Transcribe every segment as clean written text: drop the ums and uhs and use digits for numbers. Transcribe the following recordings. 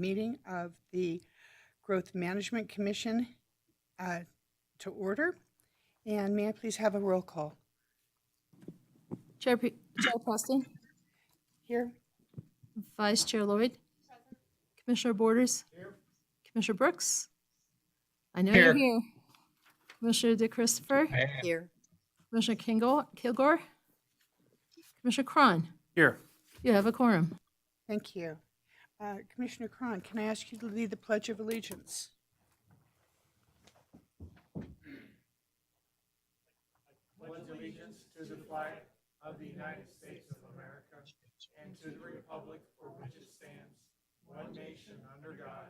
meeting of the Growth Management Commission to order. And may I please have a roll call? Chair Preston, Here. Vice Chair Lloyd, Commissioner Borders, Commissioner Brooks. I know you're here. Commissioner DeChristopher, Here. Commissioner Kilgore, Commissioner Cron. Here. You have a quorum. Thank you. Commissioner Cron, can I ask you to lead the Pledge of Allegiance? Pledge allegiance to the flag of the United States of America and to the republic for which it stands, one nation under God,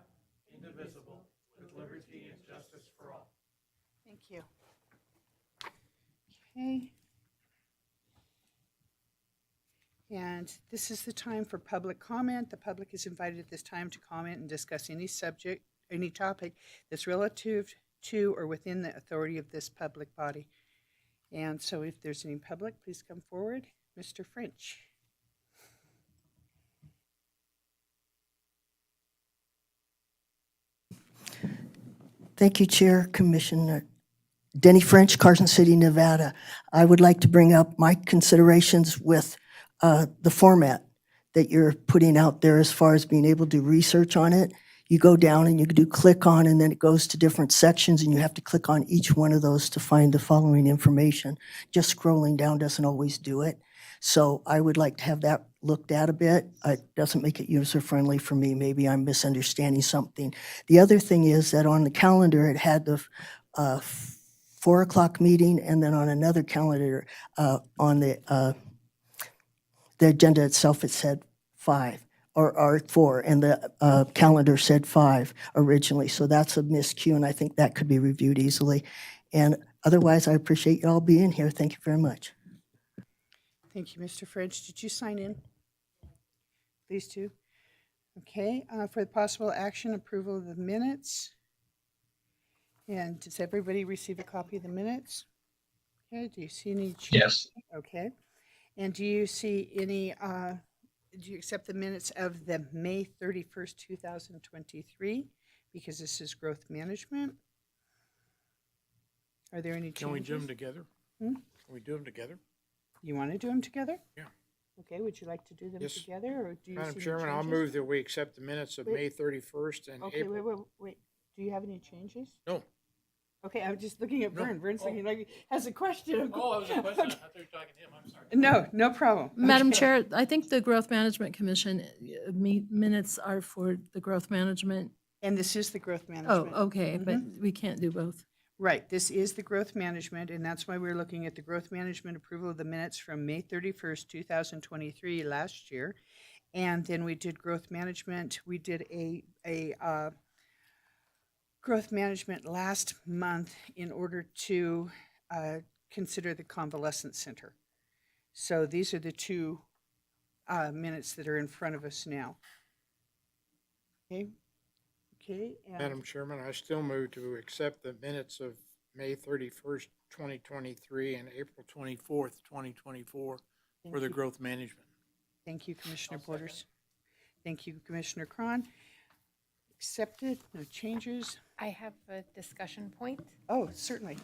indivisible, with liberty and justice for all. Thank you. Okay. And this is the time for public comment. The public is invited at this time to comment and discuss any subject, any topic that's relative to or within the authority of this public body. And so if there's any public, please come forward. Mr. French. Thank you, Chair, Commissioner. Denny French, Carson City, Nevada. I would like to bring up my considerations with the format that you're putting out there as far as being able to do research on it. You go down and you do click on, and then it goes to different sections, and you have to click on each one of those to find the following information. Just scrolling down doesn't always do it. So I would like to have that looked at a bit. It doesn't make it user-friendly for me. Maybe I'm misunderstanding something. The other thing is that on the calendar, it had the 4 o'clock meeting, and then on another calendar, on the agenda itself, it said 5. Or 4, and the calendar said 5 originally. So that's a miscue, and I think that could be reviewed easily. And otherwise, I appreciate you all being here. Thank you very much. Thank you, Mr. French. Did you sign in? These two? Okay, for the possible action, approval of the minutes. And does everybody receive a copy of the minutes? Okay, do you see any changes? Yes. Okay. And do you see any, do you accept the minutes of the May 31st, 2023? Because this is growth management. Are there any changes? Can we do them together? Hmm? Can we do them together? You want to do them together? Yeah. Okay, would you like to do them Yes. together, or do you see Madam any Chairman, I'll changes? move that we accept the minutes of Wait. May 31st and Okay, April. wait. Do you have any changes? No. Okay, I'm just looking at No. Vern. Vern's looking like he has a question. Oh, that was a question. I thought you were talking to him. I'm sorry. No problem. Madam Okay. Chair, I think the Growth Management Commission minutes are for the Growth Management. And this is the growth Oh, management. okay, but we can't do both. Right, this is the growth management, and that's why we're looking at the growth management approval of the minutes from May 31st, 2023, last year. And then we did growth management. We did a growth management last month in order to consider the convalescent center. So these are the two minutes that are in front of us now. Okay. And Madam Chairman, I still move to accept the minutes of May 31st, 2023 and April 24th, 2024 for the growth management. Thank you, Commissioner Borders. Thank you, Commissioner Cron. Accepted, no changes. I have a discussion point. Oh, certainly.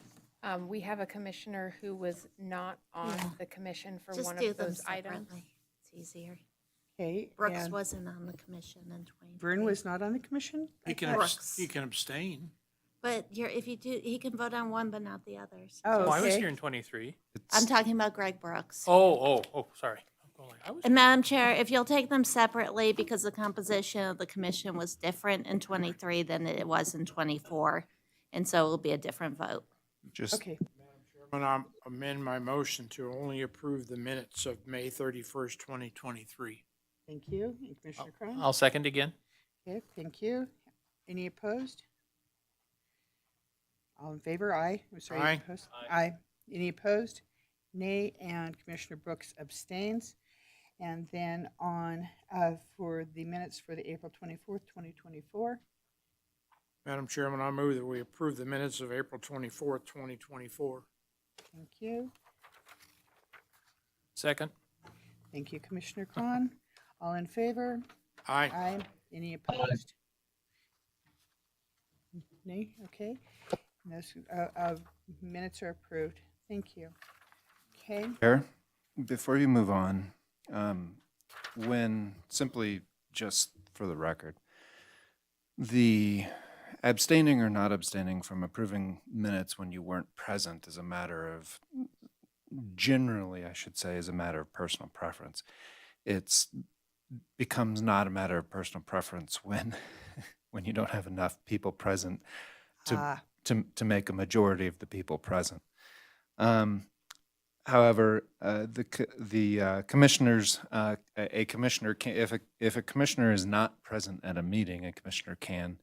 We have a commissioner who was not on the commission for Just one do of them those items. separately. It's easier. Okay. Brooks and wasn't on the commission in 20. Vern was not on the commission? He can, Brooks. he can abstain. But if you do, he can vote on one, but not the others. Oh, Well, I was okay. here in 23. I'm talking about Greg Brooks. Oh, sorry. I'm going like, I was. And Madam Chair, if you'll take them separately, because the composition of the commission was different in 23 than it was in 24, and so it'll be a different vote. Okay, Chairman, I'll amend my motion to only approve the minutes of May 31st, 2023. thank you. And Commissioner Cron? I'll second again. Okay, thank you. Any opposed? All in favor, aye. I'm sorry, Aye. opposed? Aye. Any opposed? Nay, and Commissioner Brooks abstains. And then on, for the minutes for the April 24th, 2024. Madam Chairman, I move that we approve the minutes of April 24th, 2024. Thank you. Second. Thank you, Commissioner Cron. All in favor? Aye. Aye. Any opposed? Nay, okay. And those minutes are approved. Thank you. Okay, Chair, before you move on, when, simply just for the record, the abstaining or not abstaining from approving minutes when you weren't present is a matter of, generally, I should say, is a matter of personal preference. It's becomes not a matter of personal preference when, when you don't have enough people present to make a majority of the people present. However, the commissioners, a commissioner can, if a commissioner is not present at a meeting, a commissioner can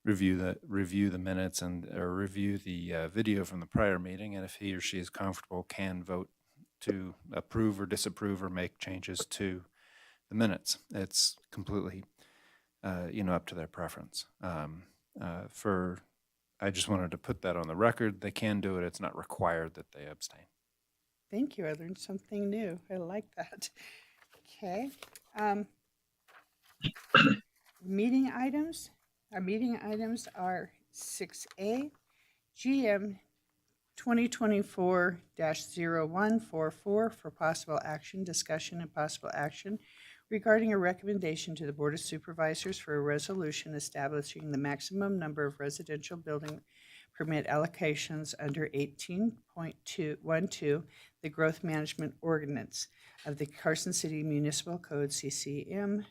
review the minutes and or review the video from the prior meeting, and if he or she is comfortable, can vote to approve or disapprove or make changes to the minutes. It's completely, up to their preference. I just wanted to put that on the record. They can do it. It's not required that they abstain. thank you. I learned something new. I like that. Okay. Meeting items. Our meeting items are 6A, GM 2024-0144 for possible action, discussion, and possible action regarding a recommendation to the Board of Supervisors for a resolution establishing the maximum number of residential building permit allocations under 18.12, the Growth Management Ordinance of the Carson City Municipal Code, CCMC,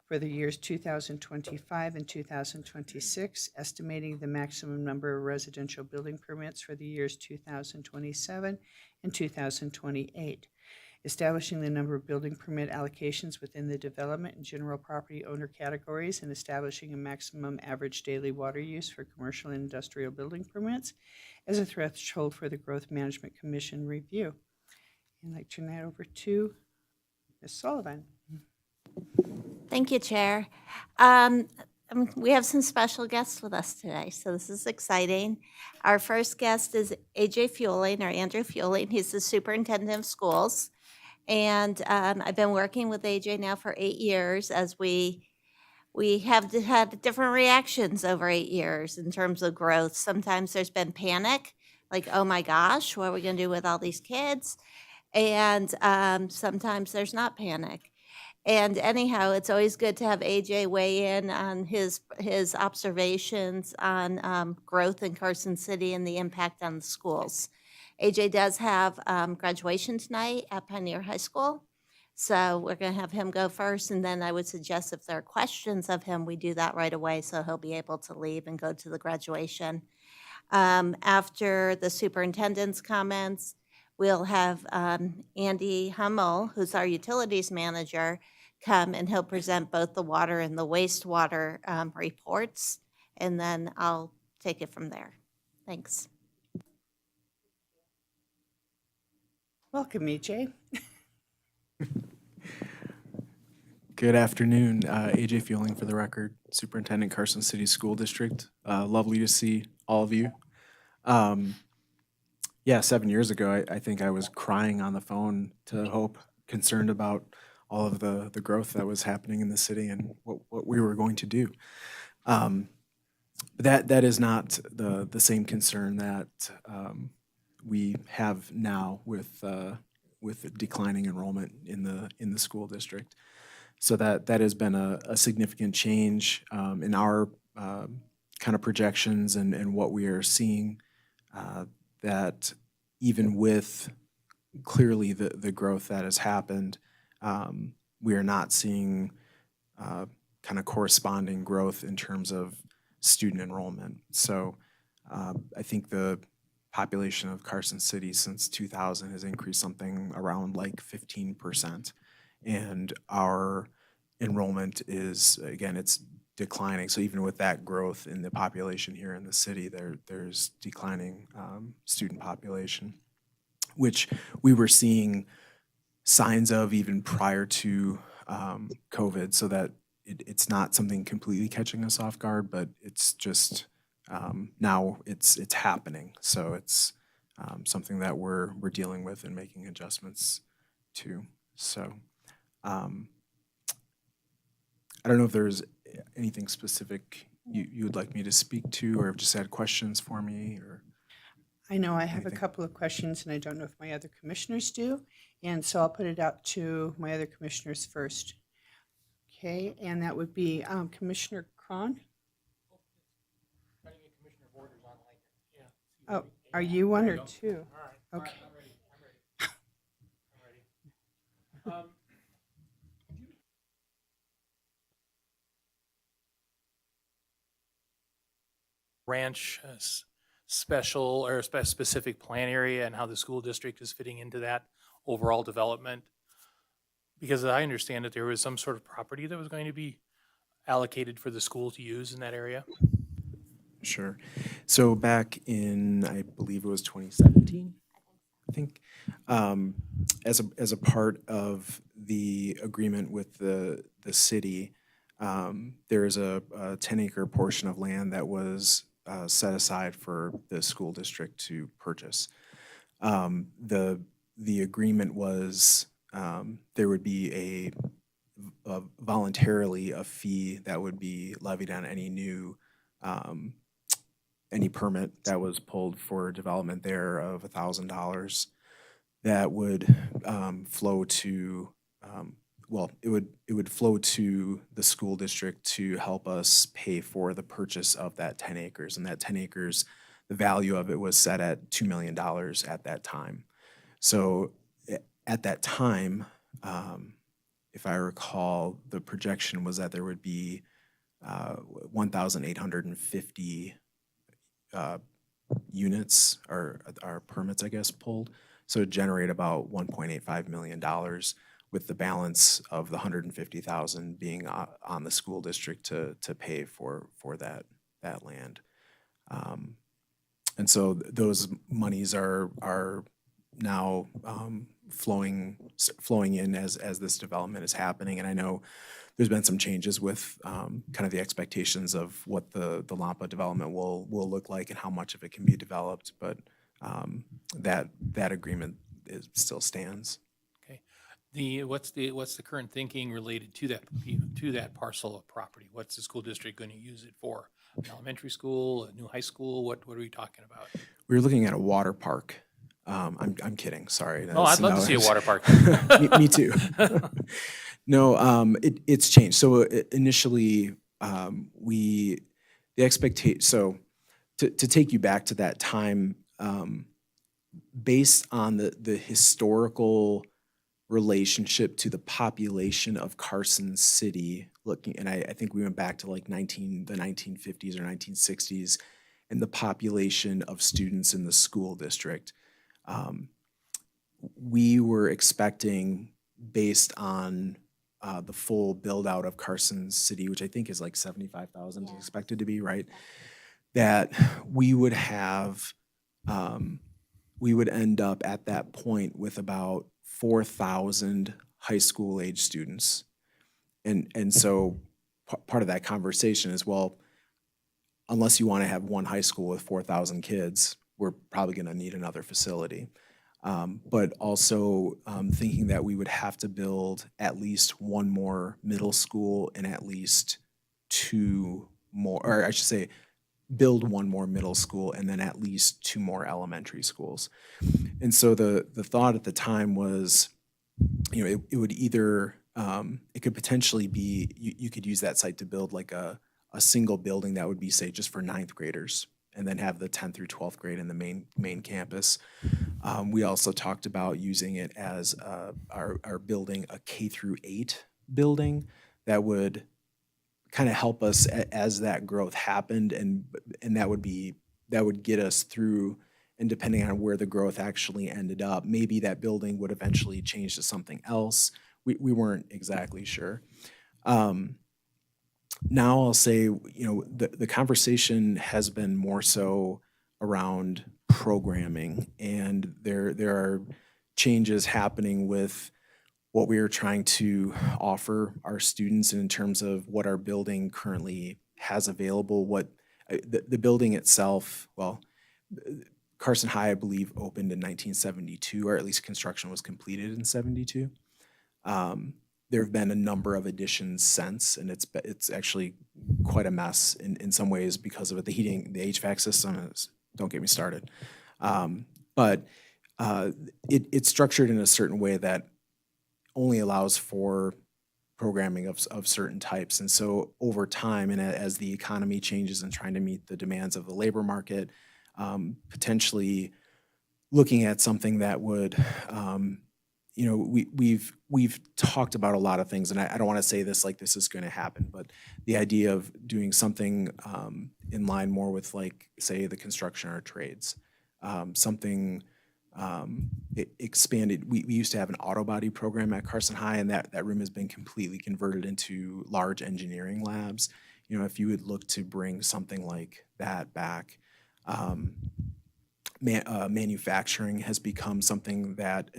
for the years 2025 and 2026, estimating the maximum number of residential building permits for the years 2027 and 2028, establishing the number of building permit allocations within the development and general property owner categories, and establishing a maximum average daily water use for commercial and industrial building permits as a threshold for the Growth Management Commission review. And I'd like to turn that over to Ms. Sullivan. Thank you, Chair. We have some special guests with us today, so this is exciting. Our first guest is AJ Fueling, or Andrew Fueling. He's the superintendent of schools. And I've been working with AJ now for 8 years, as we have had different reactions over 8 years in terms of growth. Sometimes there's been panic, like, oh my gosh, what are we going to do with all these kids? And sometimes there's not panic. And anyhow, it's always good to have AJ weigh in on his observations on growth in Carson City and the impact on the schools. AJ does have graduation tonight at Pioneer High School, so we're going to have him go first, and then I would suggest if there are questions of him, we do that right away so he'll be able to leave and go to the graduation. After the superintendent's comments, we'll have Andy Hummel, who's our utilities manager, come, and he'll present both the water and the wastewater reports, and then I'll take it from there. Thanks. Welcome, EJ. Good afternoon, AJ Fueling for the record, Superintendent Carson City School District. Lovely to see all of you. 7 years ago, I think I was crying on the phone to Hope, concerned about all of the growth that was happening in the city and what we were going to do. That is not the same concern that we have now with declining enrollment in the school district. So that has been a significant change in our kind of projections and what we are seeing, that even with clearly the growth that has happened, we are not seeing kind of corresponding growth in terms of student enrollment. So I think the population of Carson City since 2000 has increased something around like 15%. And our enrollment is, again, it's declining. So even with that growth in the population here in the city, there's declining student population, which we were seeing signs of even prior to COVID, so that it's not something completely catching us off guard, but it's just now it's happening. So it's something that we're dealing with and making adjustments to. So I don't know if there's anything specific you would like me to speak to, or just had questions for me, or? I know I have a Anything? couple of questions, and I don't know if my other commissioners do, and so I'll put it out to my other commissioners first. Okay, and that would be Commissioner Cron. Oh, are you one or two? Okay. Ranch special or specific plan area and how the school district is fitting into that overall development? Because I understand that there was some sort of property that was going to be allocated for the school to use in that area. Sure. So back in, I believe it was 2017, I think, as a part of the agreement with the city, there is a 10-acre portion of land that was set aside for the school district to purchase. The agreement was there would be voluntarily a fee that would be levied on any permit that was pulled for development there of $1,000 that would flow to, it would flow to the school district to help us pay for the purchase of that 10 acres. And that 10 acres, the value of it was set at $2 million at that time. So at that time, if I recall, the projection was that there would be 1,850 units or permits, I guess, pulled. So it'd generate about $1.85 million, with the balance of the 150,000 being on the school district to pay for that land. And so those monies are now flowing in as this development is happening. And I know there's been some changes with kind of the expectations of what the Lampa development will look like and how much of it can be developed, but that agreement still stands. Okay. What's the current thinking related to that parcel of property? What's the school district going to use it for? An elementary school, a new high school? What are we talking about? We were looking at a water park. I'm kidding. Sorry. Oh, I'd love to see a water park. Me too. No, it's changed. So initially, the expectation. So to take you back to that time, based on the historical relationship to the population of Carson City, and I think we went back to like the 1950s or 1960s, and the population of students in the school district. We were expecting, based on the full build out of Carson City, which I think is like 75,000 is expected to be, right? That we would have, we would end up at that point with about 4,000 high school age students. And so part of that conversation is, well, unless you want to have one high school with 4,000 kids, we're probably going to need another facility. But also thinking that we would have to build at least one more middle school and at least two more, or I should say, build one more middle school and then at least two more elementary schools. And so the thought at the time was, it would either, it could potentially be, you could use that site to build like a single building that would be, say, just for 9th graders, and then have the 10th through 12th grade in the main campus. We also talked about using it as our building a K through 8 building that would kind of help us as that growth happened, and that would get us through. And depending on where the growth actually ended up, maybe that building would eventually change to something else. We weren't exactly sure. Now I'll say, the conversation has been more so around programming, and there are changes happening with what we are trying to offer our students in terms of what our building currently has available. What the building itself, well, Carson High, I believe, opened in 1972, or at least construction was completed in 72. there have been a number of additions since, and it's actually quite a mess in some ways because of it. The heating, the HVAC system is, don't get me started. But it's structured in a certain way that only allows for programming of certain types. And so over time, and as the economy changes and trying to meet the demands of the labor market, potentially looking at something that would, we've talked about a lot of things, and I don't want to say this like this is going to happen, but the idea of doing something in line more with, like, say, the construction or trades, something expanded. We used to have an auto body program at Carson High, and that room has been completely converted into large engineering labs. If you would look to bring something like that back, manufacturing has become something that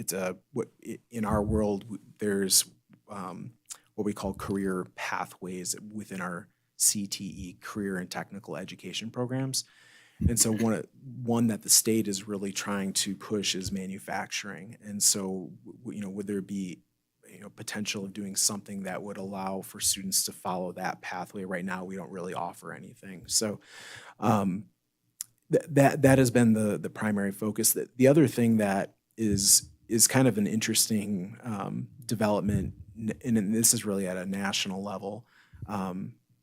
in our world, there's what we call career pathways within our CTE, career and technical education programs. And so one that the state is really trying to push is manufacturing. And so, would there be, potential of doing something that would allow for students to follow that pathway? Right now, we don't really offer anything. So that has been the primary focus. The other thing that is kind of an interesting development, and this is really at a national level,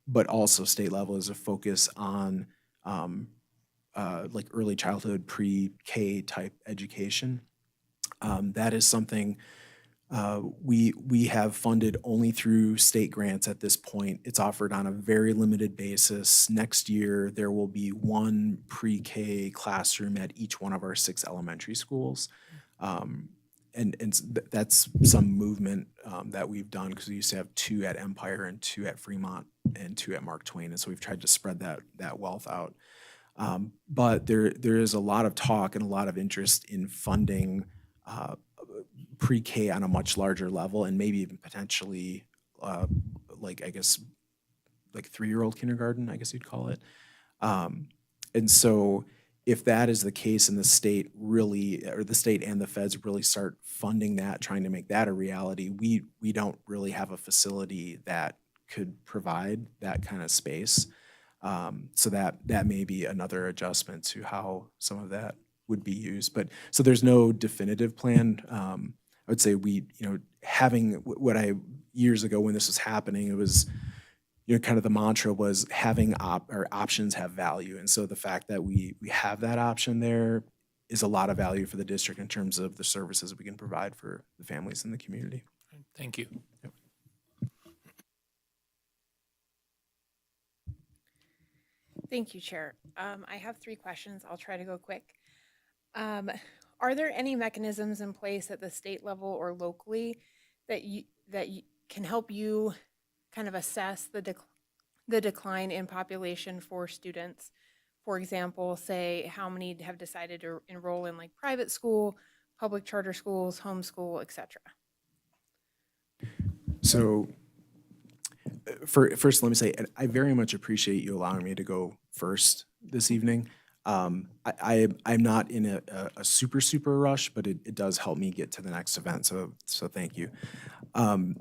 but also state level, is a focus on like early childhood, pre-K type education. That is something we have funded only through state grants at this point. It's offered on a very limited basis. Next year, there will be one pre-K classroom at each one of our 6 elementary schools. That's some movement that we've done, because we used to have 2 at Empire and 2 at Fremont and 2 at Mark Twain. And so we've tried to spread that wealth out. But there is a lot of talk and a lot of interest in funding pre-K on a much larger level, and maybe even potentially like 3-year-old kindergarten, I guess you'd call it. And so if that is the case, and the state and the feds really start funding that, trying to make that a reality, we don't really have a facility that could provide that kind of space. So that may be another adjustment to how some of that would be used. But so there's no definitive plan. I would say having what years ago when this was happening, it was, kind of the mantra was having options have value. And so the fact that we have that option there is a lot of value for the district in terms of the services we can provide for the families in the community. Thank you. Yep. Thank you, Chair. I have 3 questions. I'll try to go quick. Are there any mechanisms in place at the state level or locally that can help you kind of assess the decline in population for students? For example, say how many have decided to enroll in like private school, public charter schools, homeschool, etc. So first, let me say, I very much appreciate you allowing me to go first this evening. I'm not in a super rush, but it does help me get to the next event. So thank you.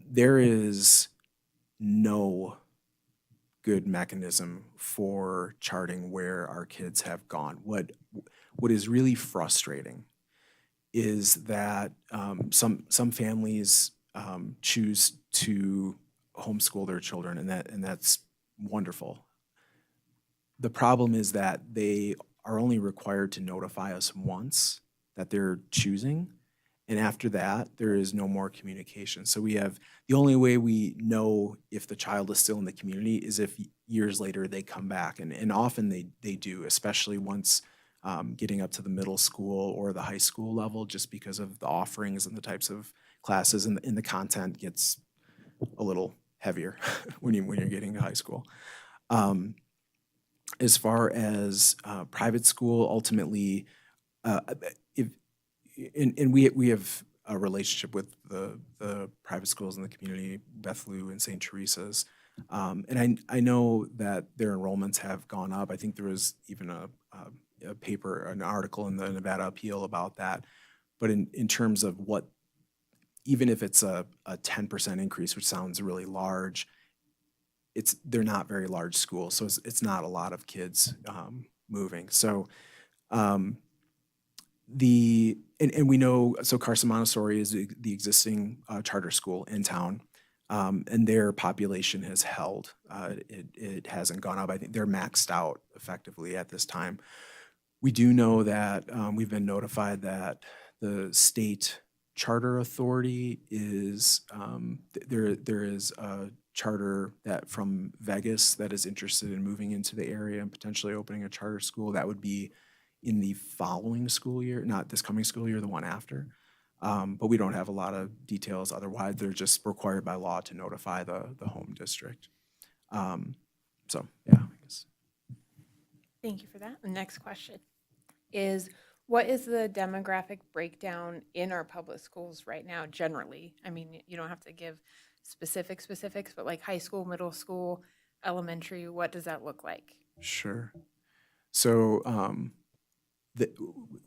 There is no good mechanism for charting where our kids have gone. What is really frustrating is that some families choose to homeschool their children, and that's wonderful. The problem is that they are only required to notify us once that they're choosing, and after that, there is no more communication. So the only way we know if the child is still in the community is if years later they come back, and often they do, especially once getting up to the middle school or the high school level, just because of the offerings and the types of classes, and the content gets a little heavier when you're getting to high school. As far as private school, ultimately, we have a relationship with the private schools in the community, Beth Lou and St. Teresa's, and I know that their enrollments have gone up. I think there was even a paper, an article in the Nevada Appeal about that. But in terms of what even if it's a 10% increase, which sounds really large, they're not very large schools, so it's not a lot of kids moving. So and we know, so Carson Montessori is the existing charter school in town, and their population has held. It hasn't gone up. I think they're maxed out effectively at this time. We do know that we've been notified that the state charter authority is there is a charter that from Vegas that is interested in moving into the area and potentially opening a charter school. That would be in the following school year, not this coming school year, the one after. But we don't have a lot of details otherwise. They're just required by law to notify the home district. So, yeah, I guess. Thank you for that. The next question is, what is the demographic breakdown in our public schools right now generally? I mean, you don't have to give specifics, but like high school, middle school, elementary, what does that look like? Sure. So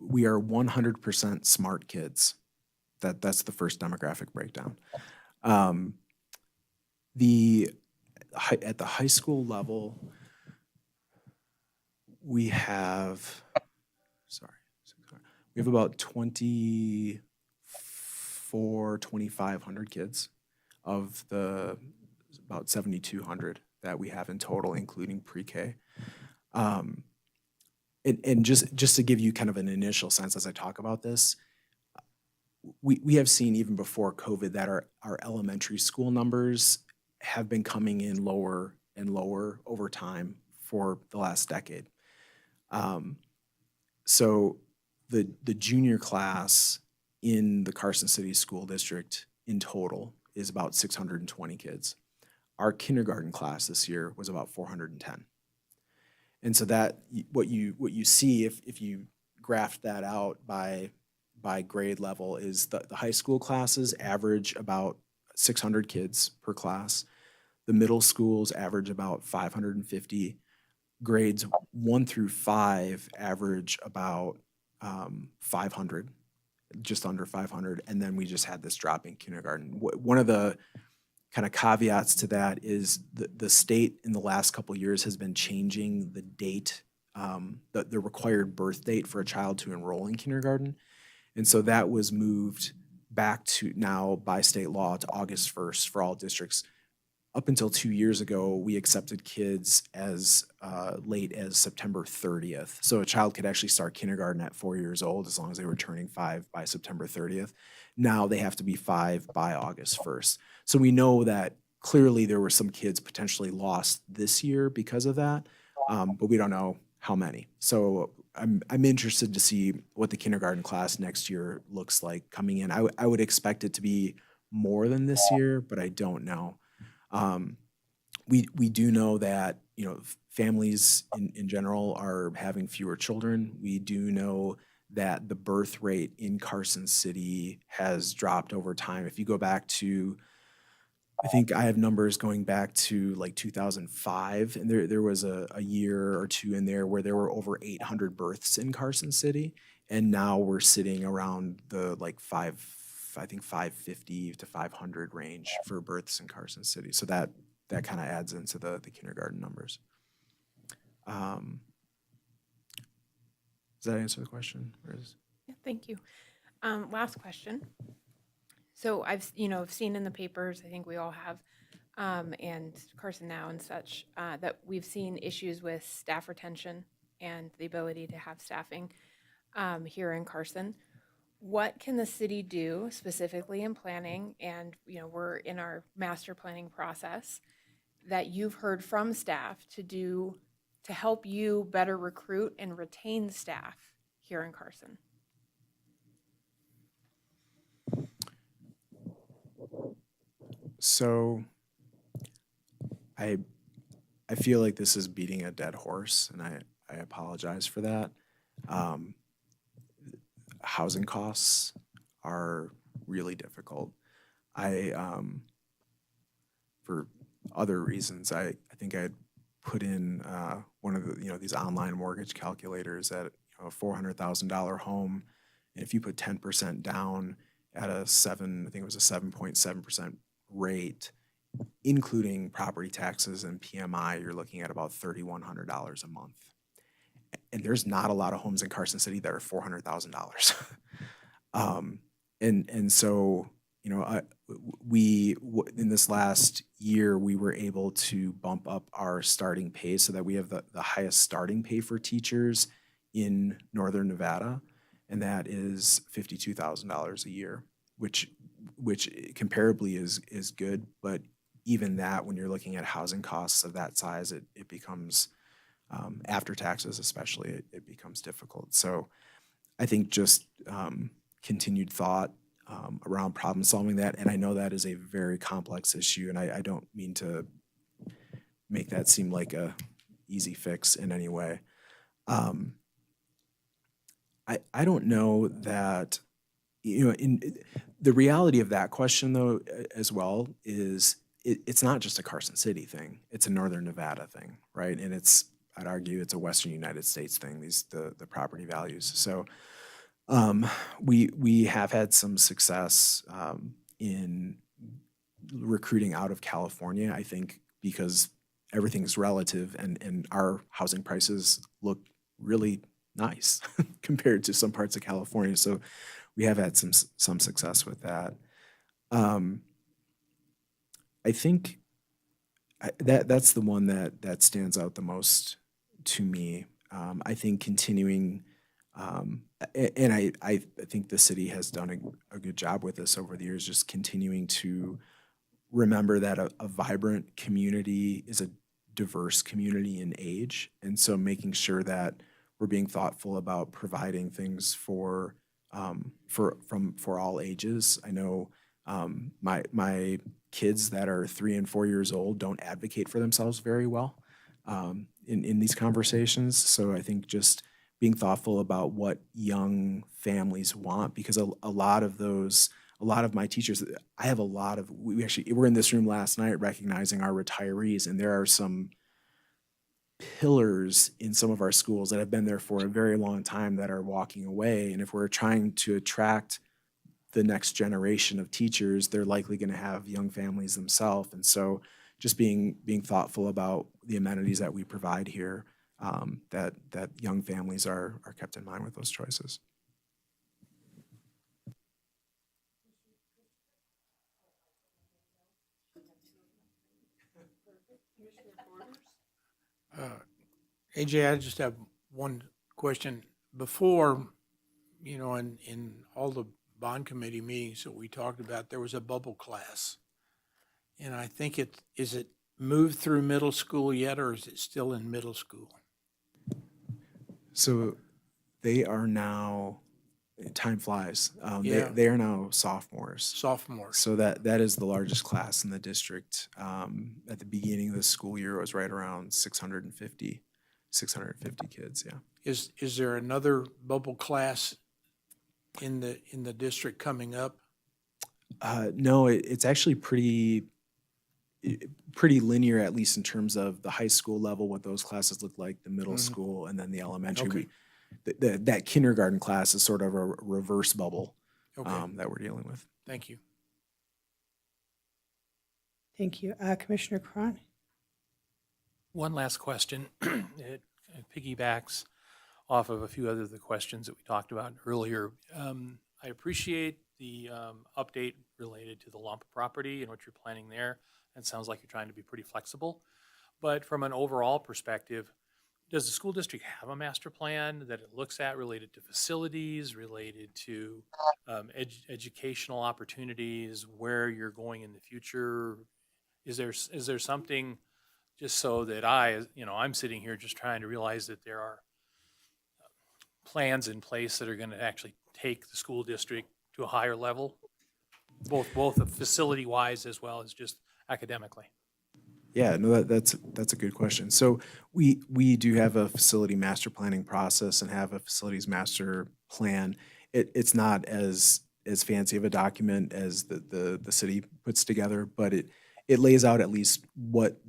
we are 100% smart kids. That's the first demographic breakdown. At the high school level, we have about 2,500 kids of the about 7,200 that we have in total, including pre-K. And just to give you kind of an initial sense as I talk about this, we have seen even before COVID that our elementary school numbers have been coming in lower and lower over time for the last decade. So the junior class in the Carson City School District in total is about 620 kids. Our kindergarten class this year was about 410. And so that what you see if you graph that out by grade level is the high school classes average about 600 kids per class. The middle schools average about 550. Grades 1 through 5 average about 500, just under 500. And then we just had this drop in kindergarten. One of the kind of caveats to that is the state in the last couple of years has been changing the date, the required birth date for a child to enroll in kindergarten. And so that was moved back to now by state law to August 1st for all districts. Up until 2 years ago, we accepted kids as late as September 30th. So a child could actually start kindergarten at 4 years old as long as they were turning 5 by September 30th. Now they have to be 5 by August 1st. So we know that clearly there were some kids potentially lost this year because of that, but we don't know how many. So I'm interested to see what the kindergarten class next year looks like coming in. I would expect it to be more than this year, but I don't know. We do know that, families in general are having fewer children. We do know that the birth rate in Carson City has dropped over time. If you go back to, I think I have numbers going back to like 2005, and there was a year or two in there where there were over 800 births in Carson City, and now we're sitting around the like 550 to 500 range for births in Carson City. So that kind of adds into the kindergarten numbers. Does that answer the question? Yeah, thank you. Last question. So I've seen in the papers, I think we all have, and Carson Now and such, that we've seen issues with staff retention and the ability to have staffing here in Carson. What can the city do specifically in planning, and we're in our master planning process, that you've heard from staff to help you better recruit and retain staff here in Carson? So I feel like this is beating a dead horse, and I apologize for that. Housing costs are really difficult. For other reasons, I think I put in one of the these online mortgage calculators at a $400,000 home, and if you put 10% down at a 7.7% rate, including property taxes and PMI, you're looking at about $3,100 a month. And there's not a lot of homes in Carson City that are $400,000. And so, you know, in this last year, we were able to bump up our starting pay so that we have the highest starting pay for teachers in Northern Nevada, and that is $52,000 a year, which comparably is good, but even that, when you're looking at housing costs of that size, it becomes, after taxes especially, it becomes difficult. So I think just continued thought around problem solving that, and I know that is a very complex issue, and I don't mean to make that seem like a easy fix in any way. I don't know that, you know, in the reality of that question though, as well, is it's not just a Carson City thing, it's a Northern Nevada thing, right? And I'd argue it's a Western United States thing, the property values. So we have had some success in recruiting out of California, I think, because everything's relative and our housing prices look really nice compared to some parts of California. So we have had some success with that. I think that's the one that stands out the most to me. I think continuing, and I think the city has done a good job with this over the years, just continuing to remember that a vibrant community is a diverse community in age. And so making sure that we're being thoughtful about providing things for all ages. I know my kids that are 3 and 4 years old don't advocate for themselves very well in these conversations. So I think just being thoughtful about what young families want, because a lot of my teachers, I have we're in this room last night recognizing our retirees, and there are some pillars in some of our schools that have been there for a very long time that are walking away. And if we're trying to attract the next generation of teachers, they're likely going to have young families themselves. And so just being thoughtful about the amenities that we provide here, that young families are kept in mind with those choices. AJ, I just have one question. Before, you know, in all the bond committee meetings that we talked about, there was a bubble class. And I think is it moved through middle school yet, or is it still in middle school? So they are now, time flies. Yeah. They are now sophomores. Sophomores. So that is the largest class in the district. At the beginning of the school year, it was right around 650 kids, yeah. Is there another bubble class in the district coming up? No, it's actually pretty linear, at least in terms of the high school level, what those classes look like, the middle school, and then the elementary. Okay. That kindergarten class is sort of a reverse bubble that we're dealing with. Thank you. Thank you. Commissioner Cron? One last question. It piggybacks off of a few other of the questions that we talked about earlier. I appreciate the update related to the lump property and what you're planning there. It sounds like you're trying to be pretty flexible. But from an overall perspective, does the school district have a master plan that it looks at related to facilities, related to educational opportunities, where you're going in the future? Is there something, just so that I'm sitting here just trying to realize that there are plans in place that are going to actually take the school district to a higher level, both facility-wise as well as just academically? Yeah, no, that's a good question. So we do have a facility master planning process and have a facilities master plan. It's not as fancy of a document as the city puts together, but it lays out at least what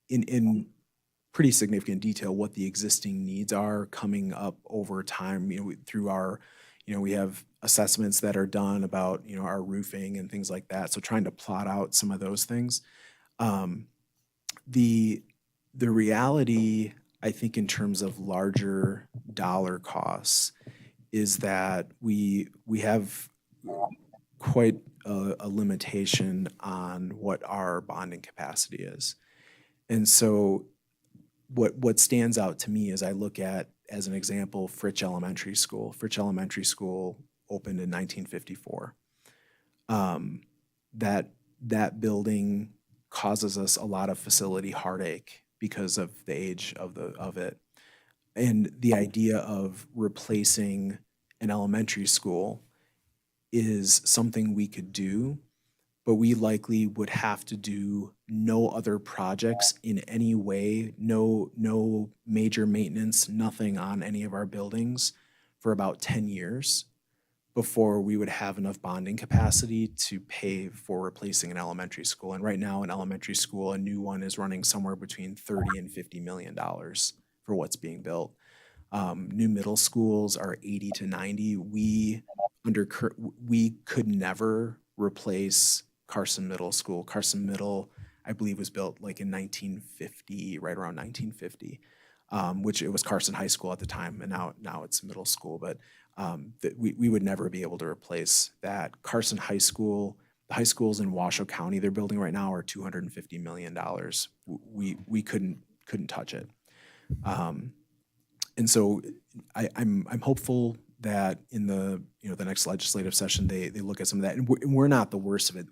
in pretty significant detail what the existing needs are coming up over time, through our we have assessments that are done about, our roofing and things like that. So trying to plot out some of those things. The reality, I think, in terms of larger dollar costs, is that we have quite a limitation on what our bonding capacity is. And so what stands out to me as I look at, as an example, Fritch Elementary School. Fritch Elementary School opened in 1954. That building causes us a lot of facility heartache because of the age of it. And the idea of replacing an elementary school is something we could do, but we likely would have to do no other projects in any way, no major maintenance, nothing on any of our buildings for about 10 years before we would have enough bonding capacity to pay for replacing an elementary school. And right now, an elementary school, a new one, is running somewhere between $30 and $50 million for what's being built. New middle schools are 80 to 90. We could never replace Carson Middle School. Carson Middle, I believe, was built like in 1950, right around 1950, which it was Carson High School at the time, and now it's middle school. But we would never be able to replace that. Carson High School, the high schools in Washoe County they're building right now are $250 million. We couldn't touch it. And so I'm hopeful that in the the next legislative session they look at some of that, and we're not the worst of it.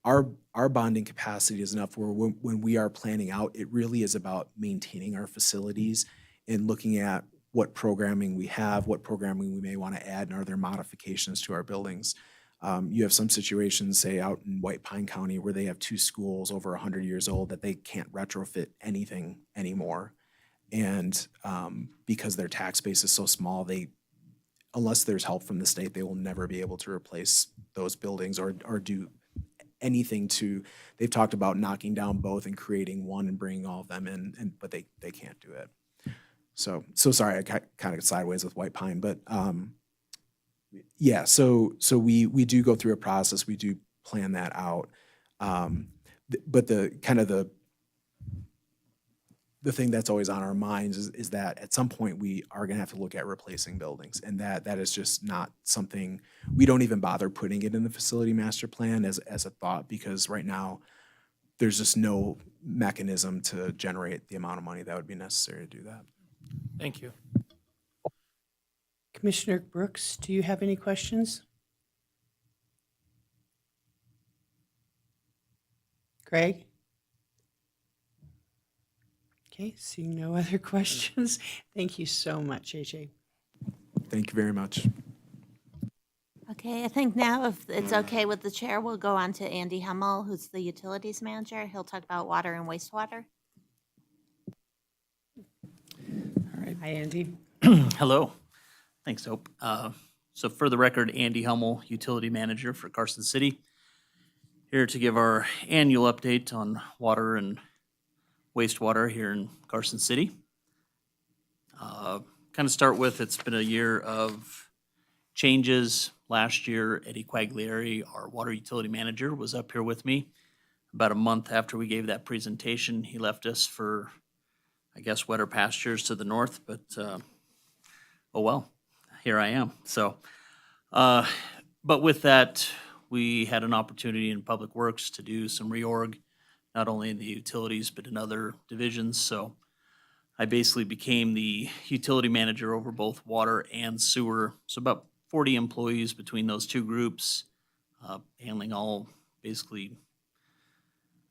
Our bonding capacity is enough where when we are planning out, it really is about maintaining our facilities and looking at what programming we have, what programming we may want to add, and are there modifications to our buildings. You have some situations, say out in White Pine County, where they have two schools over 100 years old that they can't retrofit anything anymore. And because their tax base is so small, unless there's help from the state, they will never be able to replace those buildings or do anything to. They've talked about knocking down both and creating one and bringing all of them in, but they can't do it. So sorry, I kind of got sideways with White Pine, but yeah. So we do go through a process. We do plan that out, but the thing that's always on our minds is that at some point we are going to have to look at replacing buildings, and that is just not something we don't even bother putting it in the facility master plan as a thought, because right now there's just no mechanism to generate the amount of money that would be necessary to do that. Thank you. Commissioner Brooks, do you have any questions? Craig? Okay, seeing no other questions. Thank you so much, AJ. Thank you very much. Okay, I think now, if it's okay with the chair, we'll go on to Andy Hummel, who's the utilities manager. He'll talk about water and wastewater. Hi, Andy. Hello. Thanks, Hope. So for the record, Andy Hummel, Utility Manager for Carson City, here to give our annual update on water and wastewater here in Carson City. Kind of start with, it's been a year of changes. Last year, Eddie Quaglieri, our water utility manager, was up here with me. About a month after we gave that presentation, he left us for, I guess, wetter pastures to the north, but oh well, here I am. So, but with that, we had an opportunity in Public Works to do some reorg, not only in the utilities, but in other divisions. So I basically became the utility manager over both water and sewer. So about 40 employees between those two groups, handling all basically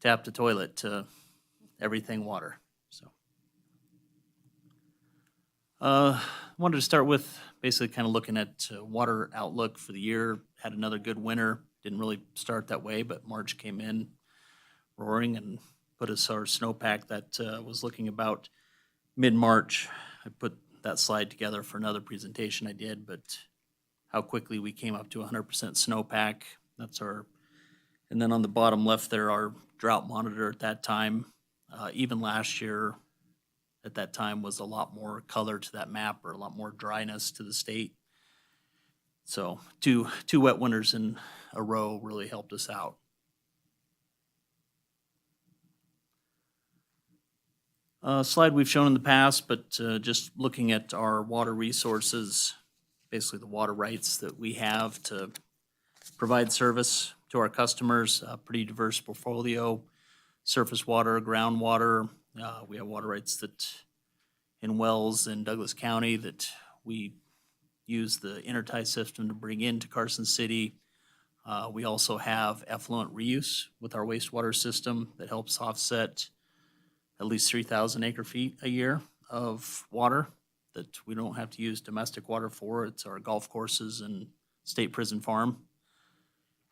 tap to toilet to everything water. So wanted to start with basically kind of looking at water outlook for the year. Had another good winter. Didn't really start that way, but March came in roaring and put us our snowpack that was looking about mid-March. I put that slide together for another presentation I did, but how quickly we came up to 100% snowpack. That's our, and then on the bottom left there, our drought monitor at that time. Even last year at that time was a lot more color to that map, or a lot more dryness to the state. So two wet winters in a row really helped us out. Slide we've shown in the past, but just looking at our water resources, basically the water rights that we have to provide service to our customers, a pretty diverse portfolio, surface water, groundwater. We have water rights that in wells in Douglas County that we use the intertie system to bring into Carson City. We also have effluent reuse with our wastewater system that helps offset at least 3,000 acre feet a year of water that we don't have to use domestic water for. It's our golf courses and state prison farm.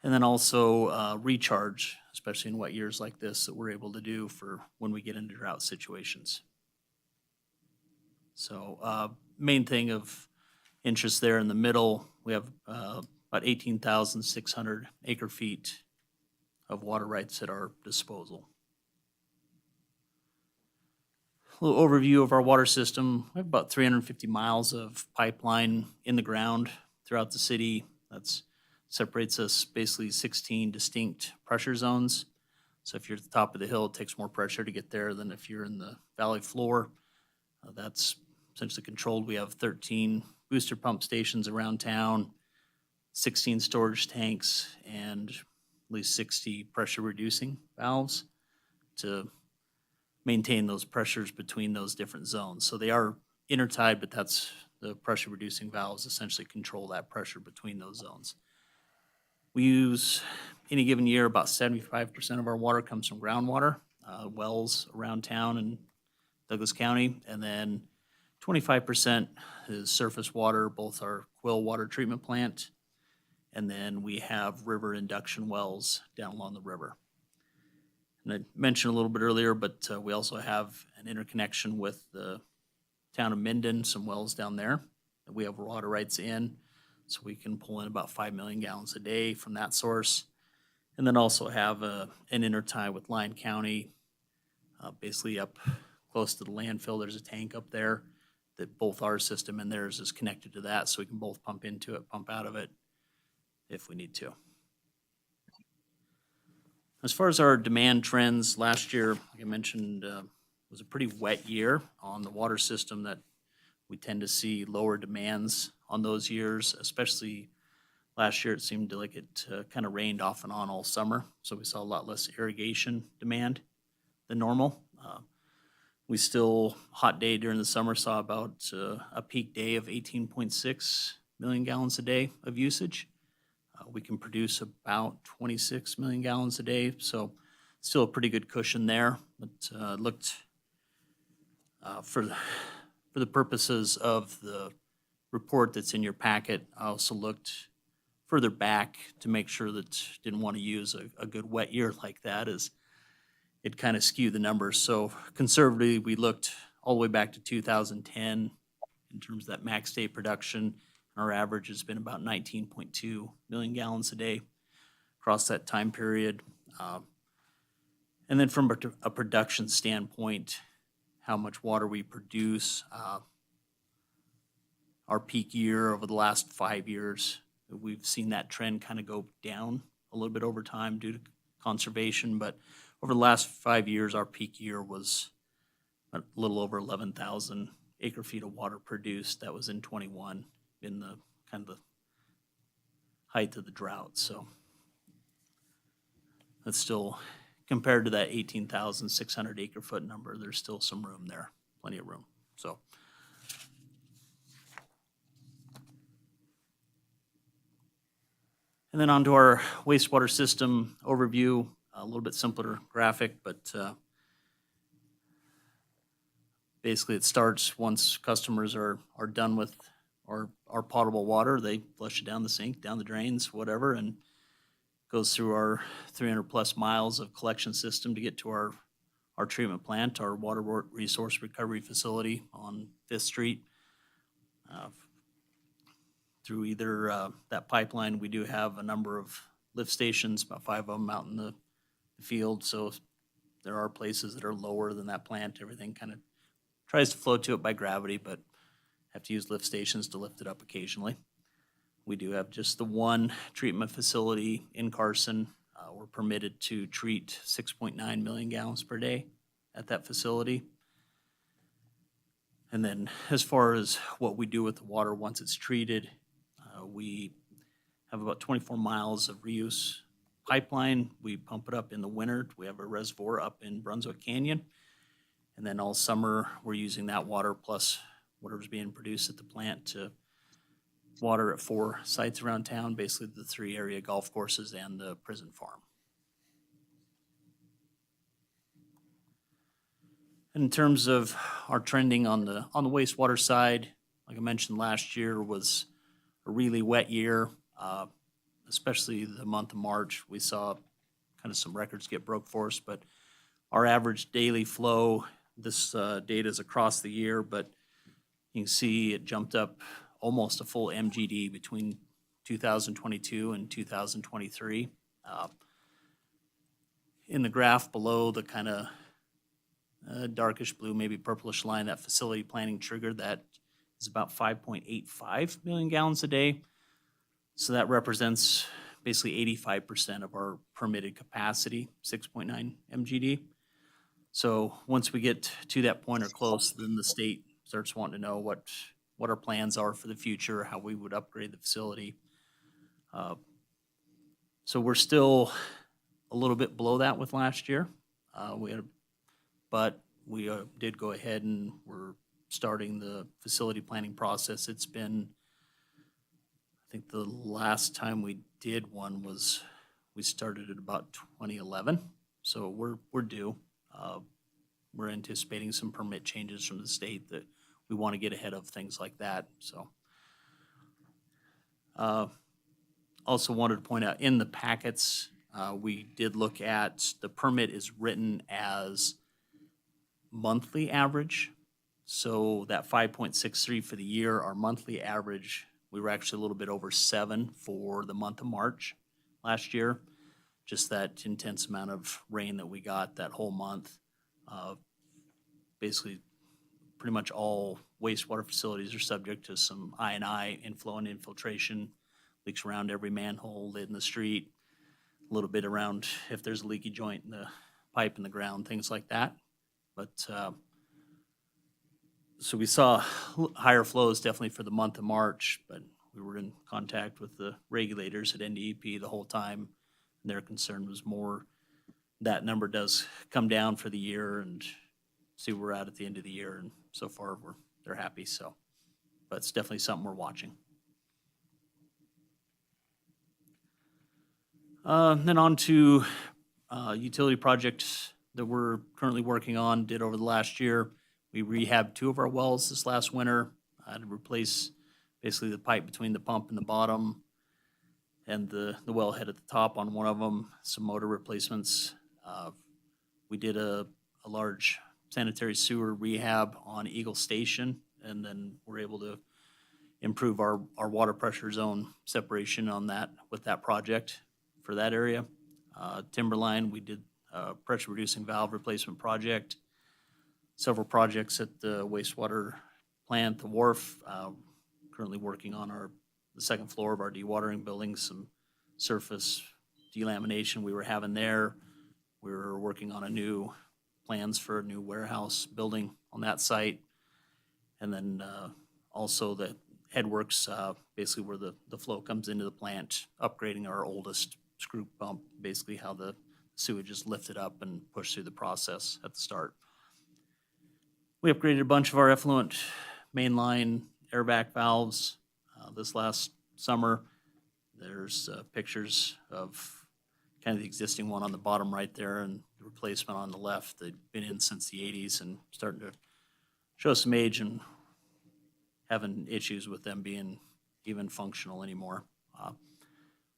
And then also recharge, especially in wet years like this, that we're able to do for when we get into drought situations. So main thing of interest there in the middle, we have about 18,600 acre feet of water rights at our disposal. A little overview of our water system. We have about 350 miles of pipeline in the ground throughout the city. That separates us basically 16 distinct pressure zones. So if you're at the top of the hill, it takes more pressure to get there than if you're in the valley floor. That's essentially controlled. We have 13 booster pump stations around town, 16 storage tanks, and at least 60 pressure reducing valves to maintain those pressures between those different zones. So they are intertied, but that's the pressure reducing valves essentially control that pressure between those zones. We use, any given year, about 75% of our water comes from groundwater, wells around town in Douglas County, and then 25% is surface water, both our Quill water treatment plant, and then we have river induction wells down along the river. And I mentioned a little bit earlier, but we also have an interconnection with the town of Minden, some wells down there that we have water rights in. So we can pull in about 5 million gallons a day from that source. And then also have an intertie with Lyon County, basically up close to the landfill. There's a tank up there that both our system and theirs is connected to that, so we can both pump into it, pump out of it if we need to. As far as our demand trends, last year, like I mentioned, was a pretty wet year on the water system that we tend to see lower demands on those years, especially last year. It seemed like it kind of rained off and on all summer, so we saw a lot less irrigation demand than normal. We still, hot day during the summer, saw about a peak day of 18.6 million gallons a day of usage. We can produce about 26 million gallons a day, so still a pretty good cushion there. But looked for the purposes of the report that's in your packet, I also looked further back to make sure that didn't want to use a good wet year like that, as it kind of skewed the numbers. So conservatively, we looked all the way back to 2010 in terms of that max day production. Our average has been about 19.2 million gallons a day across that time period. And then from a production standpoint, how much water we produce, our peak year over the last 5 years, we've seen that trend kind of go down a little bit over time due to conservation. But over the last 5 years, our peak year was a little over 11,000 acre feet of water produced. That was in 21. In the kind of the height of the drought. So that's still, compared to that 18,600 acre foot number, there's still some room there, plenty of room. So and then onto our wastewater system overview, a little bit simpler graphic, but basically it starts once customers are done with our potable water. They flush it down the sink, down the drains, whatever, and goes through our 300 plus miles of collection system to get to our treatment plant, our water resource recovery facility on 5th Street. Through either that pipeline, we do have a number of lift stations, about 5 of them out in the field. So there are places that are lower than that plant. Everything kind of tries to flow to it by gravity, but have to use lift stations to lift it up occasionally. We do have just the one treatment facility in Carson. We're permitted to treat 6.9 million gallons per day at that facility. And then as far as what we do with the water once it's treated, we have about 24 miles of reuse pipeline. We pump it up in the winter. We have a reservoir up in Brunswick Canyon. And then all summer, we're using that water plus whatever's being produced at the plant to water at 4 sites around town, basically the 3 area golf courses and the prison farm. In terms of our trending on the wastewater side, like I mentioned, last year was a really wet year, especially the month of March. We saw kind of some records get broke for us, but our average daily flow, this data is across the year, but you can see it jumped up almost a full MGD between 2022 and 2023. In the graph below, the kind of darkish blue, maybe purplish line, that facility planning trigger, that is about 5.85 million gallons a day. So that represents basically 85% of our permitted capacity, 6.9 MGD. So once we get to that point or close, then the state starts wanting to know what our plans are for the future, how we would upgrade the facility. So we're still a little bit below that with last year. But we did go ahead and we're starting the facility planning process. It's been, I think the last time we did one was, we started at about 2011. So we're due. We're anticipating some permit changes from the state that we want to get ahead of things like that. So also wanted to point out in the packets, we did look at, the permit is written as monthly average. So that 5.63 for the year, our monthly average, we were actually a little bit over 7 for the month of March last year. Just that intense amount of rain that we got that whole month. Basically, pretty much all wastewater facilities are subject to some I&I inflow and infiltration, leaks around every manhole, lid in the street, a little bit around if there's a leaky joint in the pipe in the ground, things like that. But so we saw higher flows definitely for the month of March, but we were in contact with the regulators at NDEP the whole time. And their concern was more that number does come down for the year and see where we're at the end of the year. And so far they're happy. So, but it's definitely something we're watching. Then on to utility projects that we're currently working on, did over the last year. We rehabbed 2 of our wells this last winter. I had to replace basically the pipe between the pump and the bottom and the wellhead at the top on one of them, some motor replacements. We did a large sanitary sewer rehab on Eagle Station, and then we're able to improve our water pressure zone separation on that with that project for that area. Timberline, we did a pressure reducing valve replacement project. Several projects at the wastewater plant, the wharf, currently working on the second floor of our dewatering building, some surface delamination we were having there. We were working on plans for a new warehouse building on that site. And then also the headworks, basically where the flow comes into the plant, upgrading our oldest screw pump, basically how the sewage is lifted up and pushed through the process at the start. We upgraded a bunch of our effluent mainline air vac valves this last summer. There's pictures of kind of the existing one on the bottom right there and the replacement on the left. They've been in since the 80s and starting to show some age and having issues with them being even functional anymore.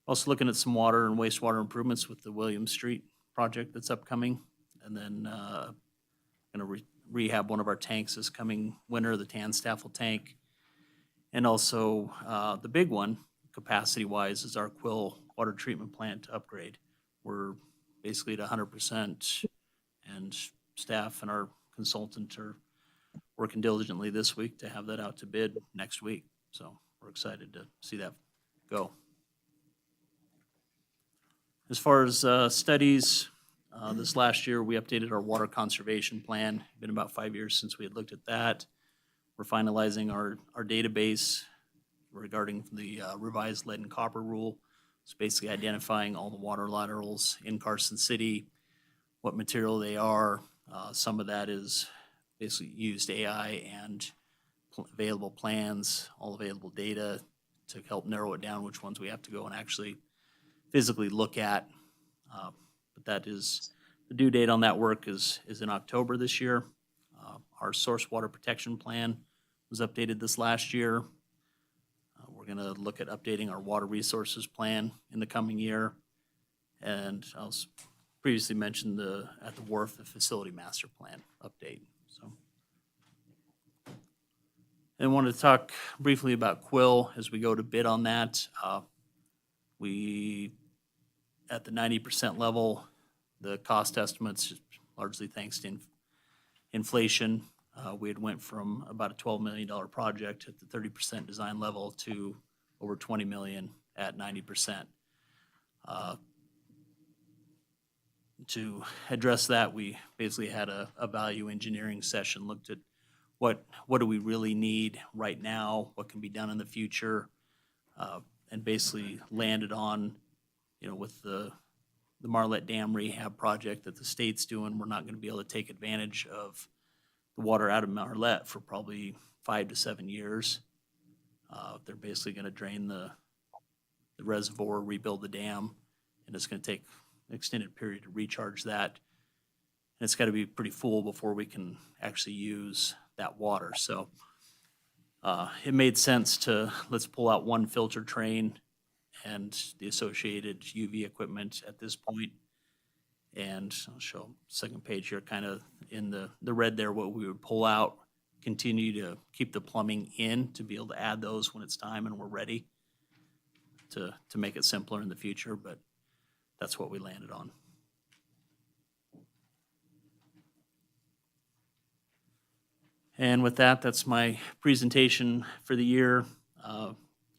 Also looking at some water and wastewater improvements with the Williams Street project that's upcoming. And then going to rehab one of our tanks this coming winter, the Tanstaffel tank. And also the big one, capacity-wise, is our Quill water treatment plant upgrade. We're basically at 100%, and staff and our consultant are working diligently this week to have that out to bid next week. So we're excited to see that go. As far as studies, this last year, we updated our water conservation plan. Been about 5 years since we had looked at that. We're finalizing our database regarding the revised lead and copper rule. It's basically identifying all the water laterals in Carson City, what material they are. Some of that is basically used AI and available plans, all available data to help narrow it down, which ones we have to go and actually physically look at. But that is, the due date on that work is in October this year. Our source water protection plan was updated this last year. We're gonna look at updating our water resources plan in the coming year. And I was previously mentioned at the wharf, the facility master plan update, so. And wanted to talk briefly about Quill as we go to bid on that. We, at the 90% level, the cost estimates, largely thanks to inflation, we had went from about a $12 million project at the 30% design level to over 20 million at 90%. To address that, we basically had a value engineering session, looked at what do we really need right now, what can be done in the future, and basically landed on, with the Marlette Dam rehab project that the state's doing, we're not gonna be able to take advantage of the water out of Marlette for probably 5 to 7 years. They're basically gonna drain the reservoir, rebuild the dam, and it's gonna take an extended period to recharge that. And it's gotta be pretty full before we can actually use that water. So it made sense to, let's pull out one filter train and the associated UV equipment at this point. And I'll show second page here, kind of in the red there, what we would pull out, continue to keep the plumbing in to be able to add those when it's time and we're ready to make it simpler in the future, but that's what we landed on. And with that, that's my presentation for the year.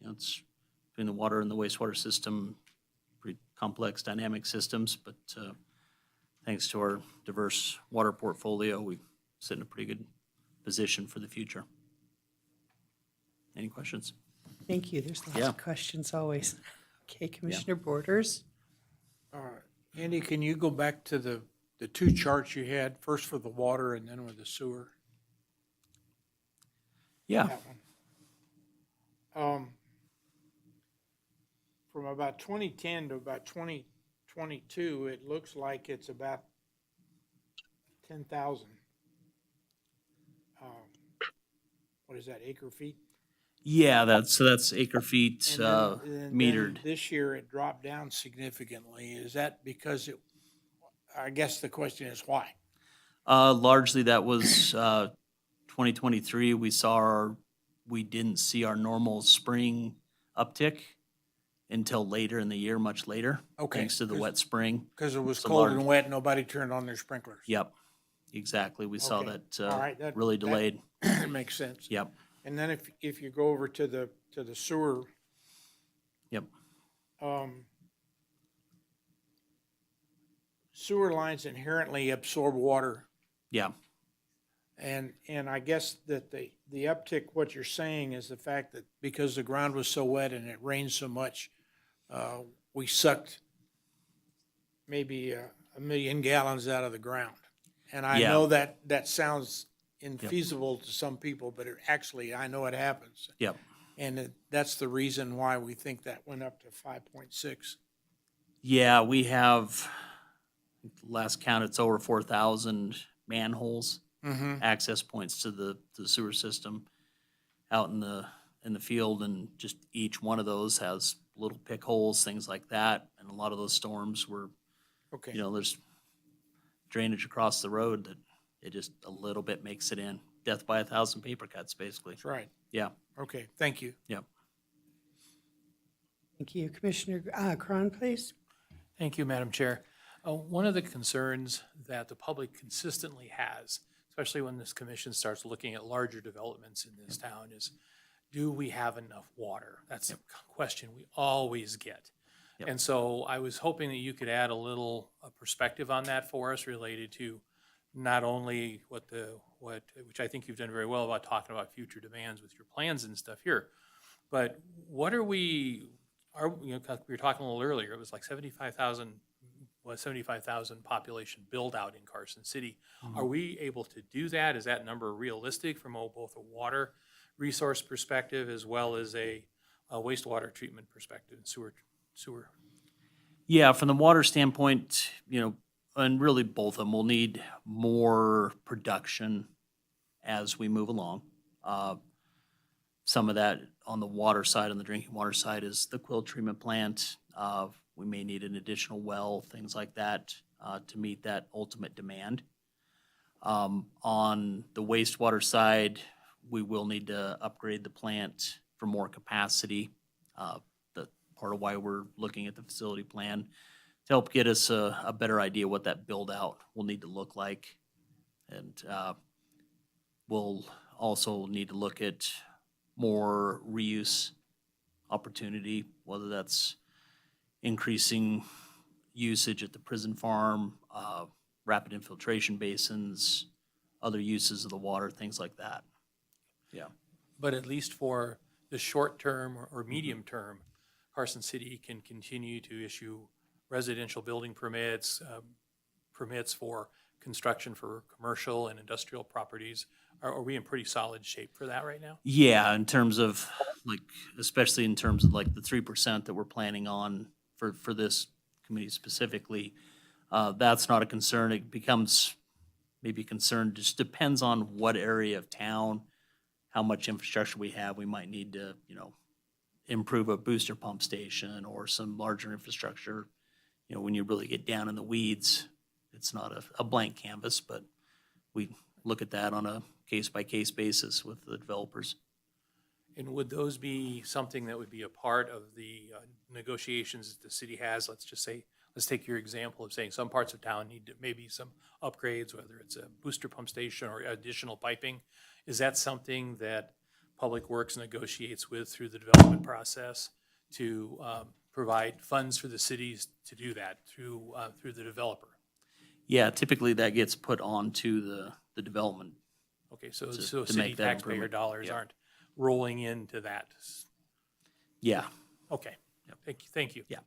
It's between the water and the wastewater system, pretty complex dynamic systems, but thanks to our diverse water portfolio, we sit in a pretty good position for the future. Any questions? Thank you. There's lots Yeah. of questions always. Okay, Commissioner Borders? Andy, can you go back to the two charts you had, first for the water and then with the sewer? Yeah. That one. From about 2010 to about 2022, it looks like it's about 10,000. What is that, acre feet? Yeah, that's acre feet And then metered. this year it dropped down significantly. Is that because I guess the question is why? Largely that was 2023. We didn't see our normal spring uptick until later in the year, much later. Okay, Thanks to the wet spring. Because it was It's a cold large- and wet, nobody turned on their sprinklers. Yep, exactly. We saw Okay. that All right, that- really that- delayed. That makes sense. Yep, And then if you go over to the sewer, yep. Sewer lines inherently absorb water. Yeah, And I guess that the uptick, what you're saying is the fact that because the ground was so wet and it rained so much, we sucked maybe 1 million gallons out of the ground. And I Yeah. know that sounds infeasible to some people, but I know it happens. yep. And that's the reason why we think that went up to 5.6. Yeah, we have, last count, it's over 4,000 manholes, access points to the sewer system out in the field, and just each one of those has little pick holes, things like that. And a lot of those storms were, Okay. there's drainage across the road that it just a little bit makes it in. Death by 1,000 paper cuts, basically. That's right. Yeah, Okay, thank you. yep. Thank you. Commissioner Cron, please. Thank you, Madam Chair. One of the concerns that the public consistently has, especially when this commission starts looking at larger developments in this town, is do we have enough water? That's a question we always get. Yep. And so I was hoping that you could add a little perspective on that for us related to not only which I think you've done very well about talking about future demands with your plans and stuff here, but what are we, 'cause we were talking a little earlier, it was like 75,000 population build out in Carson City. Are we able to do that? Is that number realistic from both a water resource perspective as well as a wastewater treatment perspective and sewer? Yeah, from the water standpoint, and really both of them will need more production as we move along. Some of that on the water side, on the drinking water side, is the quill treatment plant. We may need an additional well, things like that, to meet that ultimate demand. On the wastewater side, we will need to upgrade the plant for more capacity. The part of why we're looking at the facility plan to help get us a better idea what that build out will need to look like. And we'll also need to look at more reuse opportunity, whether that's increasing usage at the prison farm, rapid infiltration basins, other uses of the water, things like that. Yeah. But at least for the short term or medium term, Carson City can continue to issue residential building permits, permits for construction for commercial and industrial properties. Are we in pretty solid shape for that right now? Yeah, in terms of especially in terms of the 3% that we're planning on for this committee specifically, that's not a concern. It becomes maybe a concern, just depends on what area of town, how much infrastructure we have. We might need to, improve a booster pump station or some larger infrastructure. When you really get down in the weeds, it's not a blank canvas, but we look at that on a case-by-case basis with the developers. And would those be something that would be a part of the negotiations that the city has? Let's just say, let's take your example of saying some parts of town need maybe some upgrades, whether it's a booster pump station or additional piping. Is that something that Public Works negotiates with through the development process to provide funds for the cities to do that through the developer? Yeah, typically that gets put onto the development. Okay, so to city make that taxpayer improvement. dollars Yeah. aren't rolling into that. Yeah. Okay, thank you. Yeah.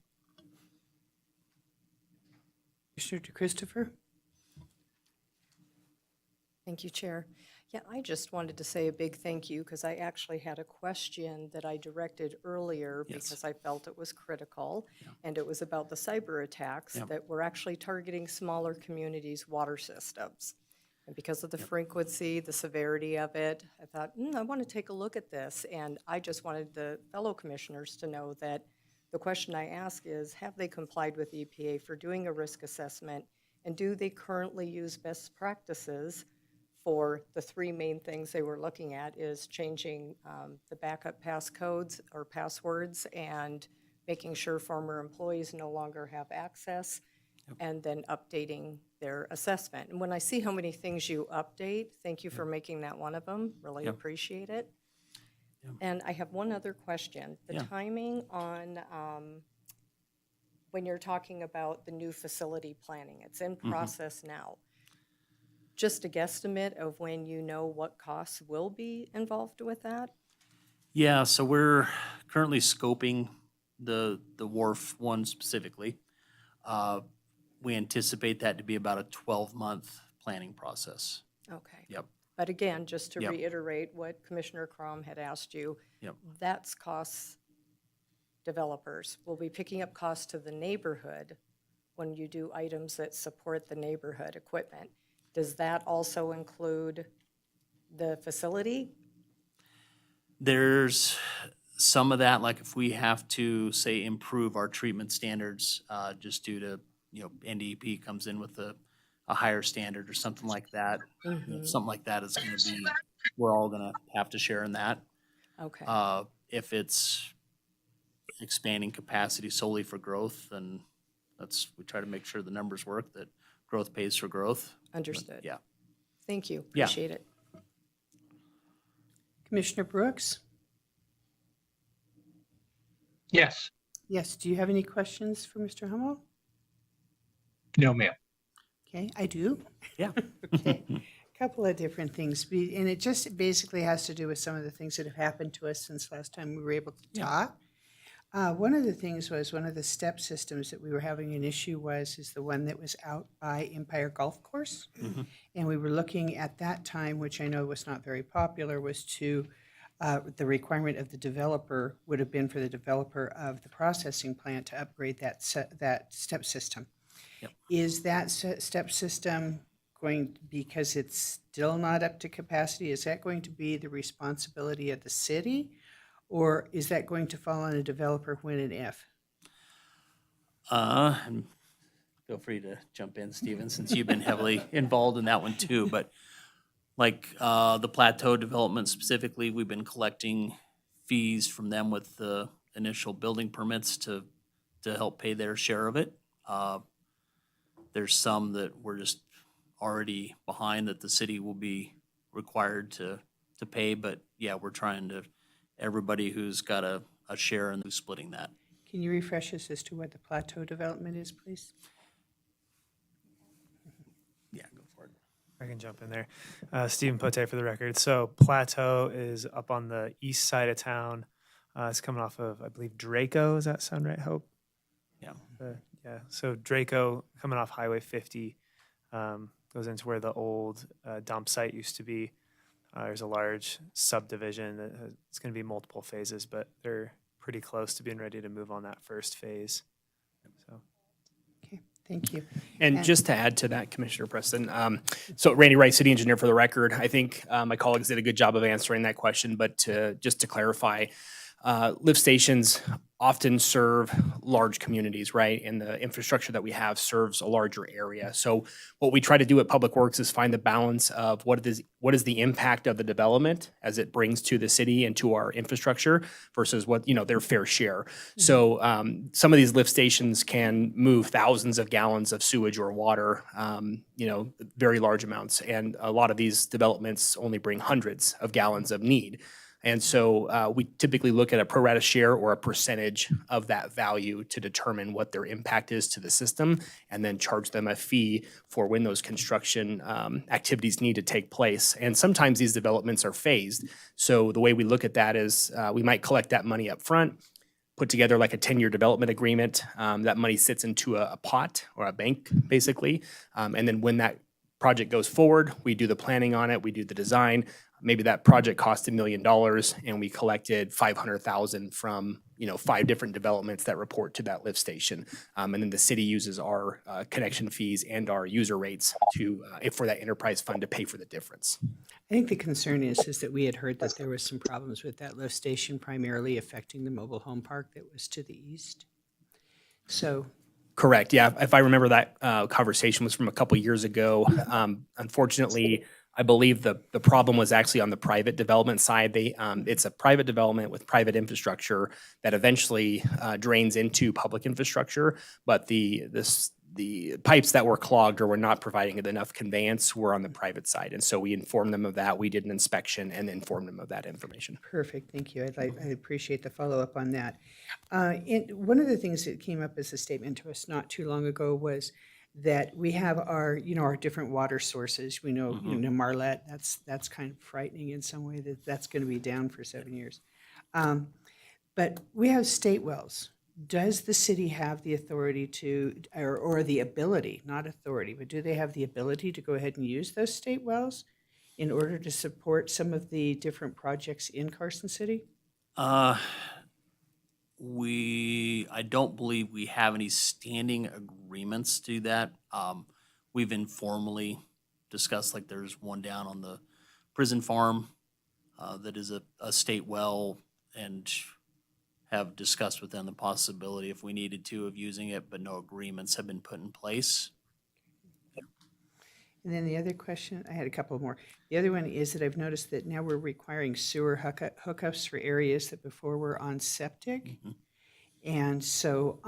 Commissioner DeChristopher? Thank you, Chair. Yeah, I just wanted to say a big thank you because I actually had a question that I directed earlier Yes. because I felt it was critical. And it was about the cyber attacks Yeah. that were actually targeting smaller communities' water systems. And because of the frequency, the severity of it, I thought, I want to take a look at this. And I just wanted the fellow commissioners to know that the question I ask is, have they complied with EPA for doing a risk assessment? And do they currently use best practices for the three main things they were looking at is changing the backup passcodes or passwords and making sure former employees no longer have access, and then updating their assessment. And when I see how many things you update, thank you for making that one of them. Really appreciate it. And I have one other question. The timing on when you're talking about the new facility planning, it's in process now. Just a guesstimate of when you know what costs will be involved with that? Yeah, so we're currently scoping the wharf one specifically. We anticipate that to be about a 12-month planning process. Okay. Yep. But again, just to Yep. reiterate what Commissioner Crom had asked you, Yep. that's costs developers. Will be picking up costs to the neighborhood when you do items that support the neighborhood equipment. Does that also include the facility? There's some of that, like if we have to, say, improve our treatment standards, just due to, NDEP comes in with a higher standard or something like that. Something like that is gonna be, we're all gonna have to share in that. Okay, If it's expanding capacity solely for growth, then we try to make sure the numbers work, that growth pays for growth. But, understood. yeah. Thank you, Yeah. appreciate it. Commissioner Brooks? Yes. Yes, do you have any questions for Mr. Hummel? No, ma'am. Okay, I do. Yeah. Okay, couple of different things, and it just basically has to do with some of the things that have happened to us since last time we were able to talk. One of the things was one of the step systems that we were having an issue is the one that was out by Empire Golf Course. And we were looking at that time, which I know was not very popular, was to, the requirement of the developer would have been for the developer of the processing plant to upgrade that step system. Yep. Is that step system going, because it's still not up to capacity, is that going to be the responsibility of the city? Or is that going to fall on a developer when and if? And feel free to jump in, Stephen, since you've been heavily involved in that one too. But like the Plateau development specifically, we've been collecting fees from them with the initial building permits to help pay their share of it. There's some that we're just already behind that the city will be required to pay. But yeah, we're trying to, everybody who's got a share and who's splitting that. Can you refresh us as to what the Plateau development is, please? Yeah, go for it. I can jump in there. Stephen Pote for the record. So Plateau is up on the east side of town. It's coming off of, I believe, Draco. Does that sound right, Hope? Yeah. Yeah. So Draco coming off Highway 50 goes into where the old dump site used to be. There's a large subdivision. It's going to be multiple phases, but they're pretty close to being ready to move on that first phase. So. Okay, thank you. And just to add to that, Commissioner Preston, so Randy Wright, city engineer for the record, I think my colleagues did a good job of answering that question, but just to clarify, lift stations often serve large communities, right? And the infrastructure that we have serves a larger area. So what we try to do at Public Works is find the balance of what is the impact of the development as it brings to the city and to our infrastructure versus what, their fair share. So some of these lift stations can move thousands of gallons of sewage or water, very large amounts. And a lot of these developments only bring hundreds of gallons of need. And so we typically look at a pro rata share or a percentage of that value to determine what their impact is to the system, and then charge them a fee for when those construction activities need to take place. And sometimes these developments are phased. So the way we look at that is we might collect that money up front, put together like a 10-year development agreement. That money sits into a pot or a bank, basically. And then when that project goes forward, we do the planning on it, we do the design. Maybe that project cost $1 million and we collected $500,000 from 5 different developments that report to that lift station. And then the city uses our connection fees and our user rates for that enterprise fund to pay for the difference. I think the concern is that we had heard that there was some problems with that lift station primarily affecting the mobile home park that was to the east. So. Correct. Yeah. If I remember, that conversation was from a couple years ago. Unfortunately, I believe the problem was actually on the private development side. It's a private development with private infrastructure that eventually drains into public infrastructure, but the pipes that were clogged or were not providing enough conveyance were on the private side. And so we informed them of that. We did an inspection and informed them of that information. Perfect, thank you. I appreciate the follow-up on that. One of the things that came up as a statement to us not too long ago was that we have our different water sources. We know, Marlette, that's kind of frightening in some way that's going to be down for 7 years. But we have state wells. Does the city have the authority or the ability, not authority, but do they have the ability to go ahead and use those state wells in order to support some of the different projects in Carson City? I don't believe we have any standing agreements to that. We've informally discussed, like there's one down on the prison farm that is a state well, and have discussed with them the possibility if we needed to of using it, but no agreements have been put in place. And then the other question, I had a couple more. The other one is that I've noticed that now we're requiring sewer hookups for areas that before were on septic. Mm-hmm. And so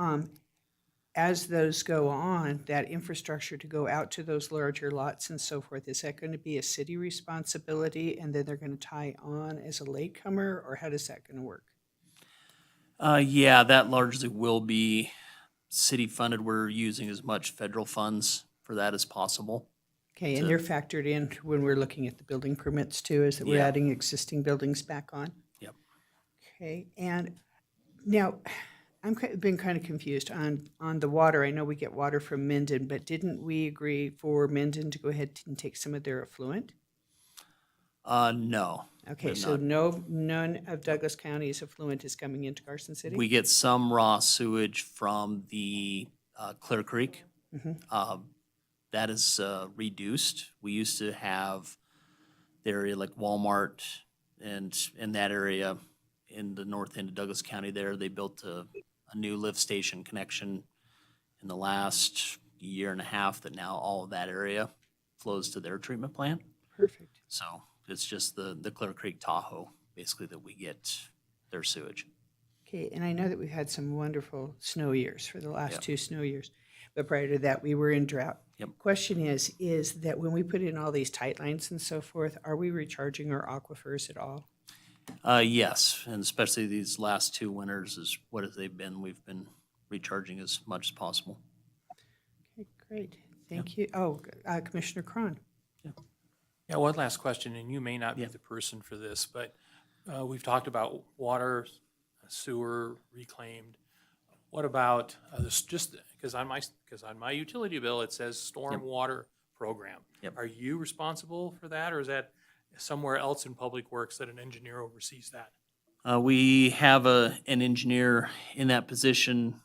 as those go on, that infrastructure to go out to those larger lots and so forth, is that going to be a city responsibility and then they're going to tie on as a latecomer, or how does that going to work? Yeah, that largely will be city funded. We're using as much federal funds for that as possible. Okay, and to- they're factored in when we're looking at the building permits too, is that we're Yeah. adding existing buildings back on? Yep. Okay, and now, been kind of confused on the water. I know we get water from Minden, but didn't we agree for Minden to go ahead and take some of their effluent? No. Okay, we're so not. none of Douglas County's effluent is coming into Carson City? We get some raw sewage from the Clear Creek. Mhm. That is reduced. We used to have the area like Walmart and in that area in the north end of Douglas County there, they built a new lift station connection in the last year and a half that now all of that area flows to their treatment plant. Perfect. So it's just the Clear Creek Tahoe basically that we get their sewage. Okay, and I know that we've had some wonderful snow years for the last Yep. 2 snow years, but prior to that, we were in drought. Yep. Question is that when we put in all these tight lines and so forth, are we recharging our aquifers at all? Yes, and especially these last 2 winters is what have they been. We've been recharging as much as possible. Okay, great. Thank you. Oh, Commissioner Cron. Yeah, one last question, and you may not be the person for this, but we've talked about water, sewer, reclaimed. What about this? Just because on my utility bill it says stormwater program. Yep. Are you responsible for that, or is that somewhere else in Public Works that an engineer oversees that? We have an engineer in that position.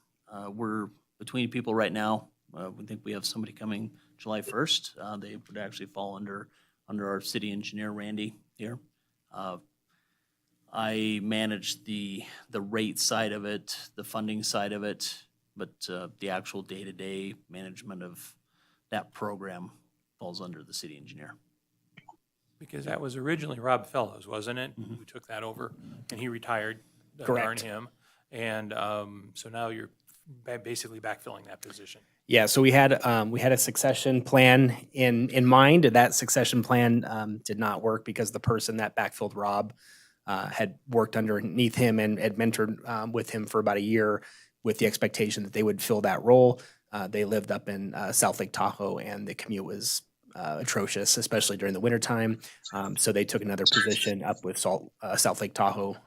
We're between people right now. We think we have somebody coming July 1st. They would actually fall under our city engineer, Randy, here. I manage the rate side of it, the funding side of it, but the actual day-to-day management of that program falls under the city engineer. Because that was originally Rob Fellows, wasn't it? Who took that over, and he retired. Darn Correct. him. And so now you're basically backfilling that position. Yeah, so we had a succession plan in mind. That succession plan did not work because the person that backfilled Rob had worked underneath him and had mentored with him for about a year with the expectation that they would fill that role. They lived up in South Lake Tahoe, and the commute was atrocious, especially during the wintertime. So they took another position up with South Lake Tahoe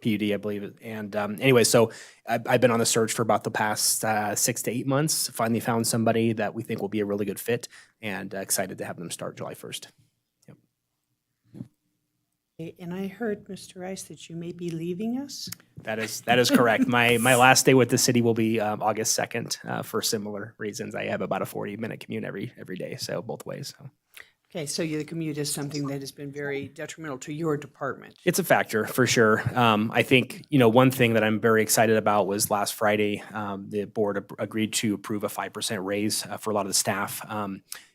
PUD, I believe. And anyway, so I've been on the search for about the past 6 to 8 months. Finally found somebody that we think will be a really good fit, and excited to have them start July 1st. Yep. Okay, and I heard, Mr. Rice, that you may be leaving us? That is correct. My last day with the city will be August 2nd for similar reasons. I have about a 40-minute commute every day, so both ways. So. Okay, so the commute is something that has been very detrimental to your department. It's a factor for sure. I think, one thing that I'm very excited about was last Friday, the board agreed to approve a 5% raise for a lot of the staff.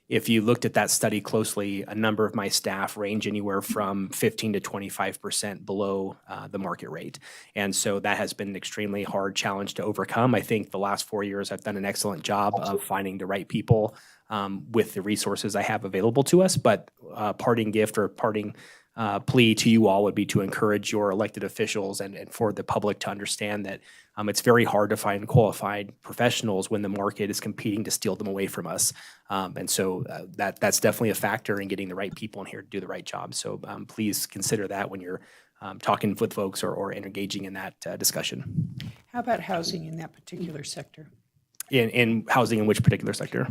If you looked at that study closely, a number of my staff range anywhere from 15 to 25% below the market rate. And so that has been an extremely hard challenge to overcome. I think the last 4 years I've done an excellent job of finding the right people with the resources I have available to us. But parting gift or parting plea to you all would be to encourage your elected officials and for the public to understand that it's very hard to find qualified professionals when the market is competing to steal them away from us. And so that's definitely a factor in getting the right people in here to do the right job. So please consider that when you're talking with folks or engaging in that discussion. How about housing in that particular sector? In housing, in which particular sector?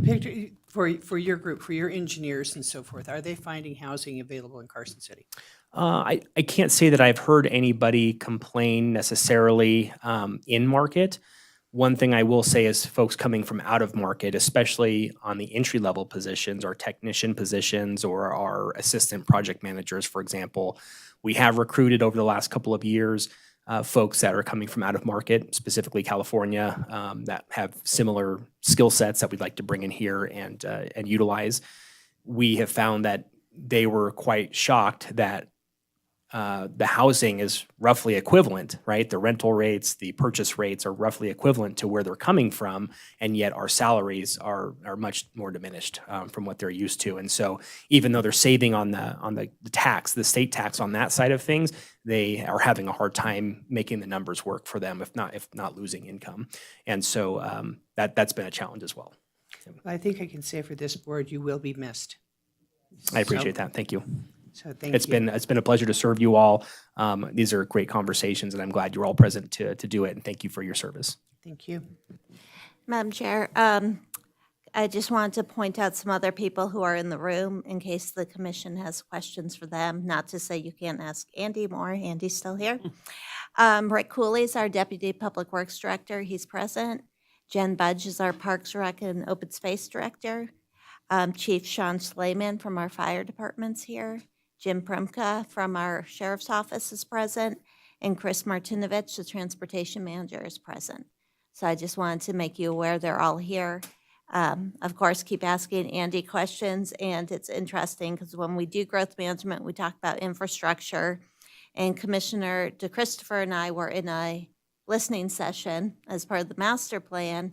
For your group, for your engineers and so forth, are they finding housing available in Carson City? I can't say that I've heard anybody complain necessarily in market. One thing I will say is folks coming from out of market, especially on the entry-level positions or technician positions or our assistant project managers, for example, we have recruited over the last couple of years folks that are coming from out of market, specifically California, that have similar skill sets that we'd like to bring in here and utilize. We have found that they were quite shocked that the housing is roughly equivalent, right? The rental rates, the purchase rates are roughly equivalent to where they're coming from, and yet our salaries are much more diminished from what they're used to. And so, even though they're saving on the tax, the state tax on that side of things, they are having a hard time making the numbers work for them, if not losing income. And so that's been a challenge as well. I think I can say for this board, you will be missed. I appreciate So- that. Thank you. So thank It's you. been a pleasure to serve you all. These are great conversations, and I'm glad you're all present to do it. And thank you for your service. Thank you. Madam Chair, I just wanted to point out some other people who are in the room in case the commission has questions for them. Not to say you can't ask Andy more. Andy's still here. Rick Cooley is our Deputy Public Works Director. He's present. Jen Budge is our Parks Rec and Open Space Director. Chief Sean Slayman from our fire department's here. Jim Premka from our sheriff's office is present. And Chris Martinovich, the transportation manager, is present. So I just wanted to make you aware they're all here. Of course, keep asking Andy questions, and it's interesting because when we do growth management, we talk about infrastructure. And Commissioner DeChristopher and I were in a listening session as part of the master plan,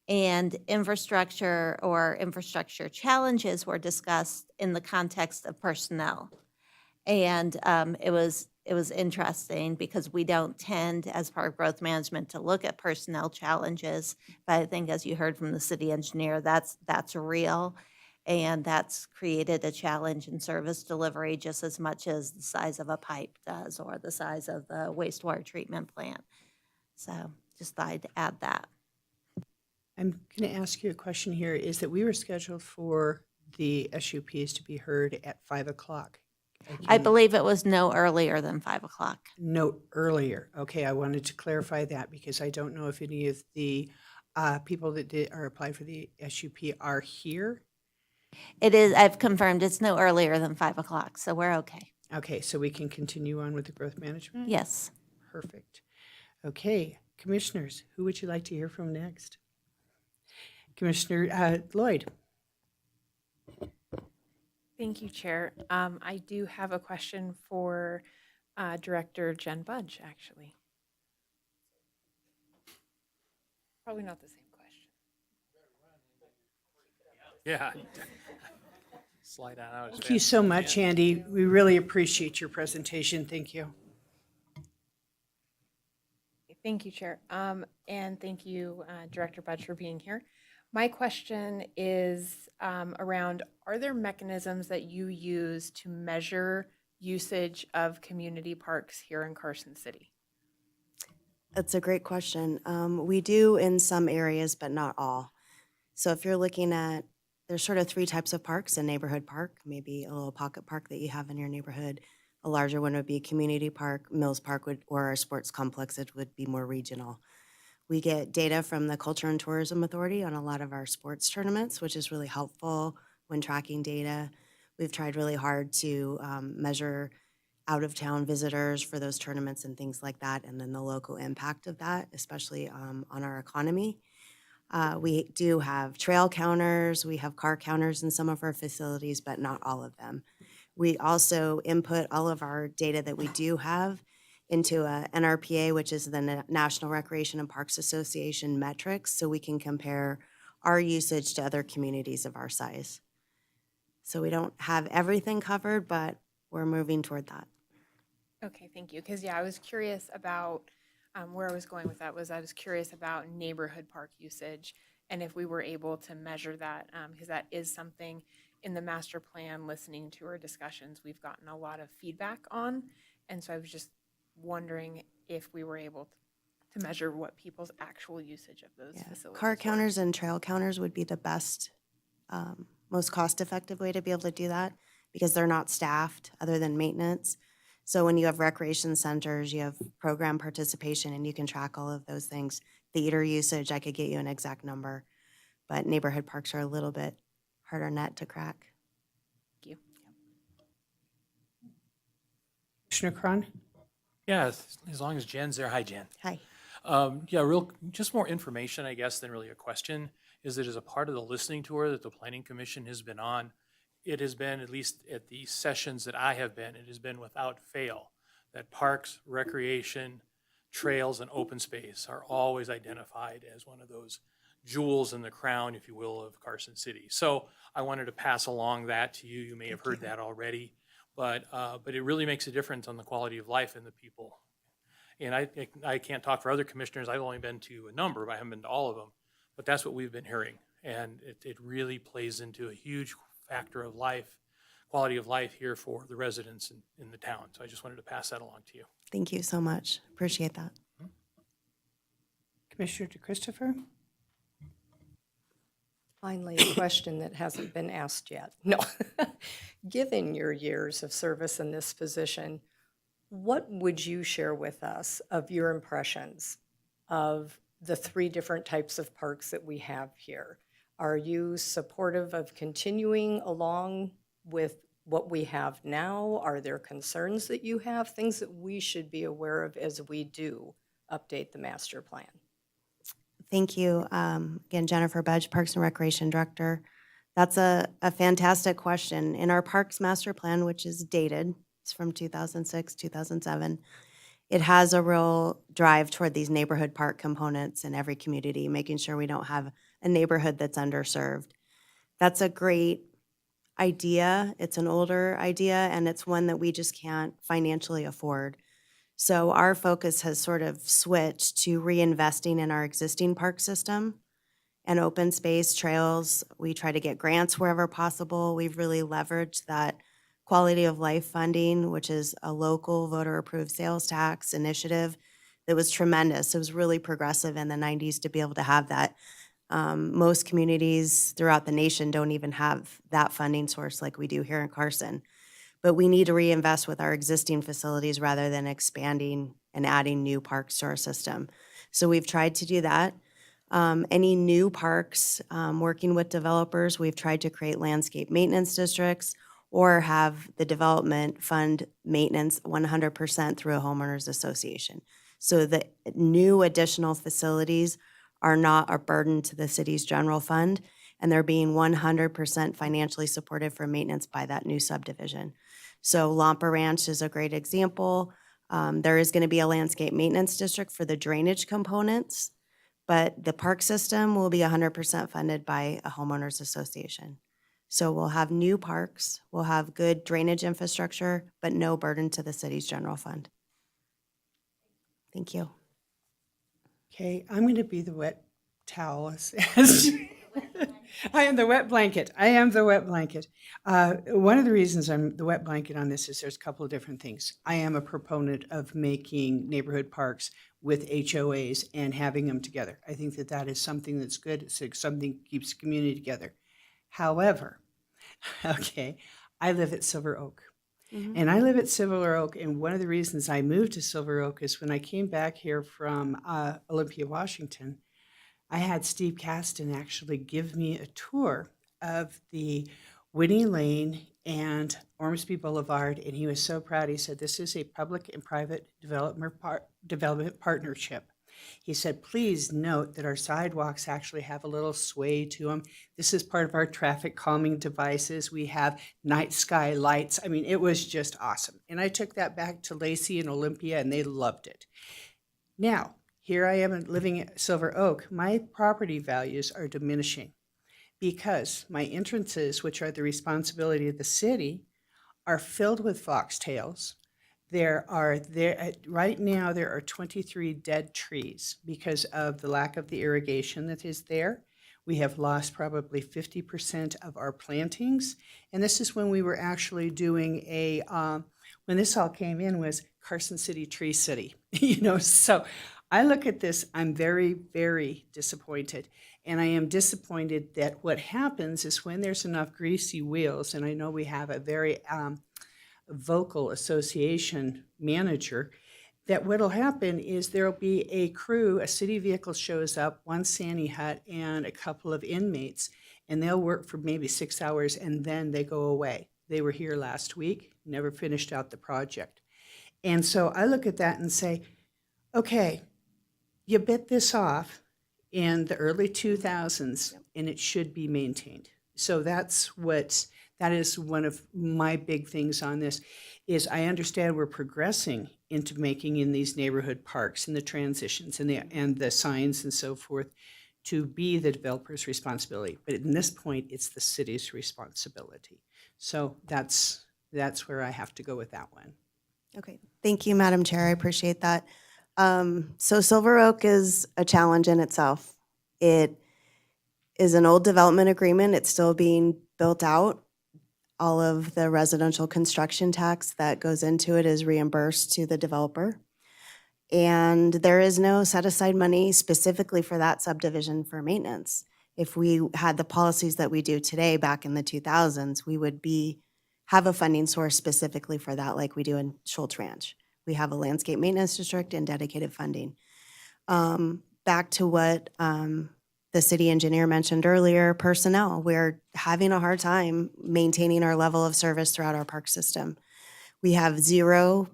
and infrastructure or infrastructure challenges were discussed in the context of personnel. And it was interesting because we don't tend, as part of growth management, to look at personnel challenges. But I think, as you heard from the city engineer, that's real, and that's created a challenge in service delivery just as much as the size of a pipe does or the size of the wastewater treatment plant. So just thought I'd add that. I'm going to ask you a question here, is that we were scheduled for the SUPs to be heard at 5 o'clock. I believe it was no earlier than 5 o'clock. No, earlier. Okay, I wanted to clarify that because I don't know if any of the people that did or applied for the SUP are here. It is, I've confirmed it's no earlier than 5 o'clock, so we're okay. Okay, so we can continue on with the growth management? Yes. Perfect. Okay, commissioners, who would you like to hear from next? Commissioner Lloyd. Thank you, Chair. I do have a question for Director Jen Budge, actually. Probably not the same question. Yeah. Slide on out. Thank you so much, Andy. We really appreciate your presentation. Thank you. Thank you, Chair. And thank you, Director Budge, for being here. My question is around, are there mechanisms that you use to measure usage of community parks here in Carson City? That's a great question. We do in some areas, but not all. So if you're looking at, there's sort of three types of parks: a neighborhood park, maybe a little pocket park that you have in your neighborhood. A larger one would be a community park, Mills Park or our sports complex, it would be more regional. We get data from the Culture and Tourism Authority on a lot of our sports tournaments, which is really helpful when tracking data. We've tried really hard to measure out-of-town visitors for those tournaments and things like that, and then the local impact of that, especially on our economy. We do have trail counters, we have car counters in some of our facilities, but not all of them. We also input all of our data that we do have into a NRPA, which is the National Recreation and Parks Association metrics, so we can compare our usage to other communities of our size. So we don't have everything covered, but we're moving toward that. Okay, thank you. Because, yeah, I was curious about where I was going with that was I was curious about neighborhood park usage and if we were able to measure that, because that is something in the master plan, listening to our discussions, we've gotten a lot of feedback on. And so I was just wondering if we were able to measure what people's actual usage of those facilities Car were. counters and trail counters would be the best, most cost-effective way to be able to do that because they're not staffed other than maintenance. So when you have recreation centers, you have program participation, and you can track all of those things. Theater usage, I could get you an exact number, but neighborhood parks are a little bit harder nut to crack. Thank you. Commissioner Cron? Yeah, as long as Jen's there. Hi, Jen. Hi. Yeah, just more information, I guess, than really a question, is that as a part of the listening tour that the Planning Commission has been on, it has been, at least at the sessions that I have been, it has been without fail, that parks, recreation, trails, and open space are always identified as one of those jewels in the crown, if you will, of Carson City. So I wanted to pass along that to you. You may have heard that already, but it really makes a difference on the quality of life in the people. And I can't talk for other commissioners. I've only been to a number, but I haven't been to all of them. But that's what we've been hearing. And it really plays into a huge factor of life, quality of life here for the residents in the town. So I just wanted to pass that along to you. Thank you so much. Appreciate that. Commissioner DeChristopher? Finally, a question that hasn't been asked yet. No. Given your years of service in this position, what would you share with us of your impressions of the 3 different types of parks that we have here? Are you supportive of continuing along with what we have now? Are there concerns that you have, things that we should be aware of as we do update the master plan? Thank you. Again, Jennifer Budge, Parks and Recreation Director. That's a fantastic question. In our Parks Master Plan, which is dated, it's from 2006, 2007, it has a real drive toward these neighborhood park components in every community, making sure we don't have a neighborhood that's underserved. That's a great idea. It's an older idea, and it's one that we just can't financially afford. So our focus has sort of switched to reinvesting in our existing park system and open space trails. We try to get grants wherever possible. We've really leveraged that quality of life funding, which is a local voter-approved sales tax initiative that was tremendous. It was really progressive in the 90s to be able to have that. Most communities throughout the nation don't even have that funding source like we do here in Carson. But we need to reinvest with our existing facilities rather than expanding and adding new parks to our system. So we've tried to do that. Any new parks, working with developers, we've tried to create landscape maintenance districts or have the development fund maintenance 100% through a homeowners association. So the new additional facilities are not a burden to the city's general fund, and they're being 100% financially supported for maintenance by that new subdivision. So Lampa Ranch is a great example. There is going to be a landscape maintenance district for the drainage components, but the park system will be 100% funded by a homeowners association. So we'll have new parks, we'll have good drainage infrastructure, but no burden to the city's general fund. Thank you. Okay, I'm going to be the wet towel. I am the wet blanket. I am the wet blanket. One of the reasons I'm the wet blanket on this is there's a couple of different things. I am a proponent of making neighborhood parks with HOAs and having them together. I think that that is something that's good. It's something that keeps the community together. However, okay, I live at Silver Oak. And I live at Silver Oak, and one of the reasons I moved to Silver Oak is when I came back here from Olympia, Washington, I had Steve Caston actually give me a tour of the Winnie Lane and Ormsby Boulevard, and he was so proud. He said, this is a public and private development partnership. He said, please note that our sidewalks actually have a little sway to them. This is part of our traffic calming devices. We have night sky lights. I mean, it was just awesome. And I took that back to Lacey and Olympia, and they loved it. Now, here I am living at Silver Oak. My property values are diminishing because my entrances, which are the responsibility of the city, are filled with foxtails. Right now there are 23 dead trees because of the lack of the irrigation that is there. We have lost probably 50% of our plantings. And this is when we were actually doing when this all came in was Carson City Tree City, so I look at this, I'm very, very disappointed. And I am disappointed that what happens is when there's enough greasy wheels, and I know we have a very vocal association manager, that what'll happen is there'll be a crew, a city vehicle shows up, one Sandy hut and a couple of inmates, and they'll work for maybe 6 hours and then they go away. They were here last week, never finished out the project. And so I look at that and say, okay, you bit this off in the early 2000s and it should be maintained. So that's That is one of my big things on this, is I understand we're progressing into making in these neighborhood parks and the transitions and the signs and so forth to be the developer's responsibility. But in this point, it's the city's responsibility. So that's where I have to go with that one. Okay, thank you, Madam Chair. I appreciate that. So Silver Oak is a challenge in itself. It is an old development agreement. It's still being built out. All of the residential construction tax that goes into it is reimbursed to the developer. And there is no set aside money specifically for that subdivision for maintenance. If we had the policies that we do today back in the 2000s, we would have a funding source specifically for that like we do in Schultz Ranch. We have a landscape maintenance district and dedicated funding. Back to what the city engineer mentioned earlier, personnel. We're having a hard time maintaining our level of service throughout our park system. We have 0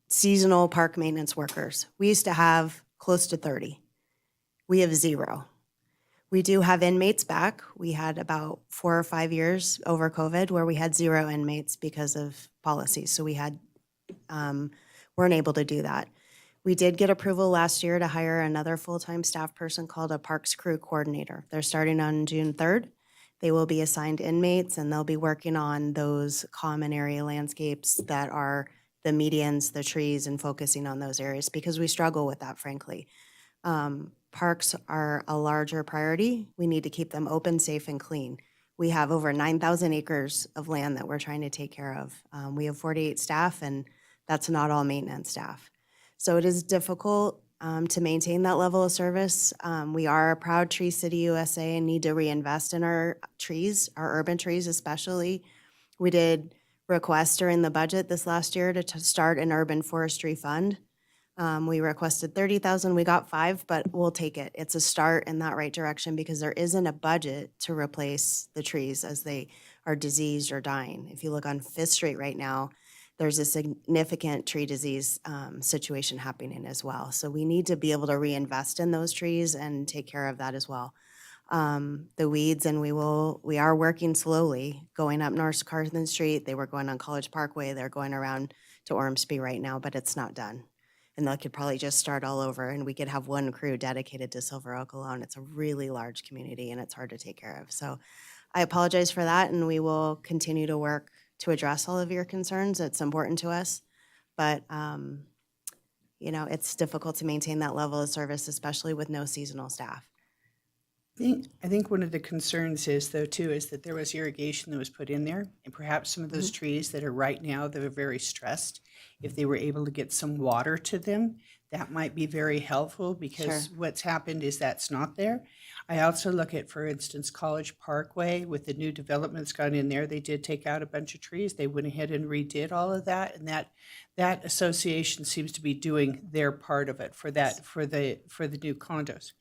seasonal park maintenance workers. We used to have close to 30. We have 0. We do have inmates back. We had about 4 or 5 years over COVID where we had 0 inmates because of policies. So we weren't able to do that. We did get approval last year to hire another full-time staff person called a Parks Crew Coordinator. They're starting on June 3rd. They will be assigned inmates, and they'll be working on those common area landscapes that are the medians, the trees, and focusing on those areas because we struggle with that, frankly. Parks are a larger priority. We need to keep them open, safe, and clean. We have over 9,000 acres of land that we're trying to take care of. We have 48 staff, and that's not all maintenance staff. So it is difficult to maintain that level of service. We are a proud Tree City USA and need to reinvest in our trees, our urban trees especially. We did request during the budget this last year to start an urban forestry fund. We requested 30,000, we got 5, but we'll take it. It's a start in that right direction because there isn't a budget to replace the trees as they are diseased or dying. If you look on 5th Street right now, there's a significant tree disease situation happening as well. So we need to be able to reinvest in those trees and take care of that as well. The weeds, and we are working slowly, going up North Carson Street. They were going on College Parkway. They're going around to Ormsby right now, but it's not done. And they could probably just start all over, and we could have one crew dedicated to Silver Oak alone. It's a really large community, and it's hard to take care of. So I apologize for that, and we will continue to work to address all of your concerns. It's important to us, but it's difficult to maintain that level of service, especially with no seasonal staff. I think one of the concerns is, though, too, is that there was irrigation that was put in there, and perhaps some of those trees that are right now that are very stressed, if they were able to get some water to them, that might be very helpful because what's happened is that's not there. I also look at, for instance, College Parkway with the new developments gone in there. They did take out a bunch of trees. They went ahead and redid all of that, and that association seems to be doing their part of it for the new condos.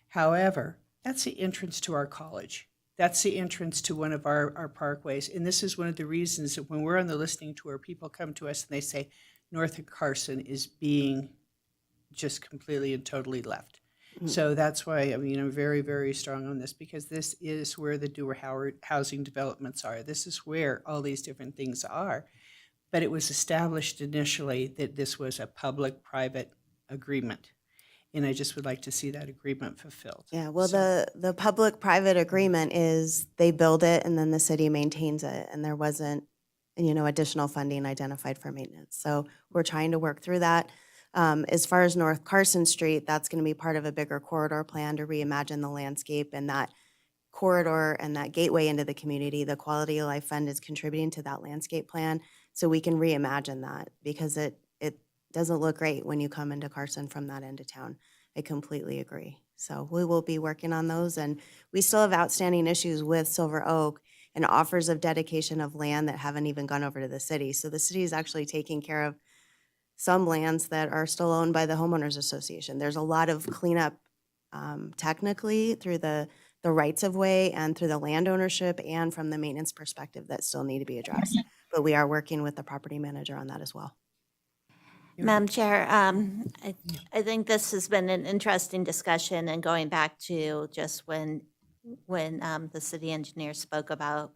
However, that's the entrance to our college. That's the entrance to one of our parkways. And this is one of the reasons that when we're on the listening tour, people come to us and they say, North of Carson is being just completely and totally left. So that's why, I'm very, very strong on this because this is where the newer housing developments are. This is where all these different things are. But it was established initially that this was a public-private agreement. And I just would like to see that agreement fulfilled. Yeah, well, the public-private agreement is they build it and then the city maintains it, and there wasn't, additional funding identified for maintenance. So we're trying to work through that. As far as North Carson Street, that's going to be part of a bigger corridor plan to reimagine the landscape and that corridor and that gateway into the community. The Quality of Life Fund is contributing to that landscape plan so we can reimagine that because it doesn't look great when you come into Carson from that end of town. I completely agree. So we will be working on those, and we still have outstanding issues with Silver Oak and offers of dedication of land that haven't even gone over to the city. So the city is actually taking care of some lands that are still owned by the homeowners association. There's a lot of cleanup technically through the rights of way and through the land ownership and from the maintenance perspective that still need to be addressed. But we are working with the property manager on that as well. Madam Chair, I think this has been an interesting discussion, and going back to just when the city engineer spoke about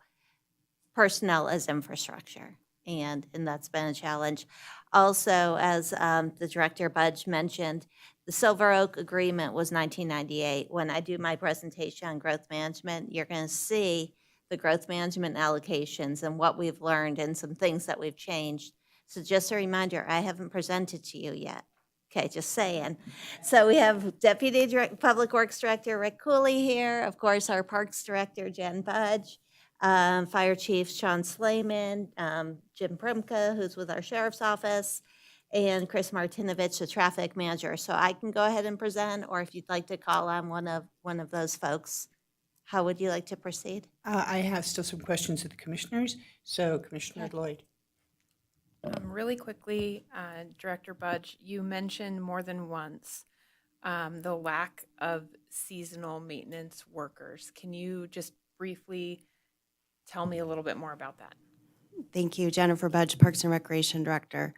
personnel as infrastructure, and that's been a challenge. Also, as the Director Budge mentioned, the Silver Oak Agreement was 1998. When I do my presentation on growth management, you're going to see the growth management allocations and what we've learned and some things that we've changed. So just a reminder, I haven't presented to you yet. Okay, just saying. So we have Public Works Director Rick Cooley here, of course, our Parks Director Jen Budge, Fire Chief Sean Slayman, Jim Primka, who's with our Sheriff's Office, and Chris Martinovich, the Traffic Manager. So I can go ahead and present, or if you'd like to call on one of those folks, how would you like to proceed? I have still some questions of the commissioners. So Commissioner Lloyd. Really quickly, Director Budge, you mentioned more than once the lack of seasonal maintenance workers. Can you just briefly tell me a little bit more about that? Thank you, Jennifer Budge, Parks and Recreation Director.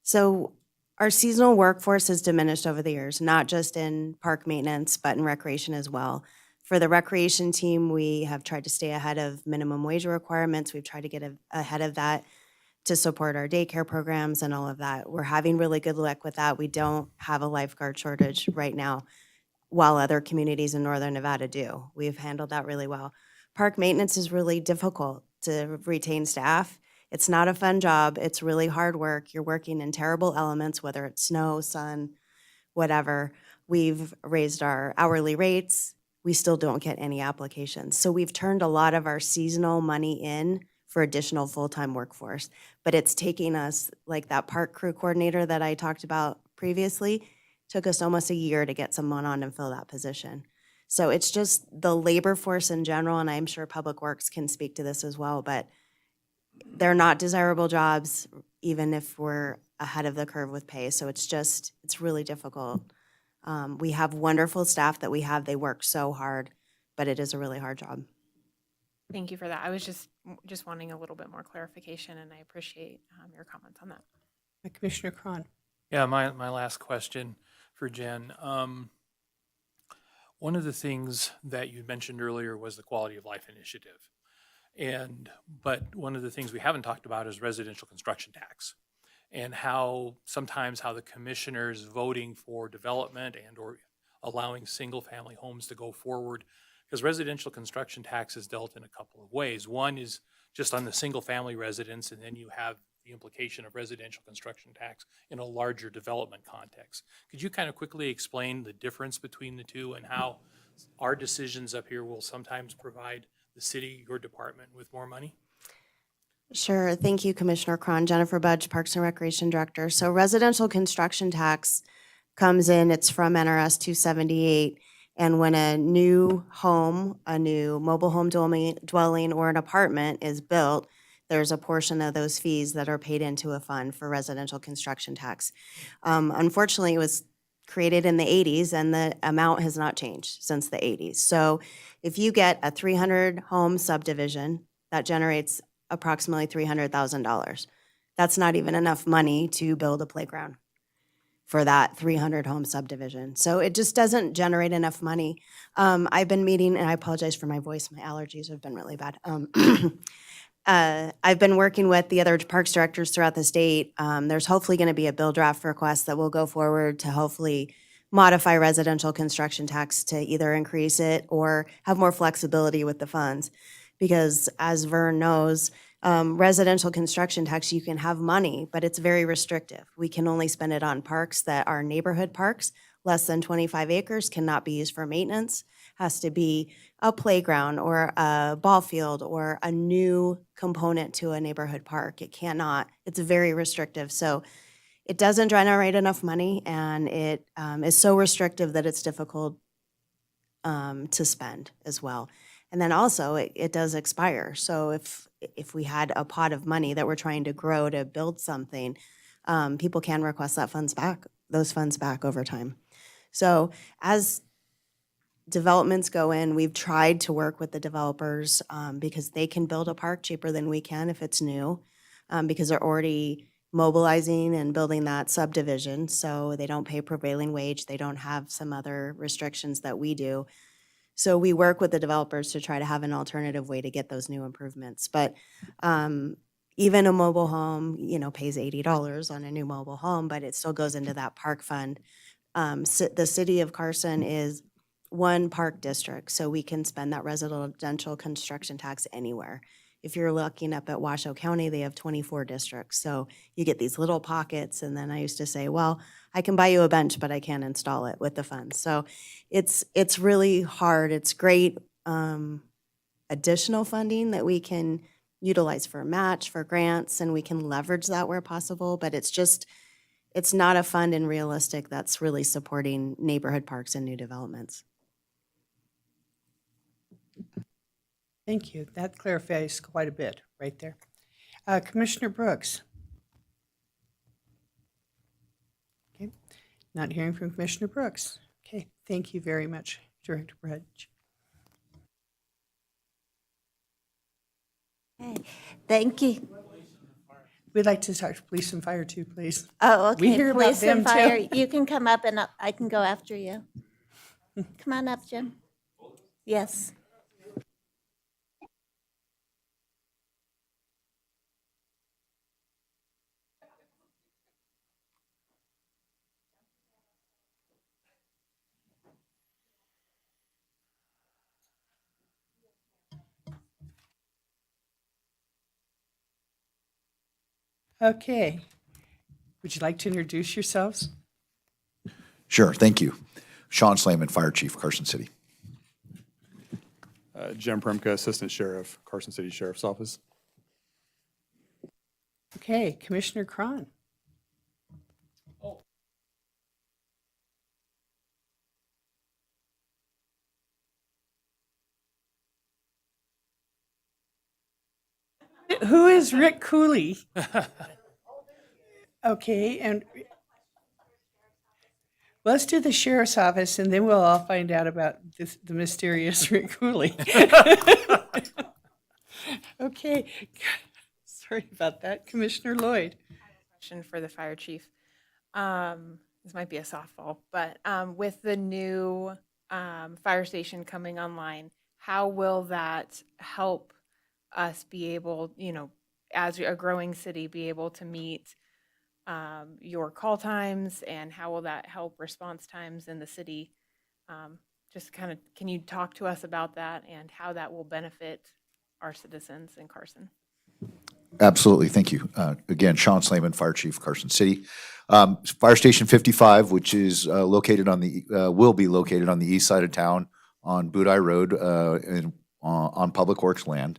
So our seasonal workforce has diminished over the years, not just in park maintenance, but in recreation as well. For the recreation team, we have tried to stay ahead of minimum wage requirements. We've tried to get ahead of that to support our daycare programs and all of that. We're having really good luck with that. We don't have a lifeguard shortage right now, while other communities in Northern Nevada do. We've handled that really well. Park maintenance is really difficult to retain staff. It's not a fun job. It's really hard work. You're working in terrible elements, whether it's snow, sun, whatever. We've raised our hourly rates. We still don't get any applications. So we've turned a lot of our seasonal money in for additional full-time workforce. But it's taking us, like that park crew coordinator that I talked about previously, took us almost a year to get someone on and fill that position. So it's just the labor force in general, and I'm sure Public Works can speak to this as well, but they're not desirable jobs, even if we're ahead of the curve with pay. So it's really difficult. We have wonderful staff that we have. They work so hard, but it is a really hard job. Thank you for that. I was just wanting a little bit more clarification, and I appreciate your comments on that. Commissioner Cron. Yeah, my last question for Jen. One of the things that you mentioned earlier was the quality of life initiative. But one of the things we haven't talked about is residential construction tax, and how sometimes how the commissioners voting for development and or allowing single family homes to go forward, because residential construction tax is dealt in a couple of ways. One is just on the single family residence, and then you have the implication of residential construction tax in a larger development context. Could you kind of quickly explain the difference between the two and how our decisions up here will sometimes provide the city, your department, with more money? Sure. Thank you, Commissioner Cron. Jennifer Budge, Parks and Recreation Director. So residential construction tax comes in, it's from NRS 278. And when a new home, a new mobile home dwelling or an apartment is built, there's a portion of those fees that are paid into a fund for residential construction tax. Unfortunately, it was created in the 80s and the amount has not changed since the 80s. So if you get a 300 home subdivision, that generates approximately $300,000. That's not even enough money to build a playground for that 300 home subdivision. So it just doesn't generate enough money. I've been meeting, and I apologize for my voice, my allergies have been really bad. I've been working with the other parks directors throughout the state. There's hopefully going to be a bill draft request that will go forward to hopefully modify residential construction tax to either increase it or have more flexibility with the funds. Because as Vern knows, residential construction tax, you can have money, but it's very restrictive. We can only spend it on parks that are neighborhood parks. Less than 25 acres cannot be used for maintenance. Has to be a playground or a ball field or a new component to a neighborhood park. It cannot. It's very restrictive. So it doesn't generate enough money, and it is so restrictive that it's difficult to spend as well. And then also it does expire. So if we had a pot of money that we're trying to grow to build something, people can request those funds back over time. So as developments go in, we've tried to work with the developers because they can build a park cheaper than we can if it's new, because they're already mobilizing and building that subdivision. So they don't pay prevailing wage. They don't have some other restrictions that we do. So we work with the developers to try to have an alternative way to get those new improvements. But even a mobile home, pays $80 on a new mobile home, but it still goes into that park fund. The city of Carson is one park district, so we can spend that residential construction tax anywhere. If you're looking up at Washoe County, they have 24 districts. So you get these little pockets, and then I used to say, well, I can buy you a bench, but I can't install it with the funds. So it's really hard. It's great additional funding that we can utilize for a match, for grants, and we can leverage that where possible, but it's not a fund and realistic that's really supporting neighborhood parks and new developments. Thank you. That clarifies quite a bit right there. Commissioner Brooks. Okay, not hearing from Commissioner Brooks. Okay, thank you very much, Director Bridge. Okay, thank you. We'd like to talk to police and fire too, please. Oh, okay. We hear about Police and them, fire, too. you can come up and I can go after you. Come on up, Jim. Yes. Okay. Would you like to introduce yourselves? Sure, thank you. Sean Slayman, Fire Chief, Carson City. Jim Primka, Assistant Sheriff, Carson City Sheriff's Office. Okay, Commissioner Cron. Who is Rick Cooley? Okay, and let's do the sheriff's office, and then we'll all find out about the mysterious Rick Cooley. Okay, sorry about that. Commissioner Lloyd. Question for the fire chief. This might be a softball, but with the new fire station coming online, how will that help us be able, as a growing city, be able to meet your call times, and how will that help response times in the city? Just kind of, can you talk to us about that and how that will benefit our citizens in Carson? Absolutely, thank you. Again, Sean Slayman, Fire Chief, Carson City. Fire Station 55, which is located will be located on the east side of town on Budai Road on Public Works land,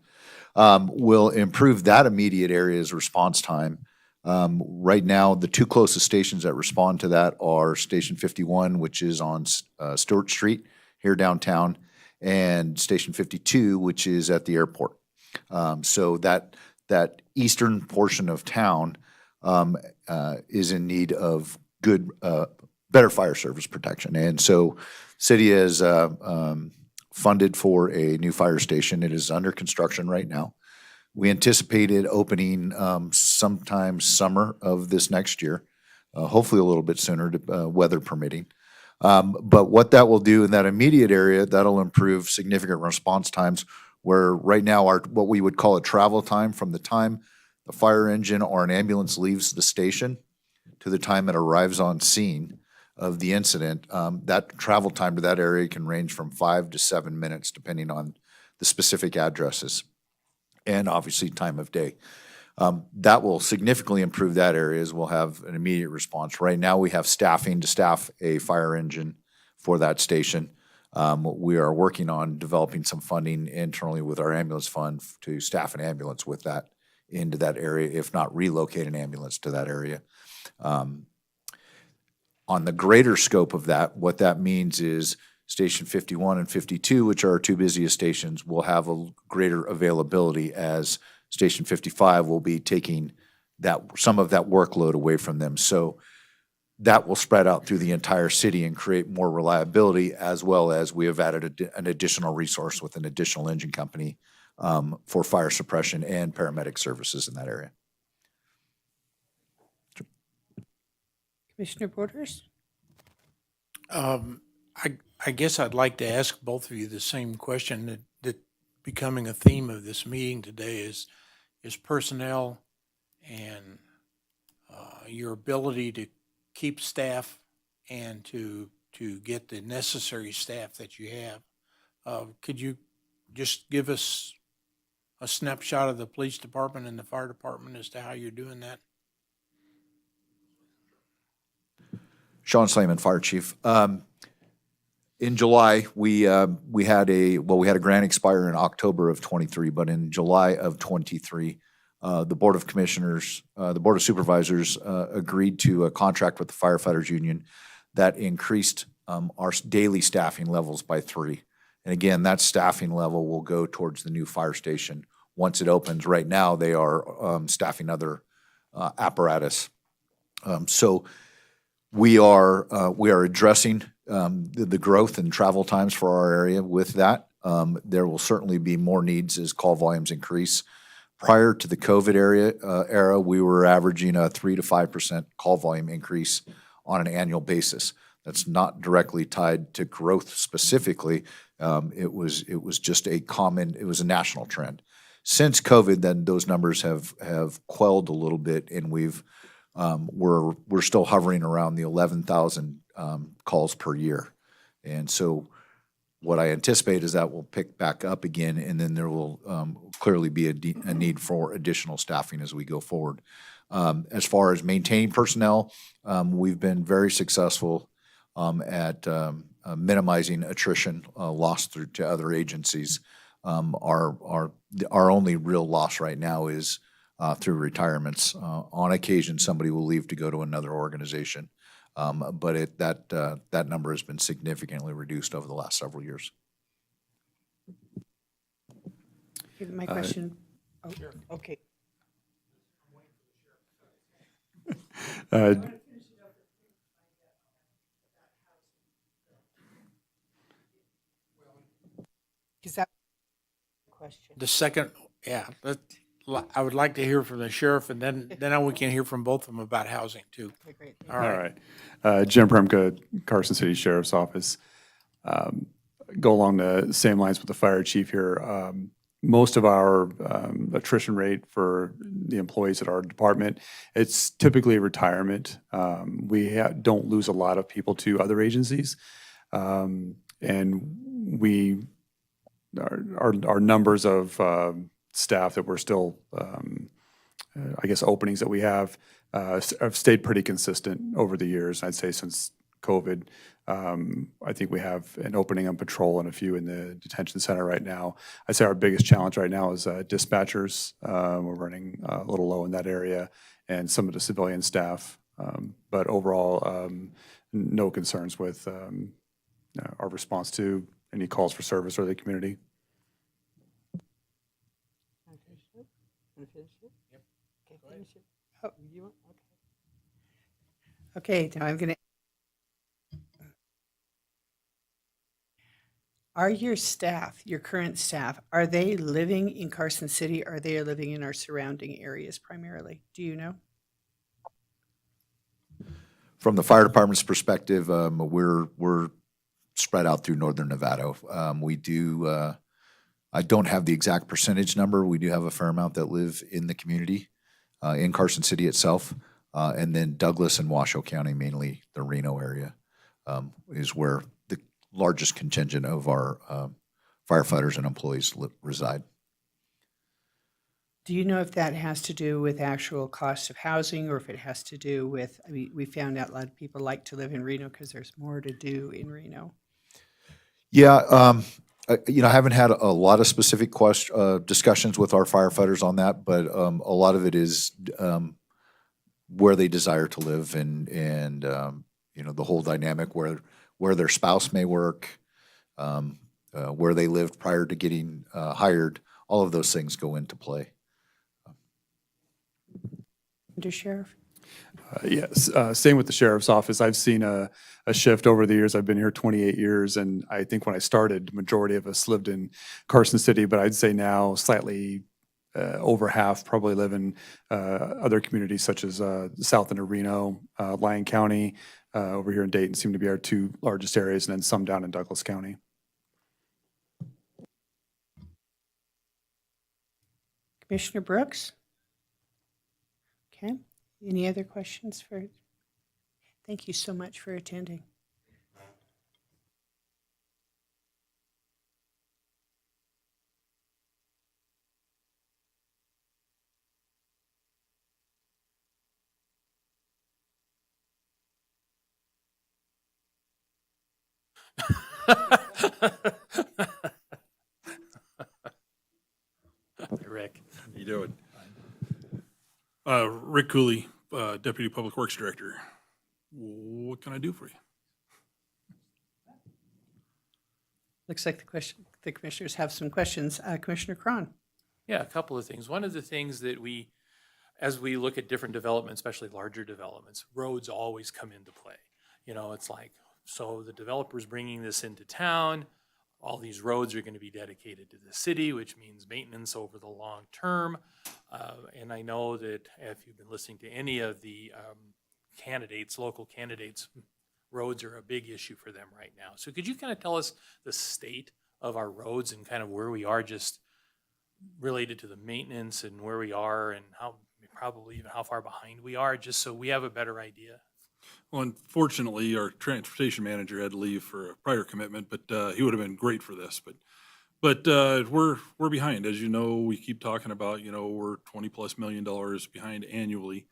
will improve that immediate area's response time. Right now, the two closest stations that respond to that are Station 51, which is on Stewart Street here downtown, and Station 52, which is at the airport. So that eastern portion of town is in need of better fire service protection. And so city has funded for a new fire station. It is under construction right now. We anticipate it opening sometime summer of this next year, hopefully a little bit sooner, weather permitting. But what that will do in that immediate area, that'll improve significant response times, where right now what we would call a travel time from the time the fire engine or an ambulance leaves the station to the time it arrives on scene of the incident, that travel time to that area can range from 5 to 7 minutes, depending on the specific addresses and obviously time of day. That will significantly improve that area, as we'll have an immediate response. Right now, we have staffing to staff a fire engine for that station. We are working on developing some funding internally with our ambulance fund to staff an ambulance with that into that area, if not relocate an ambulance to that area. On the greater scope of that, what that means is Station 51 and 52, which are our two busiest stations, will have a greater availability, as Station 55 will be taking some of that workload away from them. So that will spread out through the entire city and create more reliability, as well as we have added an additional resource with an additional engine company for fire suppression and paramedic services in that area. Commissioner Borders? I I guess I'd like to ask both of you the same question that becoming a theme of this meeting today is personnel and your ability to keep staff and to get the necessary staff that you have. Could you just give us a snapshot of the police department and the fire department as to how you're doing that? Sean Slayman, Fire Chief. In July, we had a grant expire in October of '23, but in July of '23, the Board of Commissioners, the Board of Supervisors agreed to a contract with the firefighters union that increased our daily staffing levels by 3. And again, that staffing level will go towards the new fire station once it opens. Right now, they are staffing other apparatus. So we are addressing the growth in travel times for our area with that. There will certainly be more needs as call volumes increase. Prior to the COVID era, we were averaging a 3 to 5% call volume increase on an annual basis. That's not directly tied to growth specifically. It was just it was a national trend. Since COVID, then those numbers have quelled a little bit, and we're still hovering around the 11,000 calls per year. And so what I anticipate is that will pick back up again, and then there will clearly be a need for additional staffing as we go forward. As far as maintaining personnel, we've been very successful at minimizing attrition lost through to other agencies. Our only real loss right now is through retirements. On occasion, somebody will leave to go to another organization, but that number has been significantly reduced over the last several years. Okay, my question. Oh, okay. Is that question? The second, yeah, I would like to hear from the sheriff, and then we can hear from both of them about housing too. Okay, great. All right. Jim Premka, Carson City Sheriff's Office. Go along the same lines with the fire chief here. Most of our attrition rate for the employees at our department, it's typically retirement. We don't lose a lot of people to other agencies. And our numbers of staff that we're still, I guess, openings that we have stayed pretty consistent over the years. I'd say since COVID, I think we have an opening on patrol and a few in the detention center right now. I'd say our biggest challenge right now is dispatchers. We're running a little low in that area, and some of the civilian staff. But overall, no concerns with our response to any calls for service or the community. Oh, you want? Okay, now I'm going to. Are your staff, your current staff, are they living in Carson City, or are they living in our surrounding areas primarily? Do you know? From the fire department's perspective, we're spread out through northern Nevada. We do. I don't have the exact percentage number. We do have a fair amount that live in the community, in Carson City itself, and then Douglas and Washoe County, mainly the Reno area, is where the largest contingent of our firefighters and employees reside. Do you know if that has to do with actual cost of housing, or if it has to do with, I mean, we found out a lot of people like to live in Reno because there's more to do in Reno. Yeah, I haven't had a lot of specific discussions with our firefighters on that, but a lot of it is where they desire to live, and the whole dynamic where their spouse may work, where they lived prior to getting hired. All of those things go into play. Under Sheriff? Yes, same with the sheriff's office. I've seen a shift over the years. I've been here 28 years, and I think when I started, the majority of us lived in Carson City, but I'd say now slightly over half probably live in other communities such as south into Reno, Lyon County, over here in Dayton seem to be our two largest areas, and then some down in Douglas County. Commissioner Brooks? Okay, any other questions for, thank you so much for attending. Rick. How you doing? Rick Cooley, Deputy Public Works Director. What can I do for you? Looks like the commissioners have some questions. Commissioner Cron? Yeah, a couple of things. One of the things that as we look at different developments, especially larger developments, roads always come into play. You know, it's like, so the developer's bringing this into town, all these roads are going to be dedicated to the city, which means maintenance over the long term. And I know that if you've been listening to any of the candidates, local candidates, roads are a big issue for them right now. So could you kind of tell us the state of our roads and kind of where we are just related to the maintenance and where we are and how, probably even how far behind we are, just so we have a better idea? Well, unfortunately, our transportation manager had to leave for a prior commitment, but he would have been great for this. But we're behind, as you know. We keep talking about, you know, we're $20+ million behind annually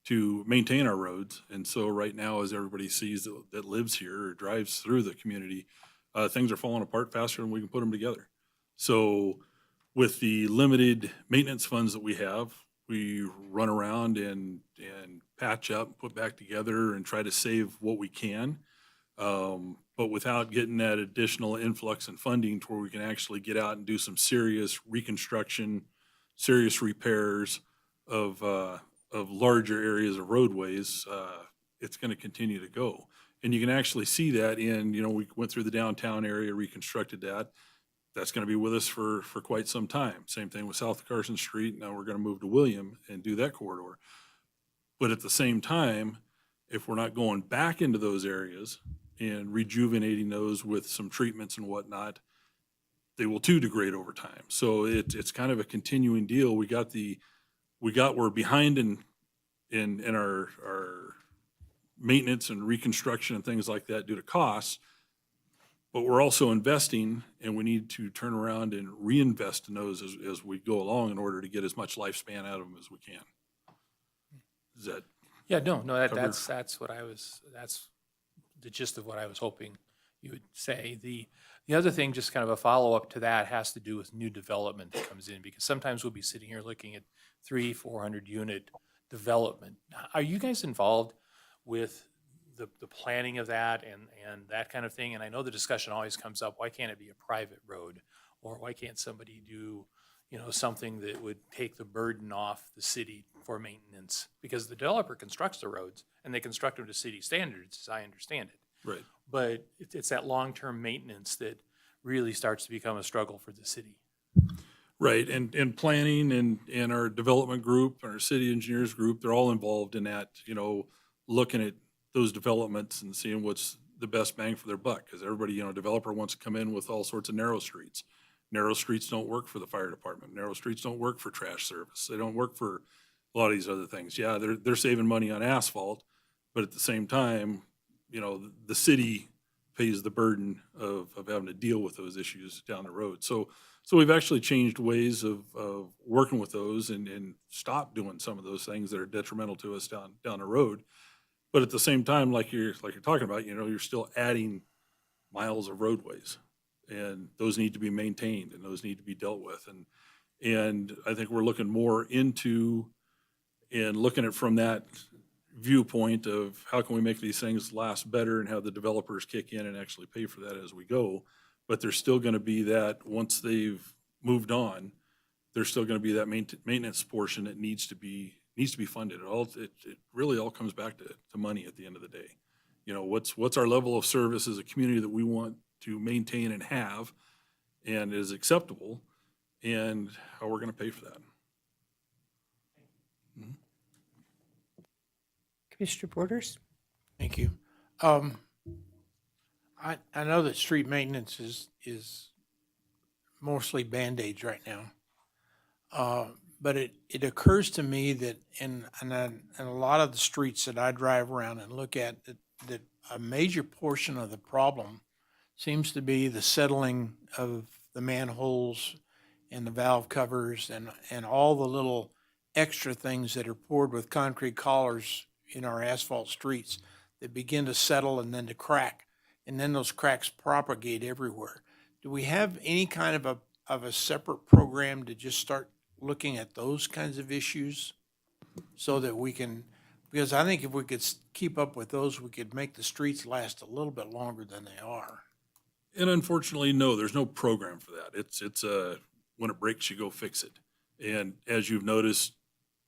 to maintain our roads. And so right now, as everybody sees that lives here or drives through the community, things are falling apart faster than we can put them together. So with the limited maintenance funds that we have, we run around and patch up, put back together, and try to save what we can, but without getting that additional influx in funding to where we can actually get out and do some serious reconstruction, serious repairs of larger areas of roadways. It's going to continue to go. And you can actually see that in, you know, we went through the downtown area, reconstructed that. That's going to be with us for quite some time. Same thing with South Carson Street. Now we're going to move to William and do that corridor. But at the same time, if we're not going back into those areas and rejuvenating those with some treatments and whatnot, they will too degrade over time. So it's kind of a continuing deal. We're behind in our maintenance and reconstruction and things like that due to costs. But we're also investing, and we need to turn around and reinvest in those as we go along in order to get as much lifespan out of them as we can. Is that? Yeah, no, covered? that's the gist of what I was hoping you would say. The other thing, just kind of a follow-up to that, has to do with new development that comes in, because sometimes we'll be sitting here looking at 300-400 unit development. Are you guys involved with the planning of that and that kind of thing? And I know the discussion always comes up, why can't it be a private road? Or why can't somebody do, you know, something that would take the burden off the city for maintenance? Because the developer constructs the roads and they construct them to city standards, as I understand it. Right. But it's that long-term maintenance that really starts to become a struggle for the city. Right, and planning and our development group, and our city engineers group, they're all involved in that, you know, looking at those developments and seeing what's the best bang for their buck. Because everybody, you know, developer wants to come in with all sorts of narrow streets. Narrow streets don't work for the fire department. Narrow streets don't work for trash service. They don't work for a lot of these other things. Yeah, they're saving money on asphalt, but at the same time, you know, the city pays the burden of having to deal with those issues down the road. So we've actually changed ways of working with those and stopped doing some of those things that are detrimental to us down the road. But at the same time, like you're talking about, you know, you're still adding miles of roadways, and those need to be maintained and those need to be dealt with. And I think we're looking more into and looking at from that viewpoint of how can we make these things last better and have the developers kick in and actually pay for that as we go. But there's still going to be that, once they've moved on, there's still going to be that maintenance portion that needs to be funded. It really all comes back to money at the end of the day. You know, what's our level of service as a community that we want to maintain and have and is acceptable, and how we're going to pay for that. Commissioner Borders? Thank you. I know that street maintenance is mostly Band-Aids right now. But it occurs to me that in a lot of the streets that I drive around and look at, that a major portion of the problem seems to be the settling of the manholes and the valve covers and all the little extra things that are poured with concrete collars in our asphalt streets that begin to settle and then to crack. And then those cracks propagate everywhere. Do we have any kind of a separate program to just start looking at those kinds of issues so that we can, because I think if we could keep up with those, we could make the streets last a little bit longer than they are. And unfortunately, no, there's no program for that. It's when it breaks, you go fix it. And as you've noticed,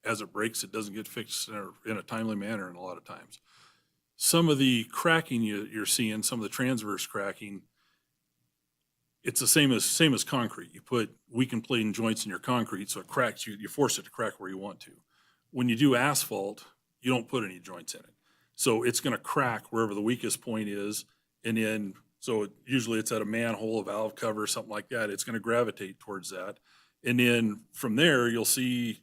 as it breaks, it doesn't get fixed in a timely manner, and a lot of times. Some of the cracking you're seeing, some of the transverse cracking, it's the same as concrete. You put weakened plating joints in your concrete, so it cracks. You force it to crack where you want to. When you do asphalt, you don't put any joints in it, so it's going to crack wherever the weakest point is, and then usually it's at a manhole, a valve cover, something like that. It's going to gravitate towards that, and then from there you'll see.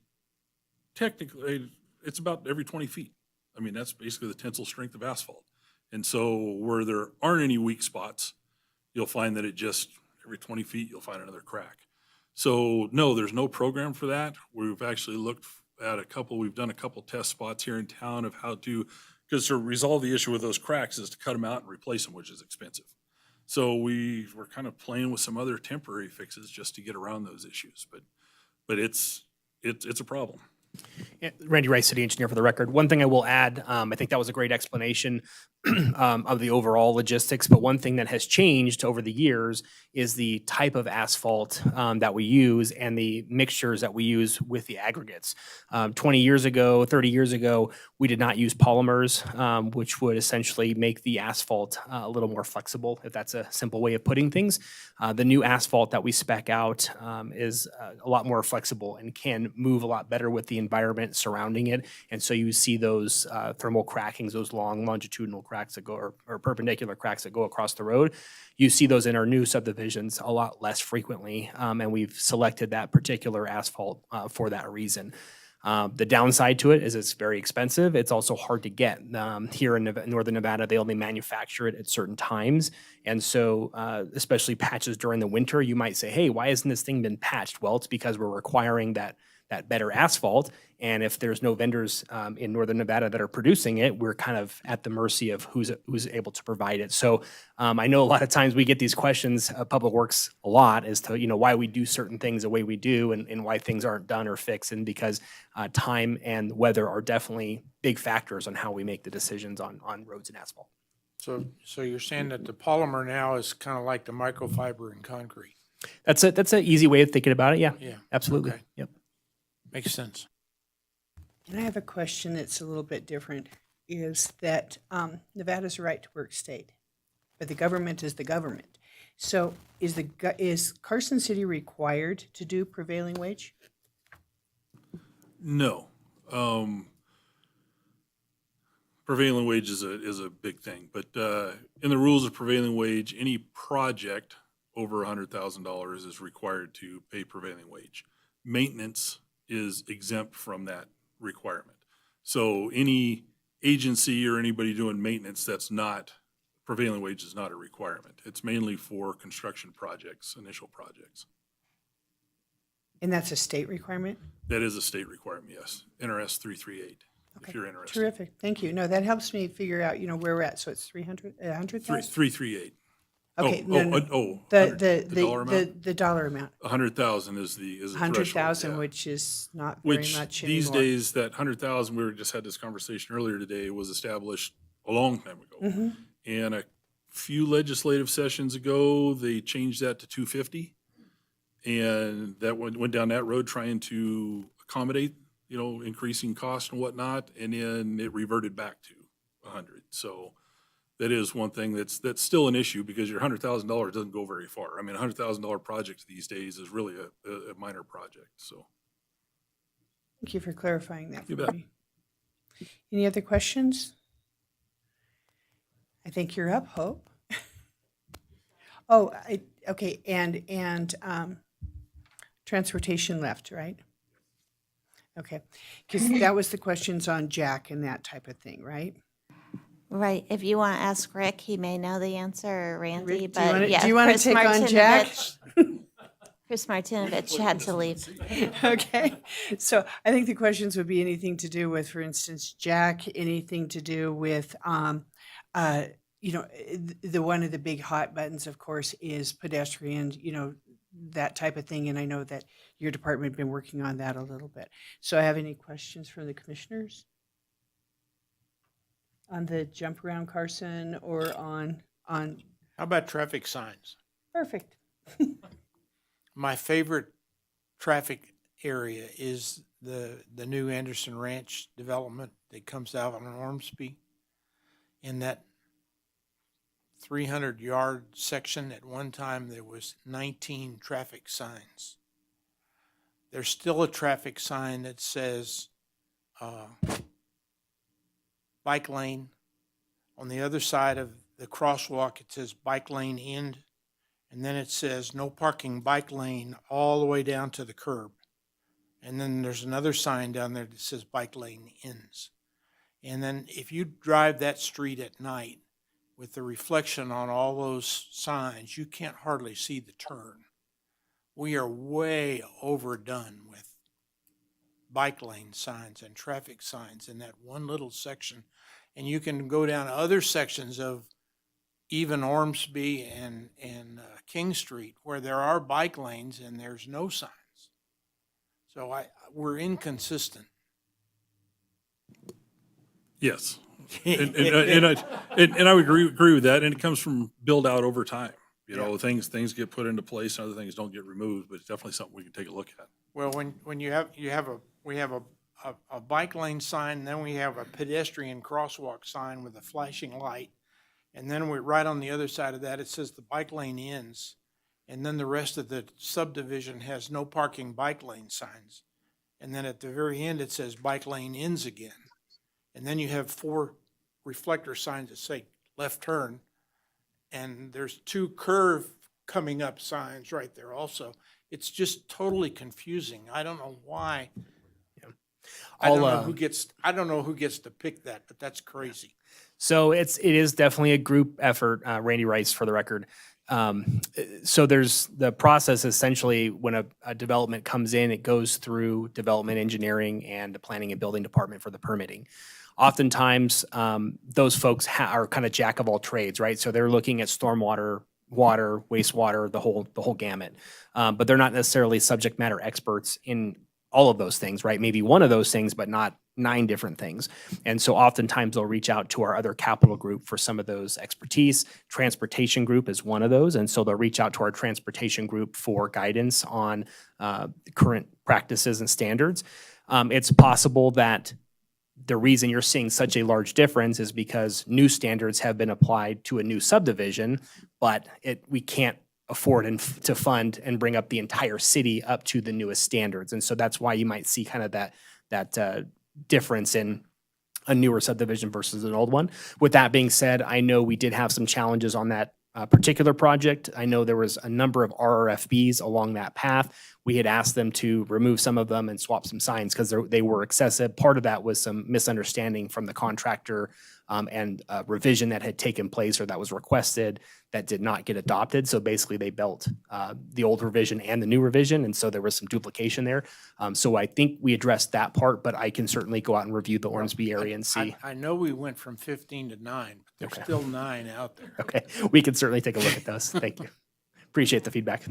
Technically, it's about every 20 feet. I mean, that's basically the tensile strength of asphalt, and so where there aren't any weak spots, you'll find that it just every 20 feet, you'll find another crack. So no, there's no program for that. We've actually looked at we've done a couple test spots here in town of how to, because to resolve the issue with those cracks is to cut them out and replace them, which is expensive. So we're kind of playing with some other temporary fixes just to get around those issues, but it's a problem. Yeah, Randy Rice, city engineer for the record. One thing I will add, I think that was a great explanation of the overall logistics, but one thing that has changed over the years is the type of asphalt that we use and the mixtures that we use with the aggregates. 20 years ago, 30 years ago, we did not use polymers, which would essentially make the asphalt a little more flexible, if that's a simple way of putting things. The new asphalt that we spec out is a lot more flexible and can move a lot better with the environment surrounding it. And so you see those thermal crackings, those long longitudinal cracks that go, or perpendicular cracks that go across the road. You see those in our new subdivisions a lot less frequently, and we've selected that particular asphalt for that reason. The downside to it is it's very expensive. It's also hard to get. Here in Northern Nevada, they only manufacture it at certain times. And so, especially patches during the winter, you might say, hey, why hasn't this thing been patched? Well, it's because we're requiring that better asphalt. And if there's no vendors in Northern Nevada that are producing it, we're kind of at the mercy of who's able to provide it. So I know a lot of times we get these questions, Public Works a lot, as to why we do certain things the way we do and why things aren't done or fixed. And because time and weather are definitely big factors on how we make the decisions on roads and asphalt. So you're saying that the polymer now is kind of like the microfiber in concrete? That's an easy way of thinking about it. Yeah. Yeah. Absolutely. Okay. Yep. Makes sense. And I have a question that's a little bit different, is that Nevada's a right-to-work state, but the government is the government. So is Carson City required to do prevailing wage? No. Prevailing wage is a big thing, but in the rules of prevailing wage, any project over $100,000 is required to pay prevailing wage. Maintenance is exempt from that requirement. So any agency or anybody doing maintenance that's not, prevailing wage is not a requirement. It's mainly for construction projects, initial projects. And that's a state requirement? That is a state requirement, yes. NRS 338, if you're interested. Terrific, thank you. No, that helps me figure out, where we're at. So it's 100,000? 338. Okay, the dollar amount? The dollar amount. 100,000 is the threshold. 100,000, yeah. which is not very Which much these anymore. days, that 100,000, we just had this conversation earlier today, was established a long time ago. And a few legislative sessions ago, they changed that to 250. And that went down that road trying to accommodate, increasing cost and whatnot. And then it reverted back to 100. So that is one thing that's still an issue, because your $100,000 doesn't go very far. I mean, a $100,000 project these days is really a minor project, so. Thank you for clarifying that You for bet. me. Any other questions? I think you're up, Hope. Oh, okay, and transportation left, right? Okay, because that was the questions on Jack and that type of thing, right? Right, if you want to ask Rick, he may know the answer, or Randy, but yeah. Do you want to Chris take on Jack? Chris Martinovich had to leave. Okay, so I think the questions would be anything to do with, for instance, Jack, anything to do with, you know, the one of the big hot buttons, of course, is pedestrian, you know, that type of thing. And I know that your department has been working on that a little bit. So I have any questions from the commissioners on the jump around Carson or on How about traffic signs? perfect. My favorite traffic area is the new Anderson Ranch development that comes out on Ormsby. In that 300-yard section, at one time, there was 19 traffic signs. There's still a traffic sign that says bike lane. On the other side of the crosswalk, it says bike lane end. And then it says no parking bike lane all the way down to the curb. And then there's another sign down there that says bike lane ends. And then if you drive that street at night with the reflection on all those signs, you can't hardly see the turn. We are way overdone with bike lane signs and traffic signs in that one little section. And you can go down other sections of even Ormsby and King Street, where there are bike lanes and there's no signs. So we're inconsistent. Yes. And I would agree with that. And it comes from build out over time. You know, things get put into place and other things don't get removed, but it's definitely something we can take a look at. Well, when we have a bike lane sign, and then we have a pedestrian crosswalk sign with a flashing light. And then we're right on the other side of that, it says the bike lane ends. And then the rest of the subdivision has no parking bike lane signs. And then at the very end, it says bike lane ends again. And then you have 4 reflector signs that say left turn. And there's 2 curve coming up signs right there also. It's just totally confusing. I don't know why. I don't know who gets to pick that, but that's crazy. So it is definitely a group effort. Randy Rice, for the record. So there's the process essentially when a development comes in, it goes through development engineering and the planning and building department for the permitting. Oftentimes, those folks are kind of jack of all trades, right? So they're looking at stormwater, water, wastewater, the whole gamut. But they're not necessarily subject matter experts in all of those things, right? Maybe one of those things, but not 9 different things. And so oftentimes they'll reach out to our other capital group for some of those expertise. Transportation group is one of those. And so they'll reach out to our transportation group for guidance on current practices and standards. It's possible that the reason you're seeing such a large difference is because new standards have been applied to a new subdivision, but we can't afford to fund and bring up the entire city up to the newest standards. And so that's why you might see kind of that difference in a newer subdivision versus an old one. With that being said, I know we did have some challenges on that particular project. I know there was a number of RRFBs along that path. We had asked them to remove some of them and swap some signs because they were excessive. Part of that was some misunderstanding from the contractor and revision that had taken place or that was requested that did not get adopted. So basically they built the old revision and the new revision. And so there was some duplication there. So I think we addressed that part, but I can certainly go out and review the Ormsby area and see. I know we went from 15 to 9, but there's still 9 out there. Okay, we can certainly take a look at those. Thank you. Appreciate the feedback.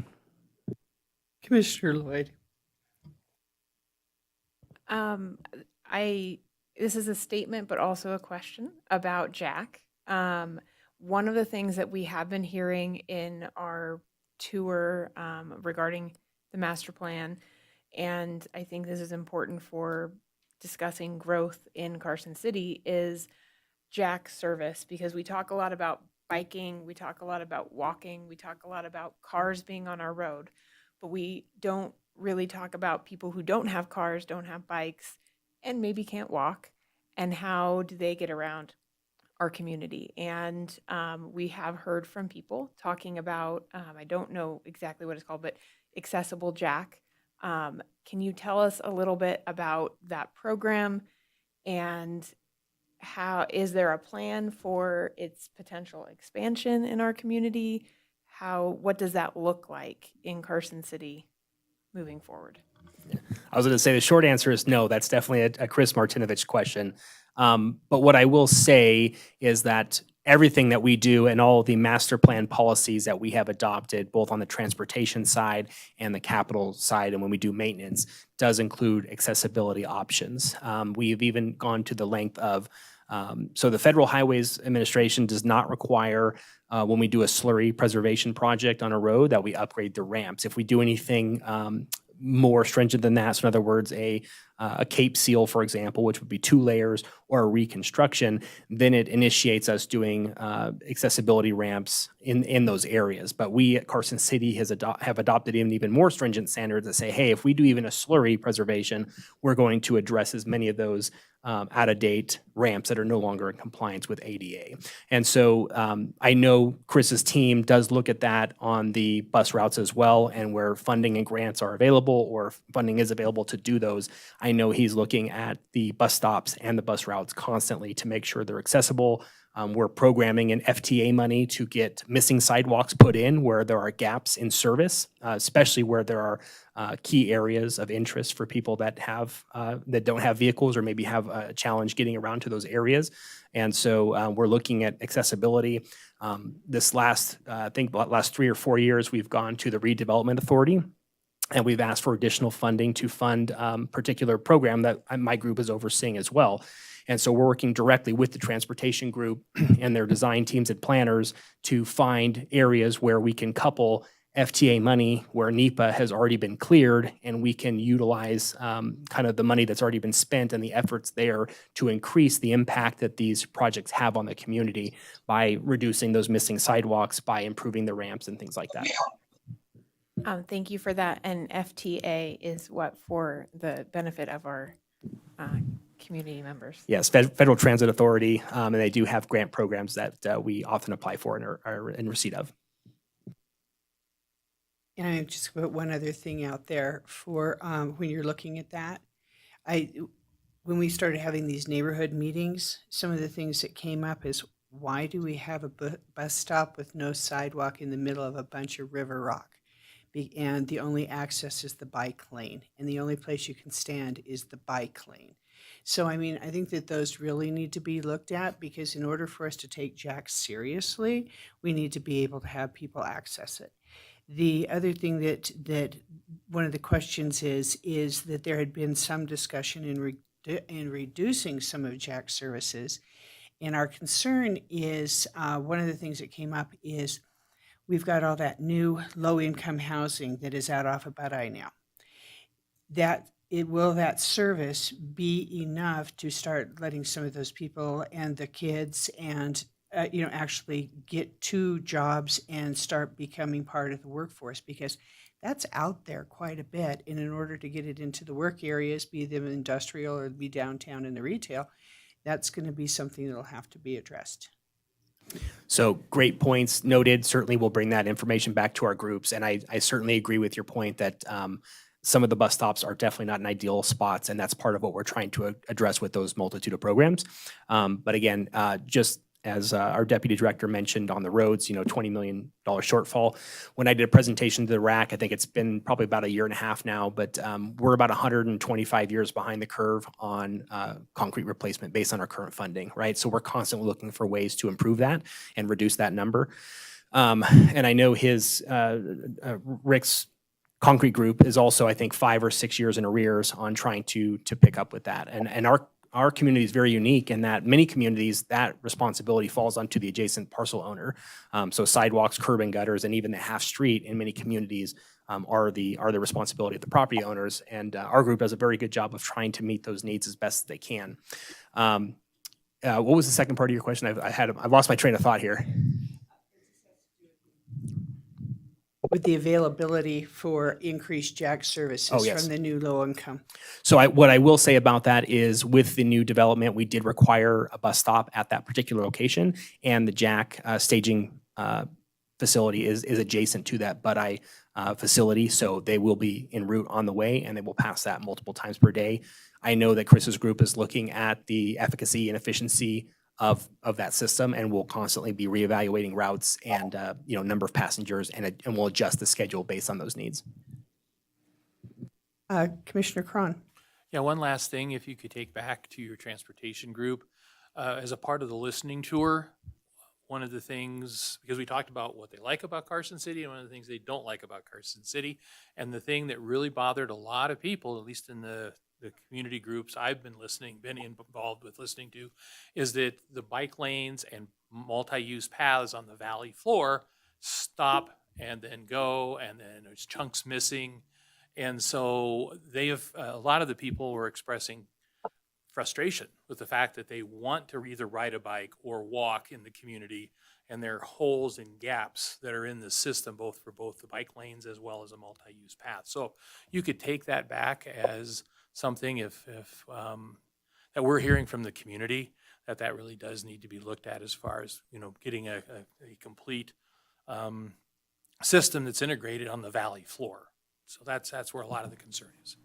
Commissioner Lloyd. This is a statement, but also a question about Jack. One of the things that we have been hearing in our tour regarding the master plan, and I think this is important for discussing growth in Carson City, is Jack service, because we talk a lot about biking, we talk a lot about walking, we talk a lot about cars being on our road, but we don't really talk about people who don't have cars, don't have bikes, and maybe can't walk, and how do they get around our community? And we have heard from people talking about, I don't know exactly what it's called, but Accessible Jack. Can you tell us a little bit about that program, and how is there a plan for its potential expansion in our community? What does that look like in Carson City moving forward? I was going to say the short answer is no. That's definitely a Chris Martinovich question. But what I will say is that everything that we do and all the master plan policies that we have adopted, both on the transportation side and the capital side, and when we do maintenance, does include accessibility options. We've even gone to the length of so the Federal Highways Administration does not require when we do a slurry preservation project on a road that we upgrade the ramps. If we do anything more stringent than that, so in other words, a cape seal, for example, which would be 2 layers, or a reconstruction, then it initiates us doing accessibility ramps in those areas. But we at Carson City have adopted an even more stringent standards that say, hey, if we do even a slurry preservation, we're going to address as many of those out-of-date ramps that are no longer in compliance with ADA. And so I know Chris's team does look at that on the bus routes as well, and where funding and grants are available or funding is available to do those, I know he's looking at the bus stops and the bus routes constantly to make sure they're accessible. We're programming in FTA money to get missing sidewalks put in where there are gaps in service, especially where there are key areas of interest for people that don't have vehicles or maybe have a challenge getting around to those areas. And so we're looking at accessibility. This last 3 or 4 years, we've gone to the Redevelopment Authority, and we've asked for additional funding to fund particular program that my group is overseeing as well. And so we're working directly with the transportation group and their design teams and planners to find areas where we can couple FTA money where NEPA has already been cleared, and we can utilize kind of the money that's already been spent and the efforts there to increase the impact that these projects have on the community by reducing those missing sidewalks, by improving the ramps and things like that. Thank you for that. And FTA is what, for the benefit of our community members? Yes, Federal Transit Authority, and they do have grant programs that we often apply for and are in receipt of. And I just put one other thing out there for when you're looking at that. When we started having these neighborhood meetings, some of the things that came up is, why do we have a bus stop with no sidewalk in the middle of a bunch of river rock? And the only access is the bike lane, and the only place you can stand is the bike lane. So, I mean, I think that those really need to be looked at, because in order for us to take Jack seriously, we need to be able to have people access it. The other thing that one of the questions is that there had been some discussion in reducing some of Jack's services. And our concern is, one of the things that came up is, we've got all that new low-income housing that is out off of Buckeye now. Will that service be enough to start letting some of those people and the kids and actually get to jobs and start becoming part of the workforce? Because that's out there quite a bit, and in order to get it into the work areas, be them industrial or be downtown in the retail, that's going to be something that'll have to be addressed. So great points noted. Certainly we'll bring that information back to our groups. And I certainly agree with your point that some of the bus stops are definitely not in ideal spots. And that's part of what we're trying to address with those multitude of programs. But again, just as our deputy director mentioned on the roads, $20 million shortfall. When I did a presentation to the RAC, I think it's been probably about 1.5 years now, but we're about 125 years behind the curve on concrete replacement based on our current funding, right? So we're constantly looking for ways to improve that and reduce that number. And I know Rick's concrete group is also, I think, 5 or 6 years in arrears on trying to pick up with that. And our community is very unique in that many communities, that responsibility falls onto the adjacent parcel owner. So sidewalks, curb and gutters, and even the half street in many communities are the responsibility of the property owners. And our group does a very good job of trying to meet those needs as best they can. What was the second part of your question? I've lost my train of thought here. with the availability for increased jack services Oh, yes. from the new low income? So what I will say about that is with the new development, we did require a bus stop at that particular location, and the jack staging facility is adjacent to that Budeye facility, so they will be en route on the way, and they will pass that multiple times per day. I know that Chris's group is looking at the efficacy and efficiency of that system, and we'll constantly be reevaluating routes and number of passengers, and we'll adjust the schedule based on those needs. Commissioner Cron. Yeah, one last thing, if you could take back to your transportation group, as a part of the listening tour, one of the things, because we talked about what they like about Carson City and one of the things they don't like about Carson City, and the thing that really bothered a lot of people, at least in the community groups I've been involved with listening to, is that the bike lanes and multi-use paths on the valley floor stop and then go, and then there's chunks missing. And so a lot of the people were expressing frustration with the fact that they want to either ride a bike or walk in the community, and there are holes and gaps that are in the system, both for both the bike lanes as well as a multi-use path. So you could take that back as something if that we're hearing from the community, that really does need to be looked at as far as, getting a complete system that's integrated on the valley floor. So that's where a lot of the concern is.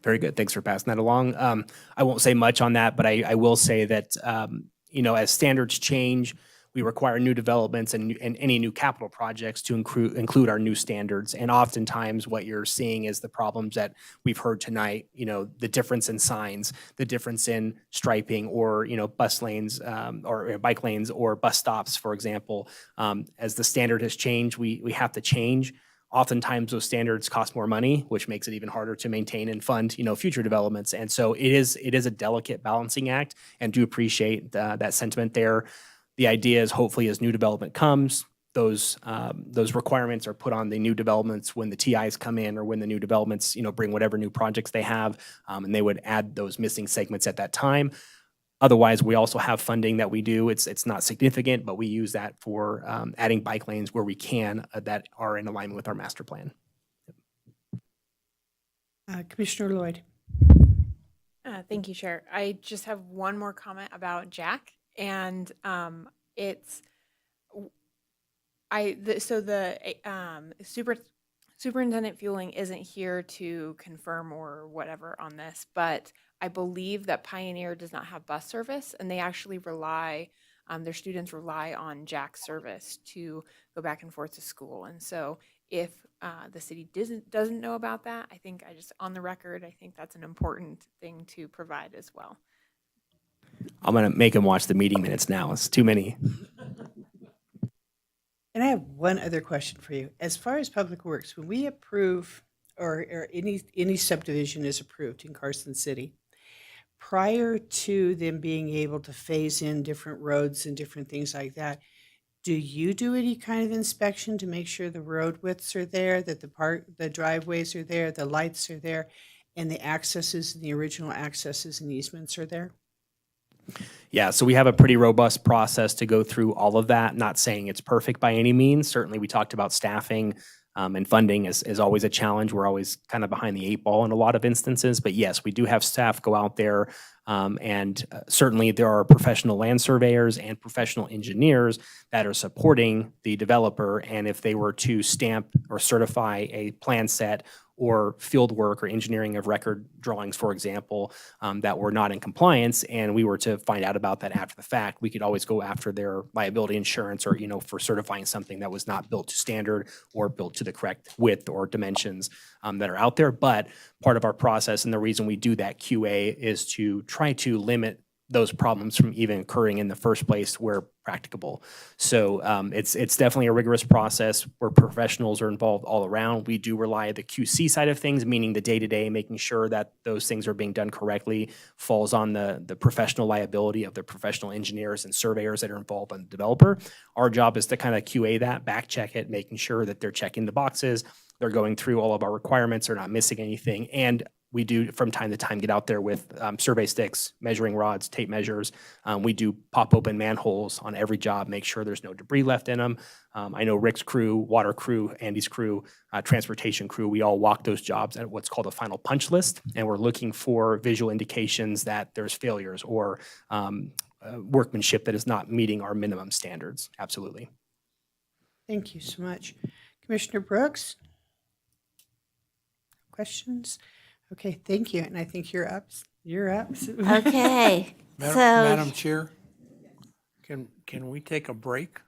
Very good. Thanks for passing that along. I won't say much on that, but I will say that, as standards change, we require new developments and any new capital projects to include our new standards. And oftentimes what you're seeing is the problems that we've heard tonight, the difference in signs, the difference in striping, or, bus lanes or bike lanes or bus stops, for example. As the standard has changed, we have to change. Oftentimes those standards cost more money, which makes it even harder to maintain and fund, future developments. And so it is a delicate balancing act, and do appreciate that sentiment there. The idea is hopefully as new development comes, those requirements are put on the new developments when the TIs come in, or when the new developments, bring whatever new projects they have, and they would add those missing segments at that time. Otherwise, we also have funding that we do. It's not significant, but we use that for adding bike lanes where we can that are in alignment with our master plan. Commissioner Lloyd. Thank you, Chair. I just have one more comment about Jack, and Superintendent Fueling isn't here to confirm or whatever on this, but I believe that Pioneer does not have bus service, and they actually their students rely on Jack service to go back and forth to school. And so if the city doesn't know about that, I think on the record, I think that's an important thing to provide as well. I'm going to make them watch the meeting minutes now. It's too many. And I have one other question for you. As far as Public Works, when we approve or any subdivision is approved in Carson City, prior to them being able to phase in different roads and different things like that, do you do any kind of inspection to make sure the road widths are there, that the driveways are there, the lights are there, and the accesses, the original accesses and easements are there? Yeah, so we have a pretty robust process to go through all of that. Not saying it's perfect by any means. Certainly, we talked about staffing, and funding is always a challenge. We're always kind of behind the 8 ball in a lot of instances. But yes, we do have staff go out there, and certainly there are professional land surveyors and professional engineers that are supporting the developer. And if they were to stamp or certify a plan set or field work or engineering of record drawings, for example, that were not in compliance, and we were to find out about that after the fact, we could always go after their liability insurance, or, for certifying something that was not built to standard or built to the correct width or dimensions that are out there. But part of our process, and the reason we do that QA, is to try to limit those problems from even occurring in the first place where practicable. So it's definitely a rigorous process where professionals are involved all around. We do rely on the QC side of things, meaning the day-to-day, making sure that those things are being done correctly, falls on the professional liability of the professional engineers and surveyors that are involved in the developer. Our job is to kind of QA that, back check it, making sure that they're checking the boxes, they're going through all of our requirements, they're not missing anything. And We do from time to time get out there with survey sticks, measuring rods, tape measures. We do pop open manholes on every job, make sure there's no debris left in them. I know Rick's crew, water crew, Andy's crew, transportation crew, we all walk those jobs at what's called a final punch list, and we're looking for visual indications that there's failures or workmanship that is not meeting our minimum standards. Absolutely. Thank you so much. Commissioner Brooks? Questions? Okay, thank you. And I think you're up. You're up. Okay, so. Madam Chair, can we take a break?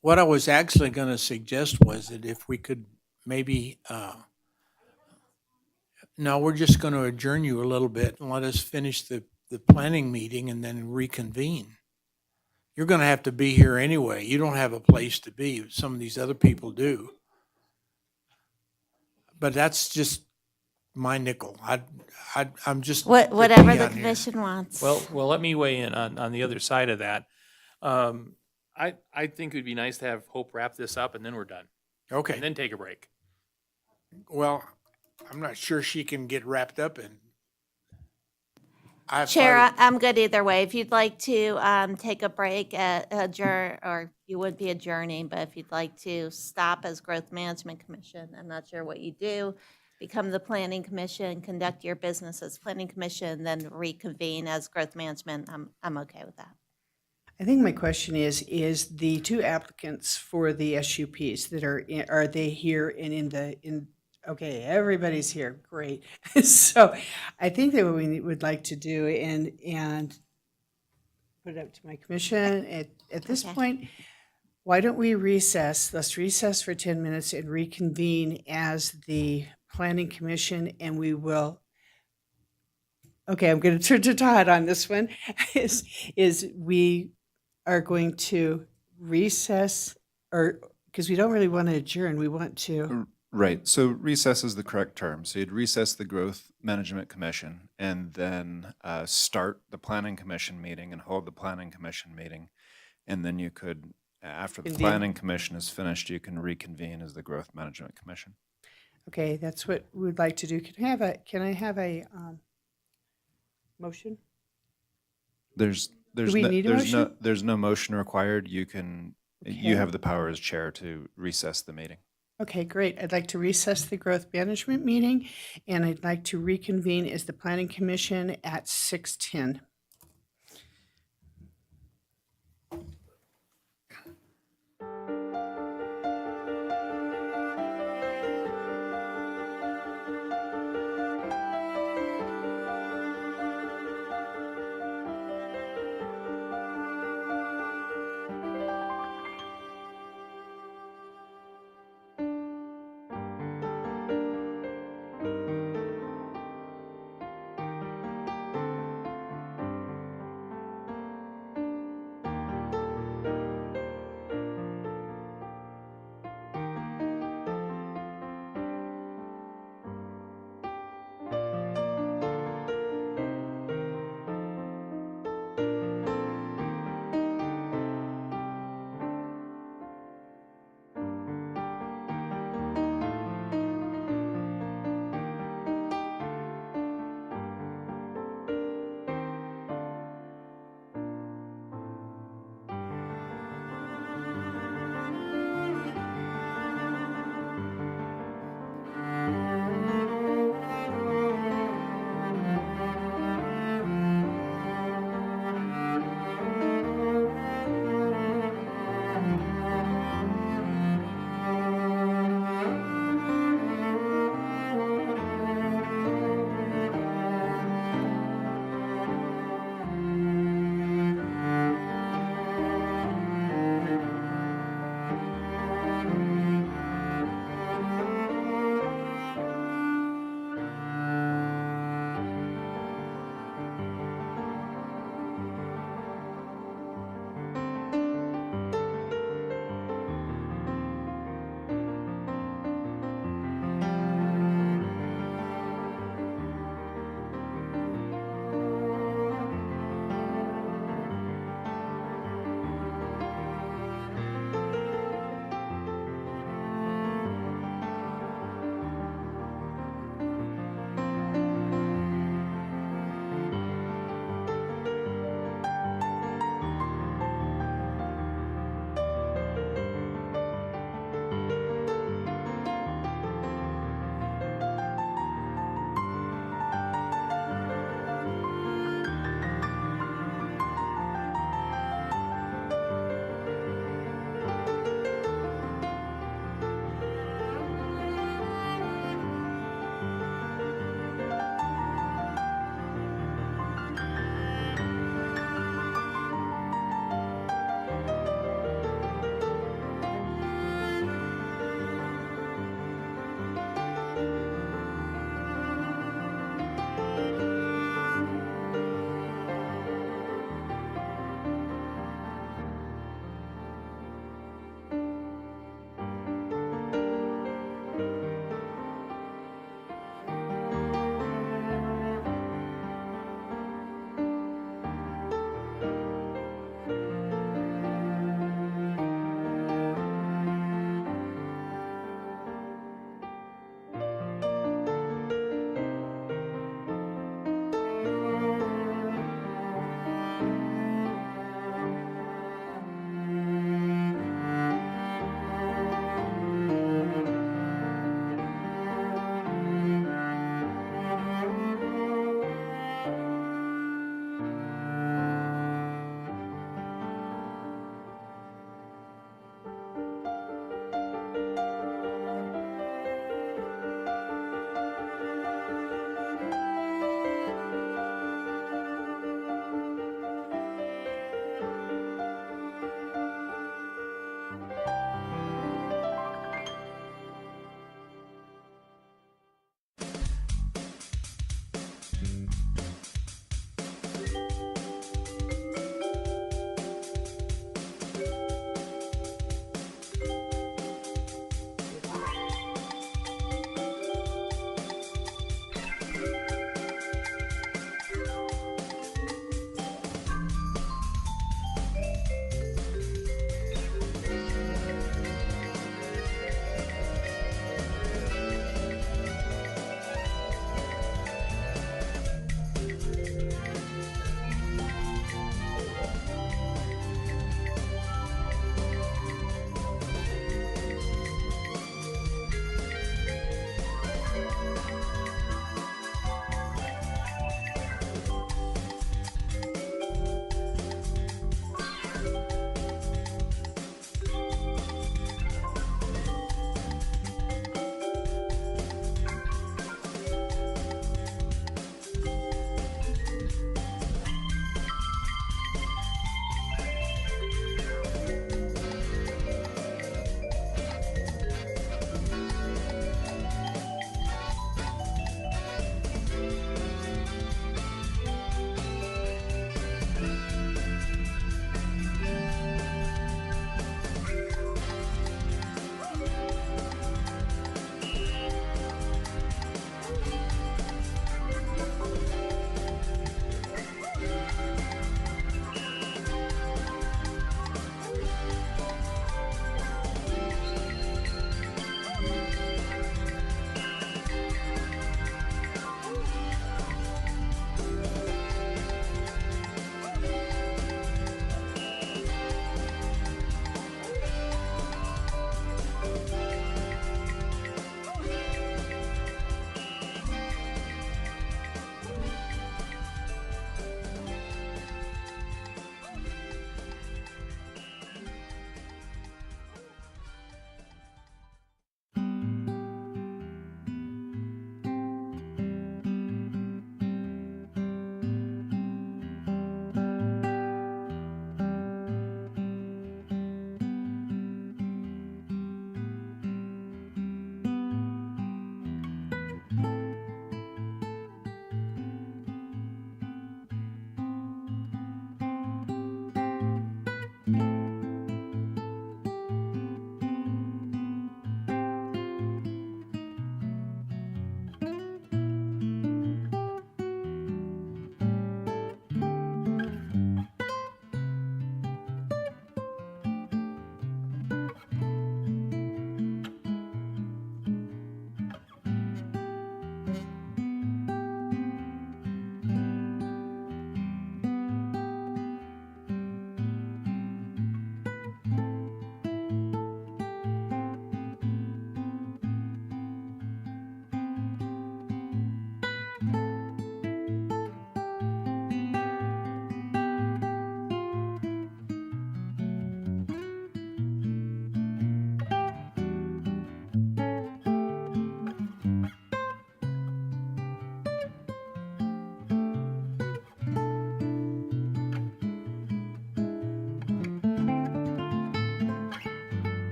What I was actually going to suggest was that if we could maybe, no, we're just going to adjourn you a little bit and let us finish the planning meeting and then reconvene. You're going to have to be here anyway. You don't have a place to be. Some of these other people do. But that's just my nickel. I'm just. Whatever the out here. commission wants. Well, let me weigh in on the other side of that. I think it'd be nice to have Hope wrap this up and then we're done. Okay. And then take a break. Well, I'm not sure she can get wrapped up in. Chair, I'm good either way. If you'd like to take a break, adjourn, or you would be adjourning, but if you'd like to stop as Growth Management Commission, I'm not sure what you do, become the Planning Commission, conduct your business as Planning Commission, then reconvene as Growth Management, I'm okay with that. I think my question is the two applicants for the SUPs that are they here and okay, everybody's here, great. So I think that what we would like to do and put it up to my commission at this Okay. point, why don't we recess? Let's recess for 10 minutes and reconvene as the Planning Commission, and we will. Okay, I'm going to turn to Todd on this one. Is we are going to recess, or because we don't really want to adjourn, we want to. Right, so recess is the correct term. So you'd recess the Growth Management Commission and then start the Planning Commission meeting and hold the Planning Commission meeting. And then you could, after the Convene. Planning Commission is finished, you can reconvene as the Growth Management Commission. Okay, that's what we'd like to do. Can I have a motion? There's we need a motion? there's no motion required. You Okay. have the power as chair to recess the meeting. Okay, great. I'd like to recess the Growth Management meeting, and I'd like to reconvene as the Planning Commission at 6:10.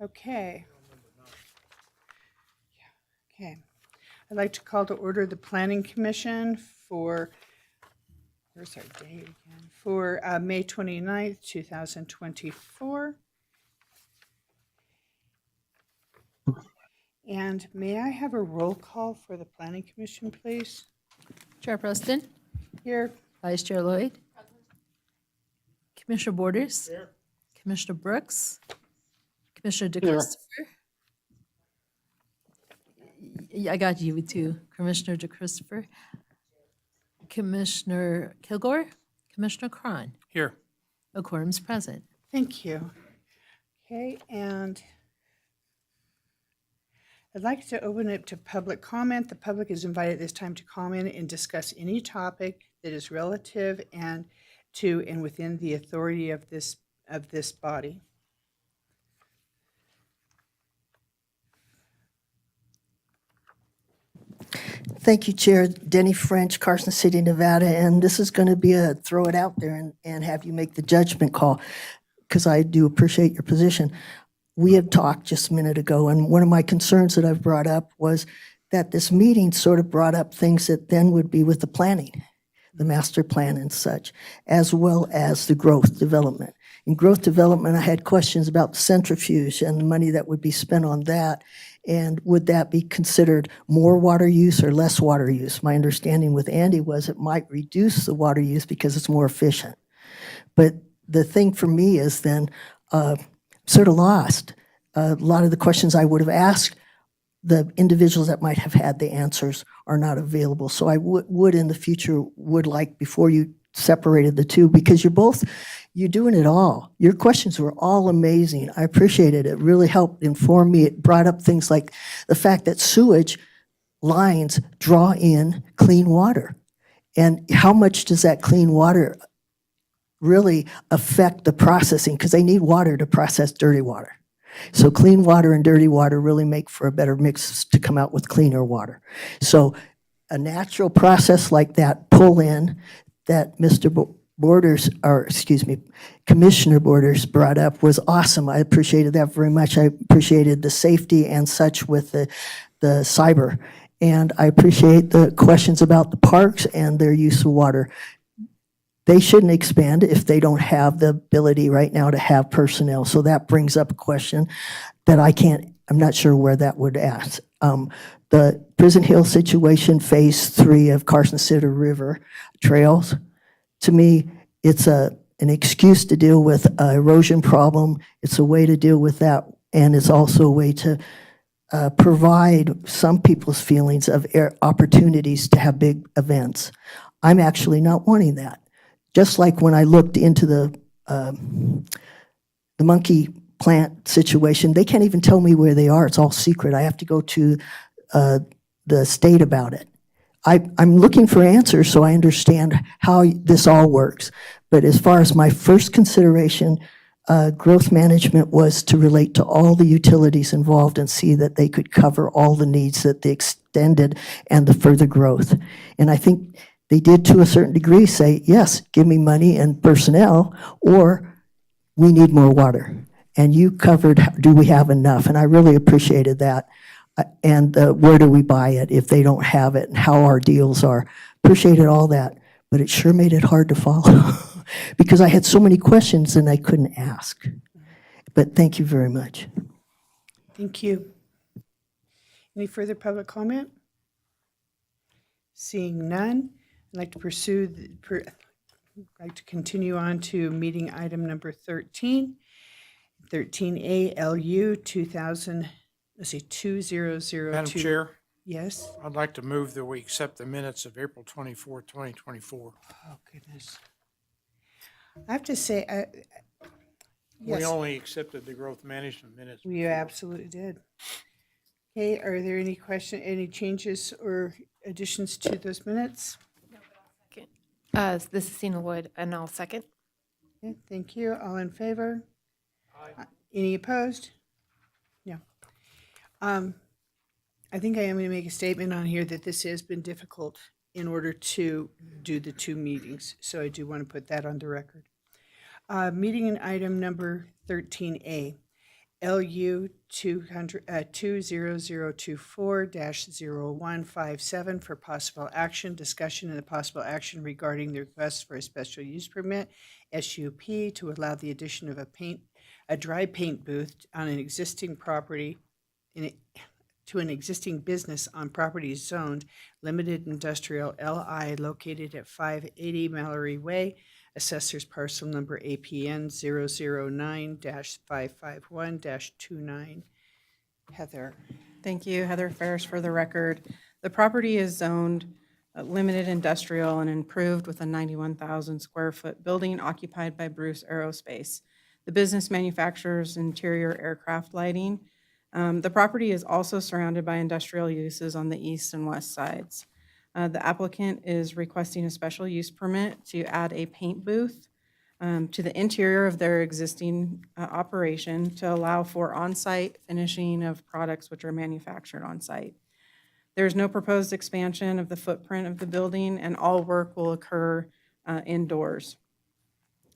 Okay. Okay. I'd like to call to order the Planning Commission for, where's our date again? For May 29th, 2024. And may I have a roll call for the Planning Commission, please? Chair Preston, Here. Vice Chair Lloyd, Commissioner Borders, Commissioner Brooks, Commissioner DeChristopher. Yeah, I got you too, Commissioner DeChristopher, Commissioner Kilgore, Commissioner Cron. Here. A quorum's present. Thank you. Okay, and I'd like to open it to public comment. The public is invited at this time to comment and discuss any topic that is relative and to and within the authority of this body. Thank you, Chair. Denny French, Carson City, Nevada. And this is going to be a throw it out there and have you make the judgment call, because I do appreciate your position. We had talked just a minute ago, and one of my concerns that I've brought up was that this meeting sort of brought up things that then would be with the planning, the master plan and such, as well as the growth development. In growth development, I had questions about the centrifuge and the money that would be spent on that. And would that be considered more water use or less water use? My understanding with Andy was it might reduce the water use because it's more efficient. But the thing for me is then sort of lost. A lot of the questions I would have asked, the individuals that might have had the answers are not available. So I would in the future would like, before you separated the two, because you're doing it all. Your questions were all amazing. I appreciate it. It really helped inform me. It brought up things like the fact that sewage lines draw in clean water. And how much does that clean water really affect the processing? Because they need water to process dirty water. So clean water and dirty water really make for a better mix to come out with cleaner water. So a natural process like that pull in that Commissioner Borders brought up was awesome. I appreciated that very much. I appreciated the safety and such with the cyber. And I appreciate the questions about the parks and their use of water. They shouldn't expand if they don't have the ability right now to have personnel. So that brings up a question that I'm not sure where that would ask. The Prison Hill situation, phase 3 of Carson City River trails, to me, it's an excuse to deal with an erosion problem. It's a way to deal with that. And it's also a way to provide some people's feelings of opportunities to have big events. I'm actually not wanting that. Just like when I looked into the monkey plant situation, they can't even tell me where they are. It's all secret. I have to go to the state about it. I'm looking for answers so I understand how this all works. But as far as my first consideration, growth management was to relate to all the utilities involved and see that they could cover all the needs that they extended and the further growth. And I think they did, to a certain degree, say, yes, give me money and personnel, or we need more water. And you covered, do we have enough? And I really appreciated that. And where do we buy it if they don't have it, and how our deals are. Appreciated all that, but it sure made it hard to follow because I had so many questions and I couldn't ask. But thank you very much. Thank you. Any further public comment? Seeing none, I'd like to continue on to meeting item number 13, 13A LU 2002. Madam Chair, Yes? I'd like to move that we accept the minutes of April 24, 2024. Oh, goodness. I have to say, We yes, only accepted the growth management minutes. we absolutely did. Okay, are there any changes or additions to those minutes? This is Cena Wood, and I'll second. Okay, thank you. All in favor? Any opposed? No. I think I am going to make a statement on here that this has been difficult in order to do the two meetings. So I do want to put that on the record. Meeting in item number 13A. LU 20024-0157 for possible action, discussion and the possible action regarding the request for a special use permit, SUP, to allow the addition of a dry paint booth on an existing property to an existing business on property zoned limited industrial LI located at 580 Mallory Way, assessor's parcel number APN 009-551-29. Heather. Thank you, Heather Ferris, for the record. The property is zoned limited industrial and improved with a 91,000 square foot building occupied by Bruce Aerospace. The business manufactures interior aircraft lighting. The property is also surrounded by industrial uses on the east and west sides. The applicant is requesting a special use permit to add a paint booth to the interior of their existing operation to allow for on-site finishing of products which are manufactured on-site. There's no proposed expansion of the footprint of the building, and all work will occur indoors.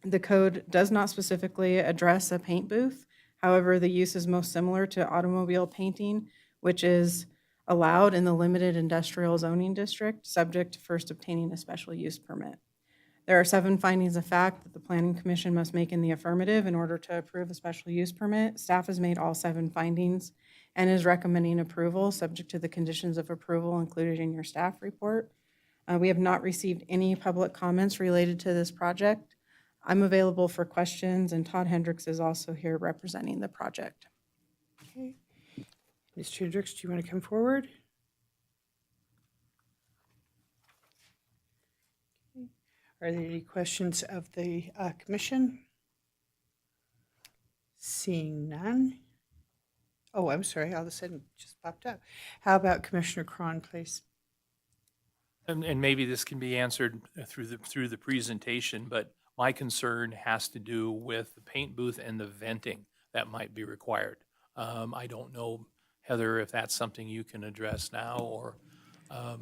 The code does not specifically address a paint booth. However, the use is most similar to automobile painting, which is allowed in the limited industrial zoning district, subject to first obtaining a special use permit. There are 7 findings of fact that the Planning Commission must make in the affirmative in order to approve a special use permit. Staff has made all 7 findings and is recommending approval, subject to the conditions of approval included in your staff report. We have not received any public comments related to this project. I'm available for questions, and Todd Hendricks is also here representing the project. Okay. Mr. Hendricks, do you want to come forward? Okay. Are there any questions of the commission? Seeing none. Oh, I'm sorry, all of a sudden it just popped up. How about Commissioner Cron, please? And maybe this can be answered through the presentation, but my concern has to do with the paint booth and the venting that might be required. I don't know, Heather, if that's something you can address now, or I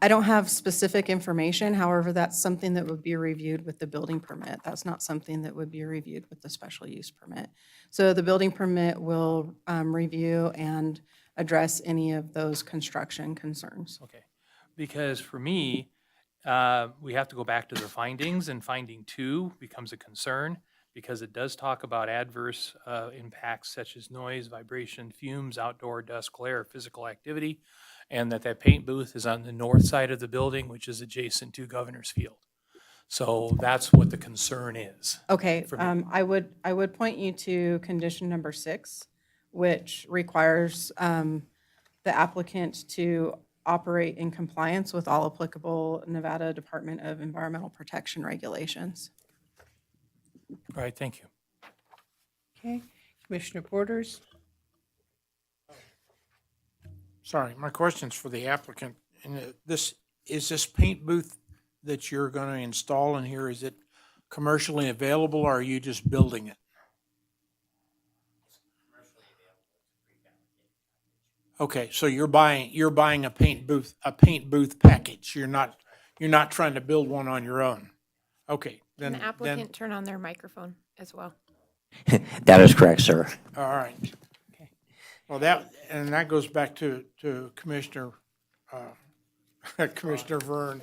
don't have specific information. However, that's something that would be reviewed with the building permit. That's not something that would be reviewed with the special use permit. So the building permit will review and address any of those construction concerns. okay. Because for me, we have to go back to the findings, and finding 2 becomes a concern because it does talk about adverse impacts such as noise, vibration, fumes, outdoor dust, glare, physical activity, and that paint booth is on the north side of the building, which is adjacent to Governor's Field. So that's what the concern is. Okay, for me. I would point you to condition number 6, which requires the applicant to operate in compliance with all applicable Nevada Department of Environmental Protection regulations. All right, thank you. Okay, Commissioner Borders? Sorry, my question's for the applicant. And is this paint booth that you're going to install in here, is it commercially available, or are you just building it? Okay, so you're buying a paint booth package. You're not trying to build one on your own. Okay, Can the applicant turn on their microphone as well? That is correct, sir. all right. Well, that goes back to Commissioner Commissioner Vern.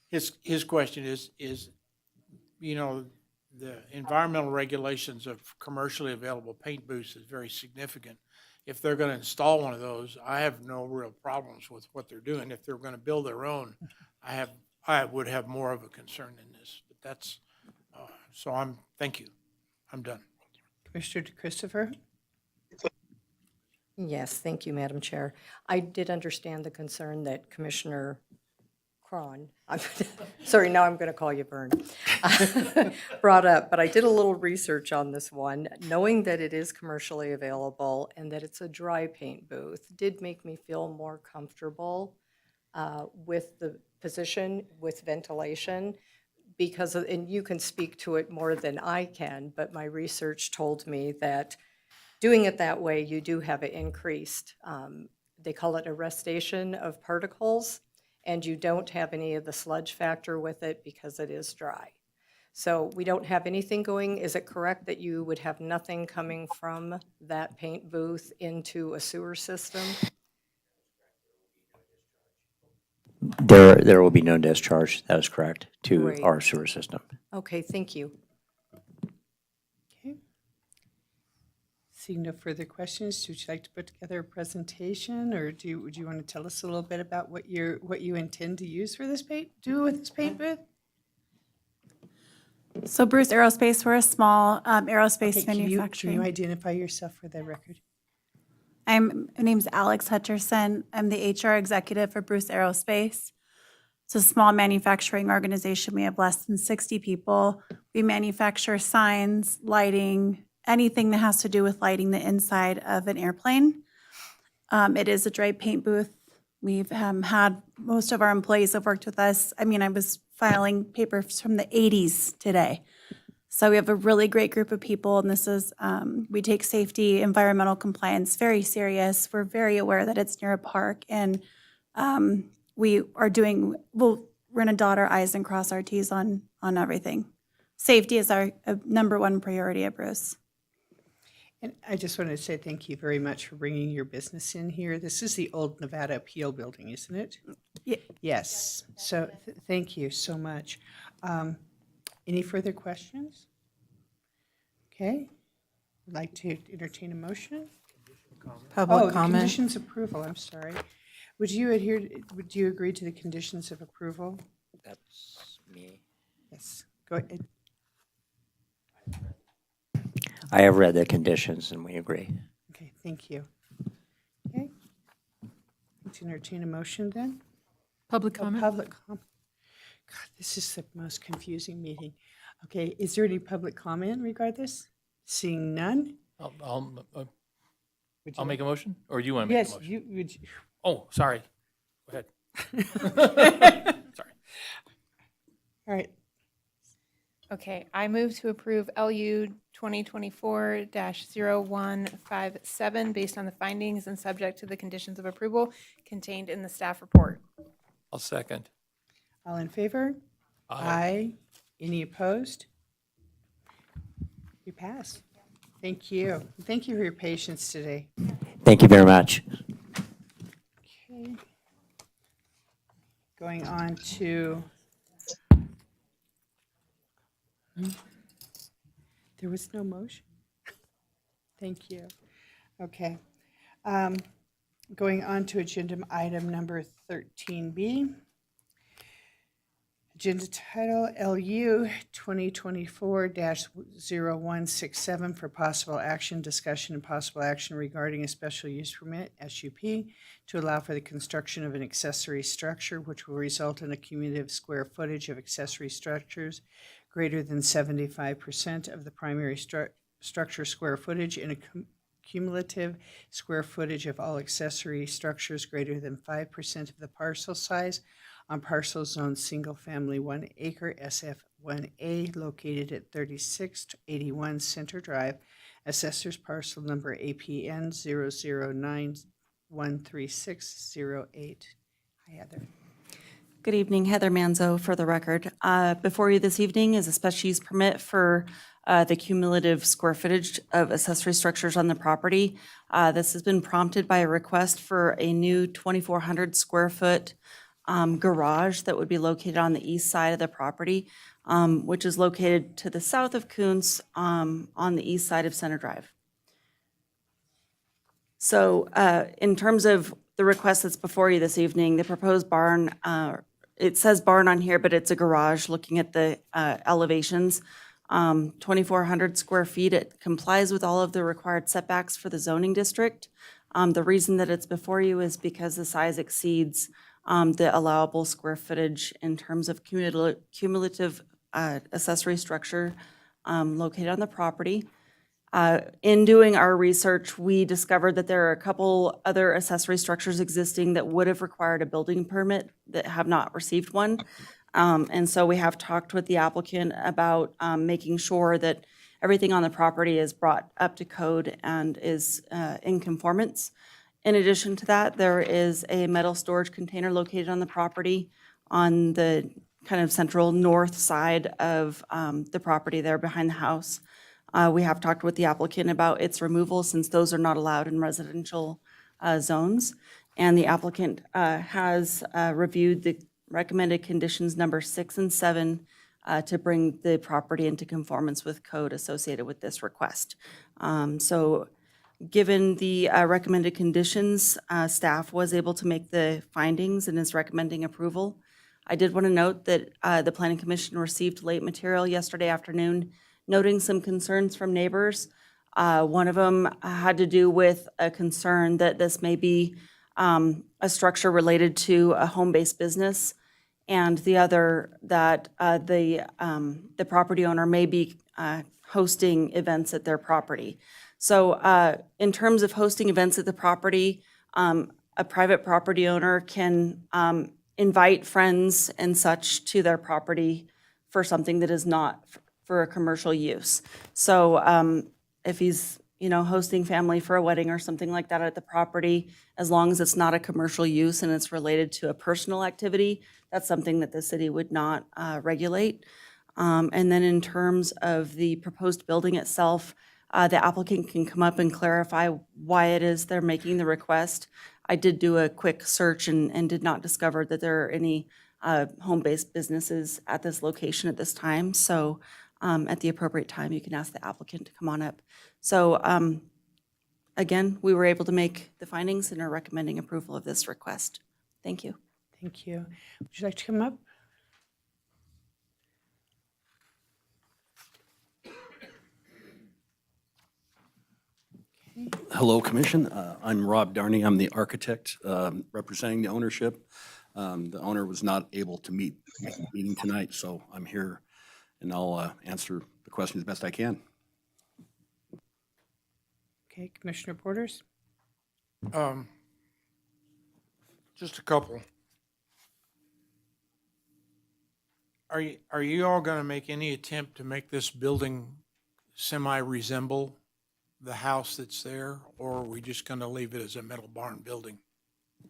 His question is, the environmental regulations of commercially available paint booths is very significant. If they're going to install one of those, I have no real problems with what they're doing. If they're going to build their own, I would have more of a concern in this. But that's thank you. I'm done. Commissioner Christopher? Yes, thank you, Madam Chair. I did understand the concern that Commissioner Cron, sorry, now I'm going to call you Vern, brought up, but I did a little research on this one, knowing that it is commercially available and that it's a dry paint booth, did make me feel more comfortable with the position, with ventilation, because of, and you can speak to it more than I can, but my research told me that doing it that way, you do have an increased, they call it arrestation of particles, and you don't have any of the sludge factor with it because it is dry. So we don't have anything going. Is it correct that you would have nothing coming from that paint booth into a sewer system? There will be no discharge, that is correct, to Great. our sewer system. Okay, thank you. Okay. Seeing no further questions, would you like to put together a presentation, or would you want to tell us a little bit about what you intend to use for this do with this paint booth? So Bruce Aerospace, we're a small aerospace Okay, can you manufacturing. identify yourself for the record? My name's Alex Hutcherson. I'm the HR executive for Bruce Aerospace. It's a small manufacturing organization. We have less than 60 people. We manufacture signs, lighting, anything that has to do with lighting the inside of an airplane. It is a dry paint booth. We've had most of our employees have worked with us. I mean, I was filing papers from the 80s today. So we have a really great group of people, and this is, we take safety, environmental compliance very serious. We're very aware that it's near a park, and we are doing, we're going to dot our I's and cross our T's on everything. Safety is our number one priority at Bruce. And I just wanted to say thank you very much for bringing your business in here. This is the old Nevada Appeal Building, isn't it? Yes. So thank you so much. Any further questions? Okay. I'd like to entertain a motion. Public the comment. Conditions approval, I'm sorry. Would you agree to the conditions of approval? That's me. Yes. Go ahead. I have read the conditions and we agree. Okay, thank you. Okay. Let's entertain a motion then. Public comment? Public comment. God, this is the most confusing meeting. Okay, is there any public comment regarding this? Seeing none? I'll make a motion, or do you want to make a Yes, motion? you would. Oh, sorry. Go ahead. Sorry. All right. Okay, I move to approve LU 2024-0157 based on the findings and subject to the conditions of approval contained in the staff report. I'll second. All in favor? Aye. Any opposed? You pass. Thank you. Thank you for your patience today. Thank you very much. Okay. Going on to. There was no motion. Thank you. Okay. Going on to agenda item number 13B. Agenda title LU 2024-0167 for possible action, discussion, and possible action regarding a special use permit, SUP, to allow for the construction of an accessory structure which will result in a cumulative square footage of accessory structures greater than 75% of the primary structure square footage and a cumulative square footage of all accessory structures greater than 5% of the parcel size on parcel zone single family 1 acre SF1A located at 3681 Center Drive, assessor's parcel number APN 009-13608. Hi, Heather. Good evening, Heather Manzo for the record. Before you this evening is a special use permit for the cumulative square footage of accessory structures on the property. This has been prompted by a request for a new 2,400 square foot garage that would be located on the east side of the property, which is located to the south of Kuntz on the east side of Center Drive. So in terms of the request that's before you this evening, the proposed barn, it says barn on here, but it's a garage looking at the elevations. 2,400 square feet. It complies with all of the required setbacks for the zoning district. The reason that it's before you is because the size exceeds the allowable square footage in terms of cumulative accessory structure located on the property. In doing our research, we discovered that there are a couple other accessory structures existing that would have required a building permit that have not received one. And so we have talked with the applicant about making sure that everything on the property is brought up to code and is in conformance. In addition to that, there is a metal storage container located on the property on the kind of central north side of the property there behind the house. We have talked with the applicant about its removal since those are not allowed in residential zones. And the applicant has reviewed the recommended conditions number 6 and 7 to bring the property into conformance with code associated with this request. So given the recommended conditions, staff was able to make the findings and is recommending approval. I did want to note that the Planning Commission received late material yesterday afternoon, noting some concerns from neighbors. One of them had to do with a concern that this may be a structure related to a home-based business, and the other that the property owner may be hosting events at their property. So in terms of hosting events at the property, a private property owner can invite friends and such to their property for something that is not for a commercial use. So if he's, hosting family for a wedding or something like that at the property, as long as it's not a commercial use and it's related to a personal activity, that's something that the city would not regulate. And then in terms of the proposed building itself, the applicant can come up and clarify why it is they're making the request. I did do a quick search and did not discover that there are any home-based businesses at this location at this time. So at the appropriate time, you can ask the applicant to come on up. So again, we were able to make the findings and are recommending approval of this request. Thank you. Thank you. Would you like to come up? Hello, Commission. I'm Rob Darney. I'm the architect representing the ownership. The owner was not able to make the meeting tonight, so I'm here and I'll answer the question as best I can. Okay, Commissioner Porters? Just a couple. Are you all going to make any attempt to make this building semi-resemble the house that's there, or are we just going to leave it as a metal barn building?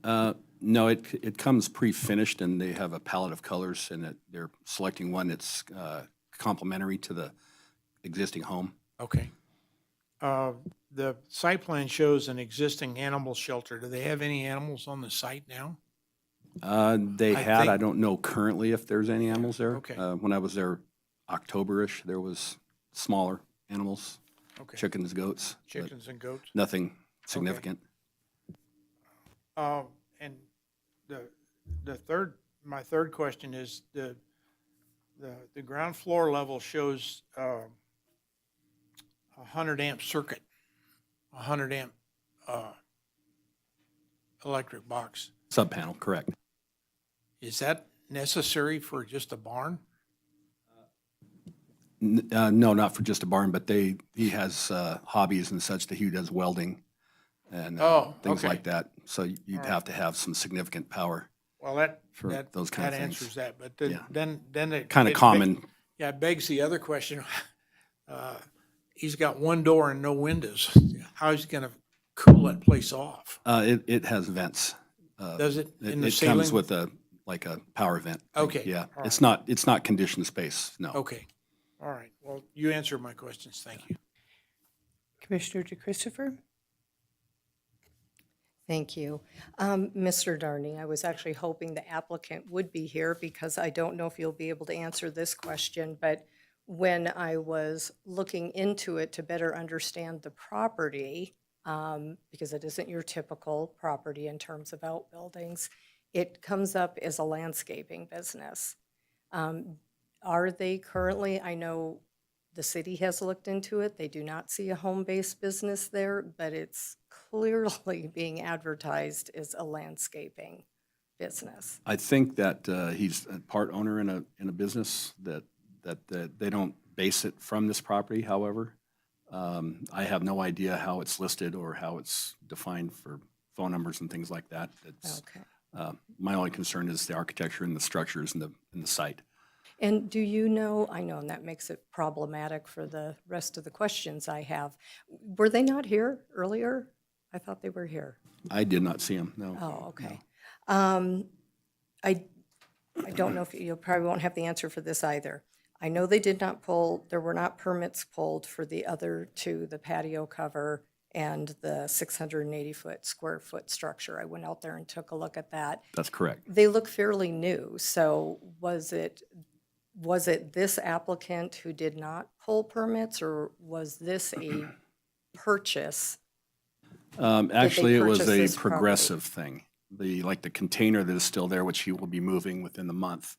No, it comes pre-finished and they have a palette of colors and they're selecting one that's complementary to the existing home. Okay. The site plan shows an existing animal shelter. Do they have any animals on the site now? They I had, think- I don't know currently if there's any animals there. Okay. When I was there October-ish, there was smaller animals, Okay. chickens, goats. but Chickens and goats? Nothing significant. And my third question is the ground floor level shows a 100 amp circuit, a 100 amp electric box. Sub-panel, correct. Is that necessary for just a barn? No, not for just a barn, but he has hobbies and such that he does welding and things okay. like that. So you'd All have to have some significant power. Well, that those kind of things. answers that, but Yeah. then it Kinda it common. Yeah, it begs the other question. He's got one door and no windows. How's he going to cool that place off? It has vents. Does it in the It ceiling? comes with a power vent. thing. Okay, Yeah, all it's not conditioned space, no. Okay, all right. Well, you answered my questions. Thank you. Commissioner DeChristopher? Thank you. Mr. Darney, I was actually hoping the applicant would be here because I don't know if you'll be able to answer this question, but when I was looking into it to better understand the property, because it isn't your typical property in terms of outbuildings, it comes up as a landscaping business. Are they currently, I know the city has looked into it, they do not see a home-based business there, but it's clearly being advertised as a landscaping business. I think that he's a part owner in a business that they don't base it from this property, however. I have no idea how it's listed or how it's defined for phone numbers and things like that. Okay. My only concern is the architecture and the structures and the site. And do you know, I know, and that makes it problematic for the rest of the questions I have, were they not here earlier? I thought they were here. I did not see him, no. Oh, okay. I don't know if you probably won't have the answer for this either. I know they did not pull, there were not permits pulled for the other two, the patio cover and the 680 square foot structure. I went out there and took a look at that. That's correct. They look fairly new, so was it this applicant who did not pull permits, or was this a purchase? Actually, it was purchase a this property? progressive thing. The container that is still there, which he will be moving within the month,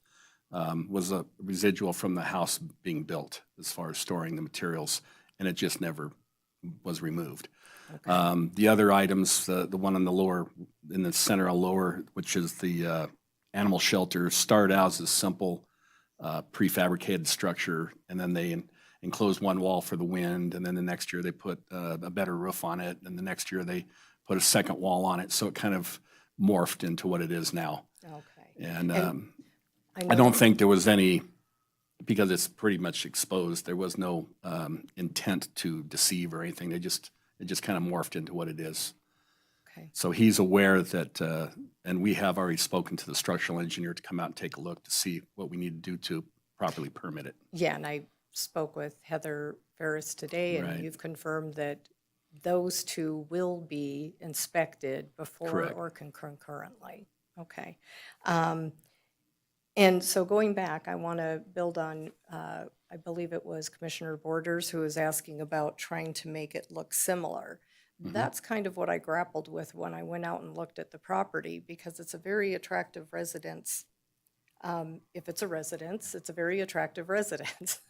was a residual from the house being built as far as storing the materials, and it just never was removed. The other items, the one on the lower, in the center or lower, which is the animal shelter, started out as a simple prefabricated structure, and then they enclosed one wall for the wind, and then the next year they put a better roof on it, and the next year they put a second wall on it, so it kind of morphed into what it is now. Okay. And I know don't that- think there was any, because it's pretty much exposed, there was no intent to deceive or anything. It just kind of morphed into what it is. Okay. So he's aware that, and we have already spoken to the structural engineer to come out and take a look to see what we need to do to properly permit it. Yeah, and I spoke with Heather Ferris today, and Right. you've confirmed that those two will be inspected before Correct. or concurrently. Okay. And so going back, I want to build on, I believe it was Commissioner Borders who was asking about trying to make it look similar. That's kind of what I grappled with when I went out and looked at the property, because it's a very attractive residence. If it's a residence, it's a very attractive residence.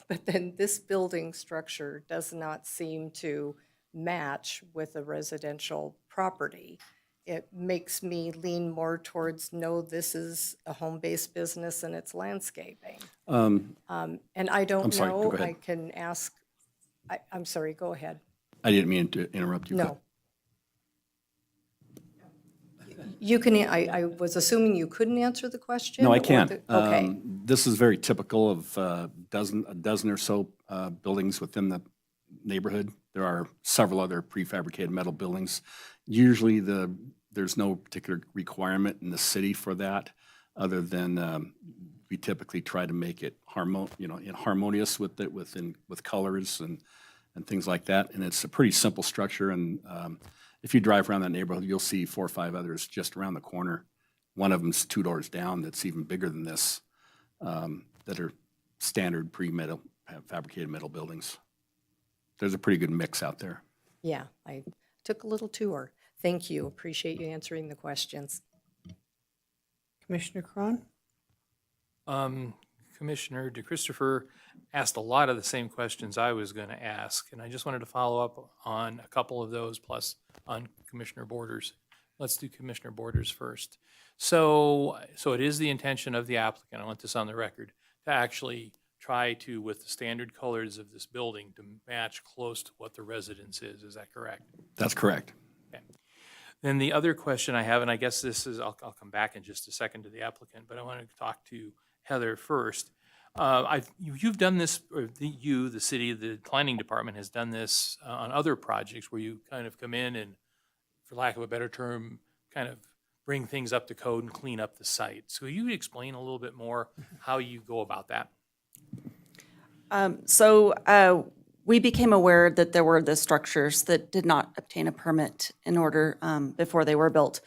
But then this building structure does not seem to match with a residential property. It makes me lean more towards, no, this is a home-based business and it's landscaping. And I don't I'm sorry, know, go ahead. I can ask, I'm sorry, go ahead. I didn't mean to interrupt you. No. You can, I was assuming you couldn't answer the question? No, I or can't. Okay, This is very typical of a dozen or so buildings within the neighborhood. There are several other prefabricated metal buildings. Usually there's no particular requirement in the city for that, other than we typically try to make it harmonious with it, with colors and things like that. And it's a pretty simple structure. And if you drive around that neighborhood, you'll see 4 or 5 others just around the corner. One of them's 2 doors down that's even bigger than this, that are standard fabricated metal buildings. There's a pretty good mix out there. yeah, I took a little tour. Thank you, appreciate you answering the questions. Commissioner Cron? Commissioner DeChristopher asked a lot of the same questions I was going to ask, and I just wanted to follow up on a couple of those, plus on Commissioner Borders. Let's do Commissioner Borders first. So it is the intention of the applicant, I want this on the record, to actually try to, with the standard colors of this building, to match close to what the residence is. Is that correct? That's correct. Okay. Then the other question I have, and I guess this is, I'll come back in just a second to the applicant, but I want to talk to Heather first. You've done this, or the city, the planning department has done this on other projects where you kind of come in and, for lack of a better term, kind of bring things up to code and clean up the site. So you would explain a little bit more how you go about that? We became aware that there were the structures that did not obtain a permit in order, before they were built,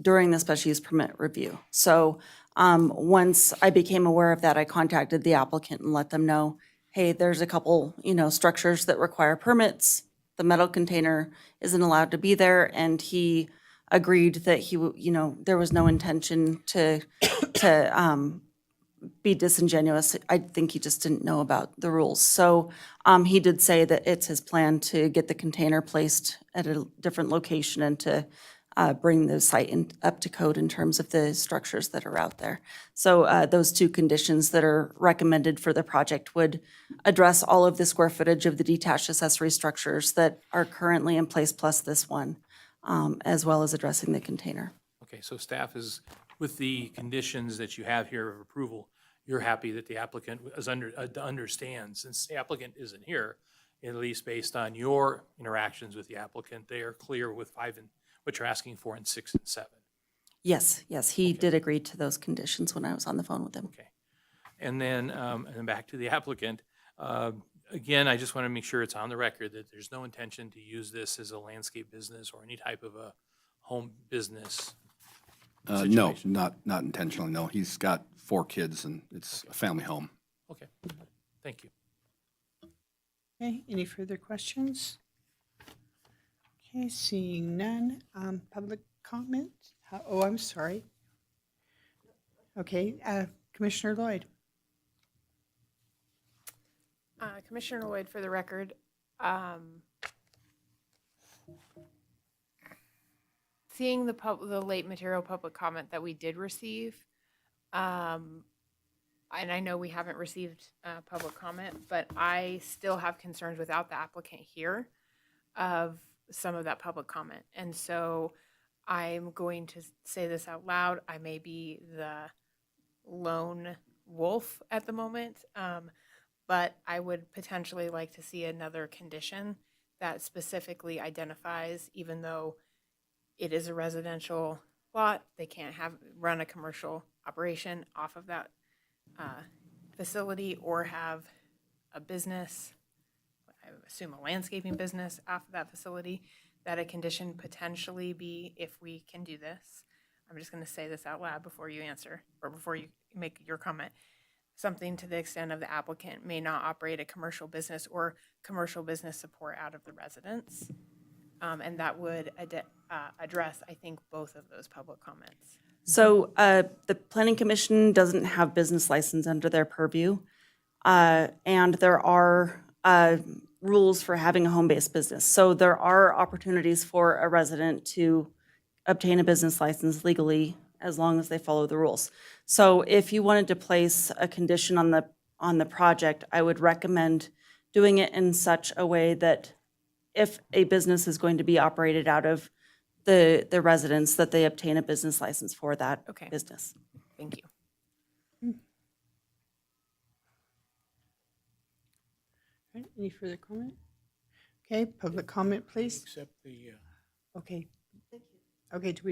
during the special use permit review. So once I became aware of that, I contacted the applicant and let them know, hey, there's a couple, structures that require permits. The metal container isn't allowed to be there, and he agreed that there was no intention to be disingenuous. I think he just didn't know about the rules. So he did say that it's his plan to get the container placed at a different location and to bring the site up to code in terms of the structures that are out there. So those 2 conditions that are recommended for the project would address all of the square footage of the detached accessory structures that are currently in place, plus this one, as well as addressing the container. Okay, so staff is, with the conditions that you have here of approval, you're happy that the applicant understands, since the applicant isn't here, at least based on your interactions with the applicant, they are clear with 5 and what you're asking for in 6 and 7. Yes, yes, he did agree to those conditions when I was on the phone with him. Okay. And then back to the applicant. Again, I just want to make sure it's on the record that there's no intention to use this as a landscape business or any type of a home business. No, situation. not intentionally, no. He's got 4 kids and it's a family home. Okay, thank you. Okay, any further questions? Okay, seeing none. Public comment? Oh, I'm sorry. Okay, Commissioner Lloyd. Commissioner Lloyd, for the record, seeing the late material public comment that we did receive, and I know we haven't received public comment, but I still have concerns without the applicant here of some of that public comment. And so I'm going to say this out loud. I may be the lone wolf at the moment, but I would potentially like to see another condition that specifically identifies, even though it is a residential lot, they can't run a commercial operation off of that facility or have a business, I assume a landscaping business off of that facility, that a condition potentially be, if we can do this, I'm just going to say this out loud before you answer or before you make your comment, something to the extent of the applicant may not operate a commercial business or commercial business support out of the residence. And that would address, I think, both of those public comments. So the Planning Commission doesn't have business license under their purview. And there are rules for having a home-based business. So there are opportunities for a resident to obtain a business license legally as long as they follow the rules. So if you wanted to place a condition on the project, I would recommend doing it in such a way that if a business is going to be operated out of the residence, that they obtain a business license for that business. Thank you. All right, any further comment? Okay, public comment, please. Accept the, Okay. Okay, do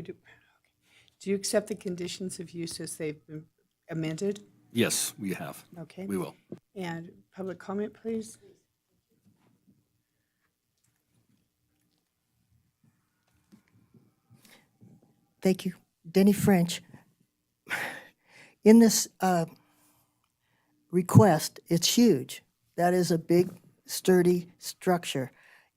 you accept the conditions of use as they've been amended? Yes, we have. Okay. We will. And public comment, please. Thank you. Denny French. In this request, it's huge. That is a big, sturdy structure.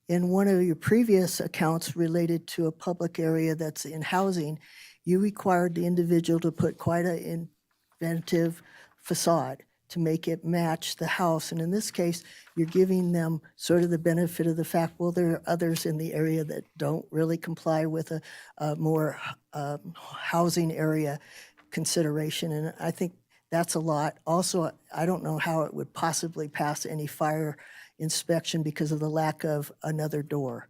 In one of your previous accounts related to a public area that's in housing, you required the individual to put quite an inventive facade to make it match the house. And in this case, you're giving them sort of the benefit of the fact, well, there are others in the area that don't really comply with a more housing area consideration. And I think that's a lot. Also, I don't know how it would possibly pass any fire inspection because of the lack of another door.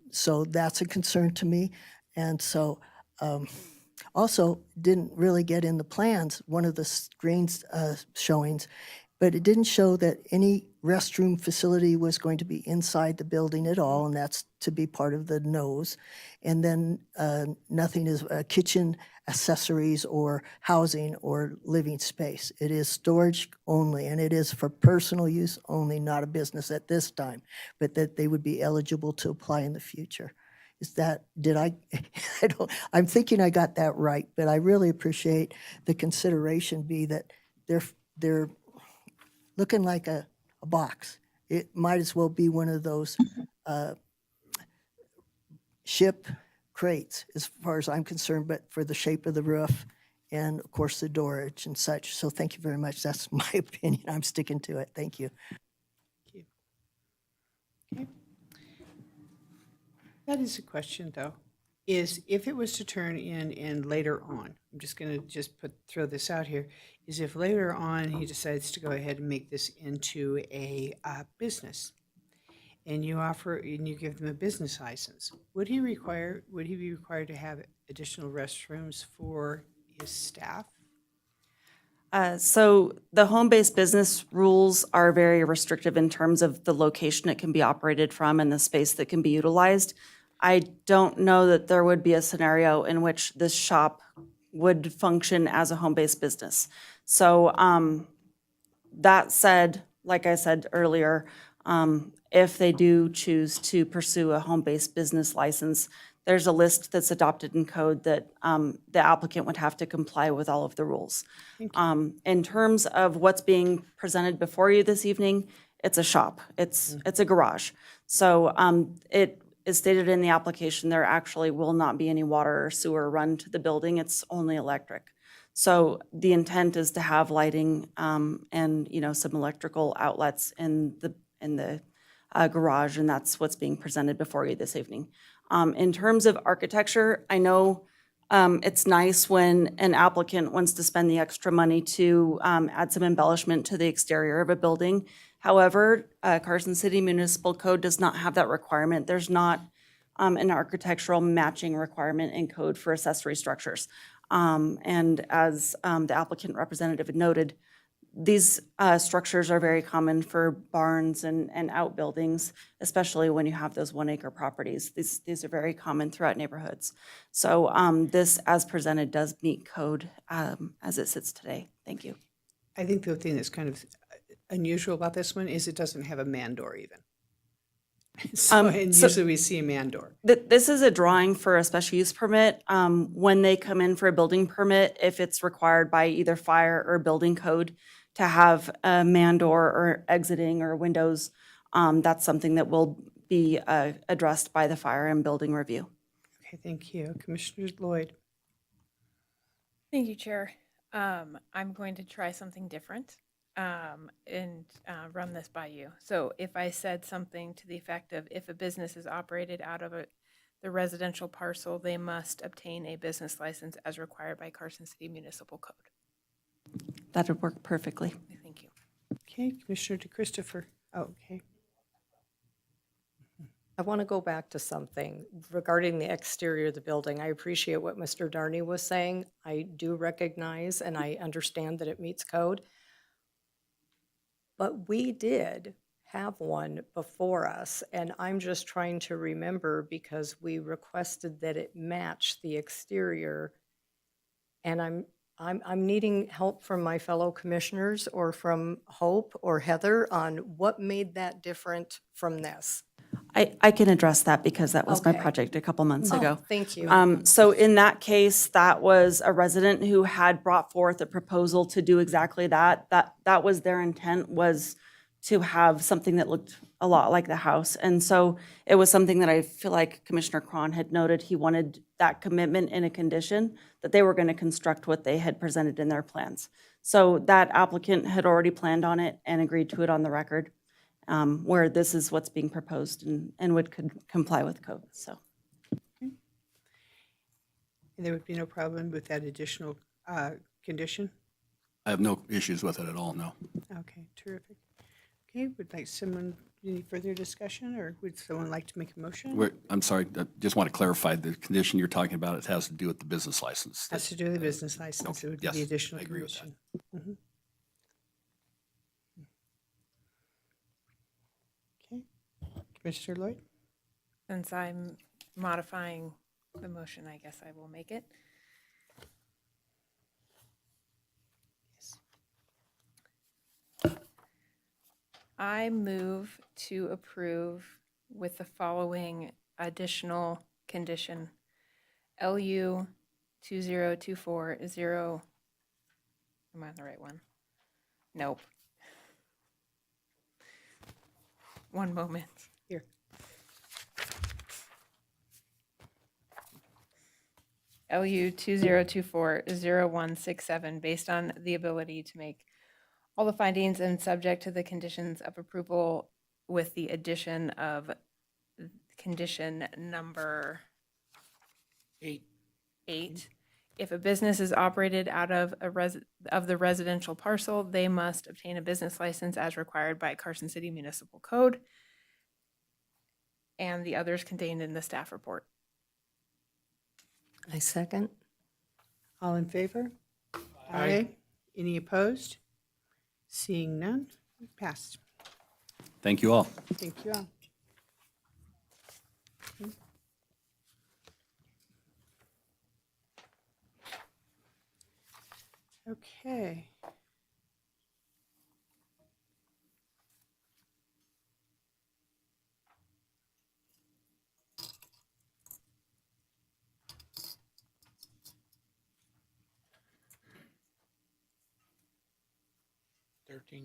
So that's a concern to me. And so also didn't really get in the plans, one of the screens showings, but it didn't show that any restroom facility was going to be inside the building at all, and that's to be part of the nose. And then nothing is kitchen accessories or housing or living space. It is storage only, and it is for personal use only, not a business at this time, but that they would be eligible to apply in the future. Is that, I'm thinking I got that right, but I really appreciate the consideration be that they're looking like a box. It might as well be one of those ship crates, as far as I'm concerned, but for the shape of the roof and, of course, the storage and such. So thank you very much. That's my opinion. I'm sticking to it. Thank you. Thank you. Okay. That is a question, though, is if it was to turn in and later on, I'm just going to throw this out here, is if later on he decides to go ahead and make this into a business, and you give them a business license, would he be required to have additional restrooms for his staff? So the home-based business rules are very restrictive in terms of the location it can be operated from and the space that can be utilized. I don't know that there would be a scenario in which this shop would function as a home-based business. So that said, like I said earlier, if they do choose to pursue a home-based business license, there's a list that's adopted in code that the applicant would have to comply with all of the rules. In terms of what's being presented before you this evening, it's a shop. It's a garage. So it is stated in the application there actually will not be any water or sewer run to the building. It's only electric. So the intent is to have lighting and, you know, some electrical outlets in the garage, and that's what's being presented before you this evening. In terms of architecture, I know it's nice when an applicant wants to spend the extra money to add some embellishment to the exterior of a building. However, Carson City Municipal Code does not have that requirement. There's not an architectural matching requirement in code for accessory structures. And as the applicant representative had noted, these structures are very common for barns and outbuildings, especially when you have those 1 acre properties. These are very common throughout neighborhoods. So this, as presented, does meet code as it sits today. Thank you. I think the thing that's kind of unusual about this one is it doesn't have a man door even. So usually we see a man door. This is a drawing for a special use permit. When they come in for a building permit, if it's required by either fire or building code to have a man door or exiting or windows, that's something that will be addressed by the fire and building review. Okay, thank you. Commissioner Lloyd. Thank you, Chair. I'm going to try something different and run this by you. So if I said something to the effect of, if a business is operated out of the residential parcel, they must obtain a business license as required by Carson City Municipal Code. That would work perfectly. Thank you. Okay, Commissioner DeChristopher. Oh, okay. I want to go back to something regarding the exterior of the building. I appreciate what Mr. Darney was saying. I do recognize and I understand that it meets code. But we did have one before us, and I'm just trying to remember because we requested that it match the exterior. And I'm needing help from my fellow commissioners or from Hope or Heather on what made that different from this. I can address that because that was my Okay. project a couple months Oh, ago. thank you. So in that case, that was a resident who had brought forth a proposal to do exactly that. That was their intent, was to have something that looked a lot like the house. And so it was something that I feel like Commissioner Cron had noted. He wanted that commitment in a condition that they were going to construct what they had presented in their plans. So that applicant had already planned on it and agreed to it on the record, where this is what's being proposed and would comply with code, so. And there would be no problem with that additional condition? I have no issues with it at all, no. Okay, terrific. Okay, would like someone, any further discussion, or would someone like to make a motion? I'm sorry, I just want to clarify, the condition you're talking about, it has to do with the business license. Has to do with the business license, it would be Yes, the additional I agree with that. condition. Okay, Commissioner Lloyd? Since I'm modifying the motion, I guess I will make it. I move to approve with the following additional condition. LU 20240, am I on the right one? Nope. One moment. Here. LU 2024-0167, based on the ability to make all the findings and subject to the conditions of approval with the addition of condition number 8. If a business is operated out of the residential parcel, they must obtain a business license as required by Carson City Municipal Code and the others contained in the staff report. I second. All in favor? Aye. Any opposed? Seeing none, passed. Thank you all. Thank you all. Okay.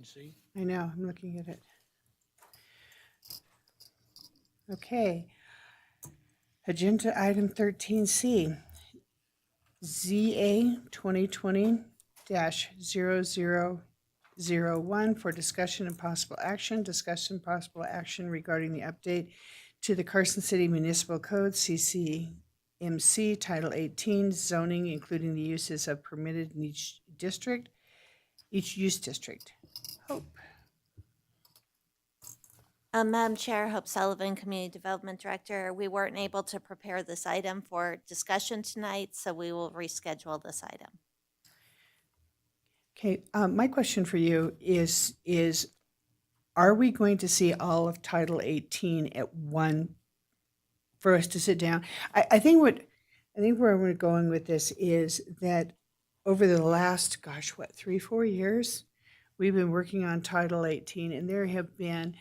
C. I know, I'm looking at it. Okay. Agenda item 13C, ZA 2020-0001 for discussion and possible action. Discussion possible action regarding the update to the Carson City Municipal Code, CCMC, Title 18, zoning, including the uses of permitted in each district, each use district. Hope. Madam Chair, Hope Sullivan, Community Development Director. We weren't able to prepare this item for discussion tonight, so we will reschedule this item. Okay, my question for you is are we going to see all of Title 18 at one for us to sit down? I think where we're going with this is that over the last, 3-4 years, we've been working on Title 18, and there have been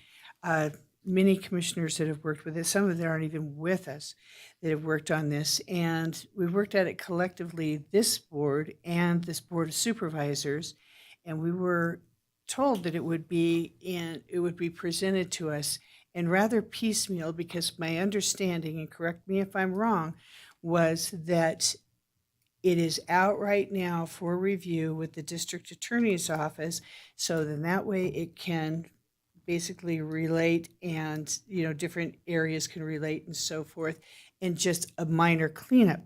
many commissioners that have worked with it. Some of them aren't even with us that have worked on this, and we've worked at it collectively, this board and this board of supervisors, and we were told that it would be presented to us and rather piecemeal, because my understanding, and correct me if I'm wrong, was that it is out right now for review with the district attorney's office, so then that way it can basically relate, and different areas can relate and so forth, and just a minor cleanup.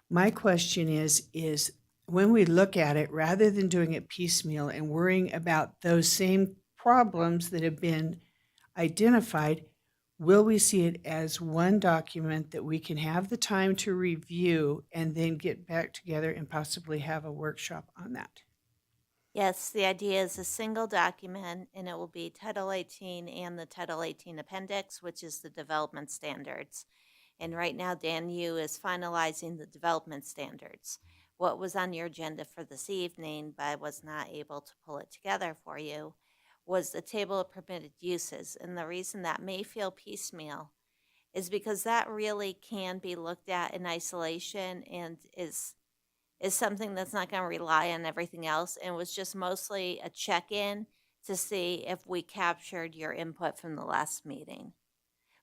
My question is when we look at it, rather than doing it piecemeal and worrying about those same problems that have been identified, will we see it as one document that we can have the time to review and then get back together and possibly have a workshop on that? Yes, the idea is a single document, and it will be Title 18 and the Title 18 appendix, which is the development standards. And right now, Dan Yu is finalizing the development standards. What was on your agenda for this evening, but I was not able to pull it together for you, was the table of permitted uses. And the reason that may feel piecemeal is because that really can be looked at in isolation and is something that's not going to rely on everything else, and was just mostly a check-in to see if we captured your input from the last meeting.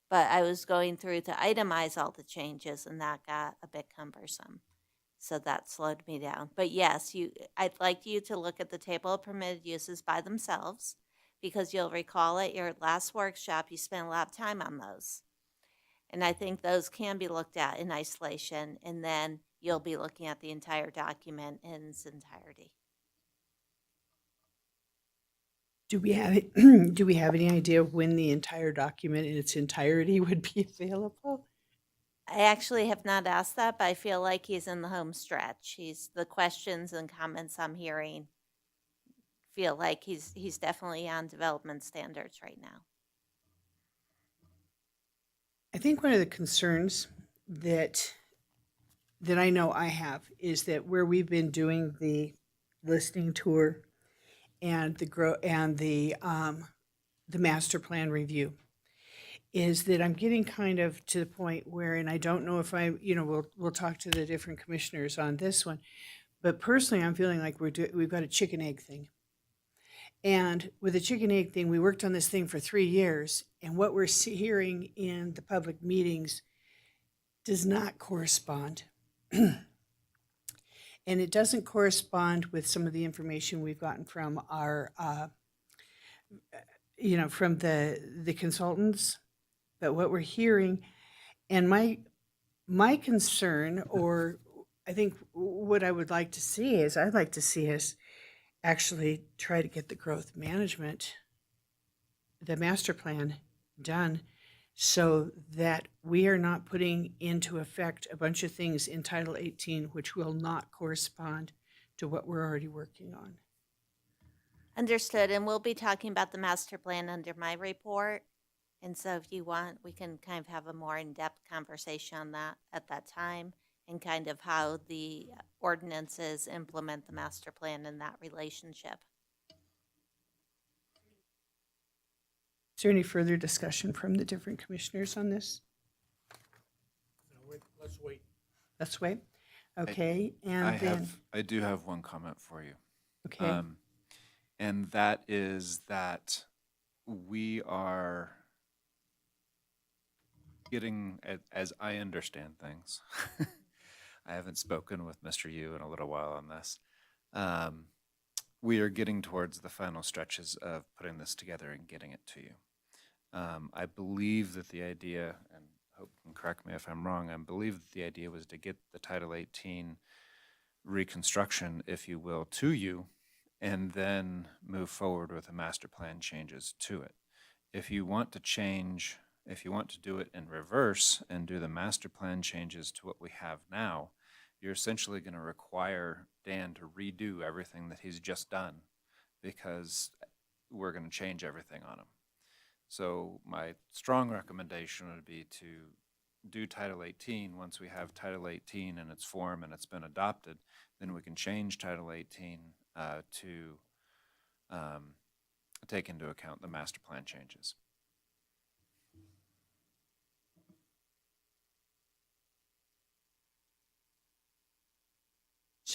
But I was going through to itemize all the changes, and that got a bit cumbersome. So that slowed me down. But yes, I'd like you to look at the table of permitted uses by themselves, because you'll recall at your last workshop, you spent a lot of time on those. And I think those can be looked at in isolation, and then you'll be looking at the entire document in its entirety. Do we have do we have any idea when the entire document in its entirety would be available? I actually have not asked that, but I feel like he's in the home stretch. The questions and comments I'm hearing feel like he's definitely on development standards right now. I think one of the concerns that I know I have is that where we've been doing the listening tour and the master plan review, is that I'm getting kind of to the point where, and I don't know if we'll talk to the different commissioners on this one, but personally I'm feeling like we've got a chicken egg thing. And with the chicken egg thing, we worked on this thing for 3 years, and what we're hearing in the public meetings does not correspond. And it doesn't correspond with some of the information we've gotten from our, from the consultants, but what we're hearing, and my concern, or I think what I would like to see is, I'd like to see us actually try to get the growth management, the master plan done, so that we are not putting into effect a bunch of things in Title 18 which will not correspond to what we're already working on. Understood, and we'll be talking about the master plan under my report. And so if you want, we can kind of have a more in-depth conversation on that at that time. and kind of how the ordinances implement the master plan in that relationship. Is there any further discussion from the different commissioners on this? Let's wait. Let's wait. Okay, and then, I do have one comment for you. okay, And that is that we are getting, as I understand things, I haven't spoken with Mr. Yu in a little while on this. We are getting towards the final stretches of putting this together and getting it to you. I believe that the idea, and Hope can correct me if I'm wrong, I believe that the idea was to get the Title 18 reconstruction, if you will, to you, and then move forward with the master plan changes to it. If you want to change, if you want to do it in reverse and do the master plan changes to what we have now, you're essentially going to require Dan to redo everything that he's just done, because we're going to change everything on him. So my strong recommendation would be to do Title 18. Once we have Title 18 in its form and it's been adopted, then we can change Title 18 to take into account the master plan changes.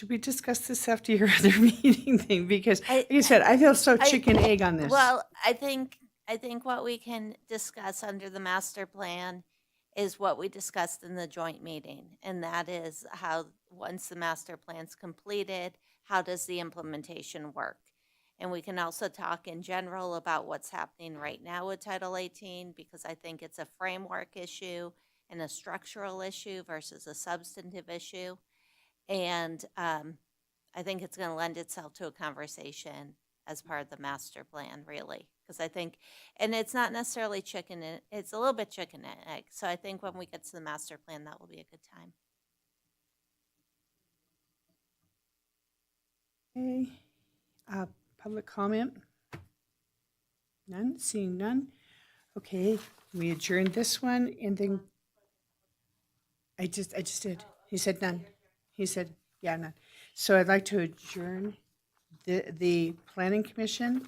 should we discuss this after your other meeting thing? Because, like you said, I feel so chicken egg on this. Well, I think what we can discuss under the master plan is what we discussed in the joint meeting. And that is how, once the master plan's completed, how does the implementation work? And we can also talk in general about what's happening right now with Title 18, because I think it's a framework issue and a structural issue versus a substantive issue. And I think it's going to lend itself to a conversation as part of the master plan, really. Because I think, and it's not necessarily chicken, it's a little bit chicken and egg. So I think when we get to the master plan, that will be a good time. Okay, public comment? None, seeing none. Okay, we adjourned this one, and then I just did. He said none. He said, yeah, none. So I'd like to adjourn the Planning Commission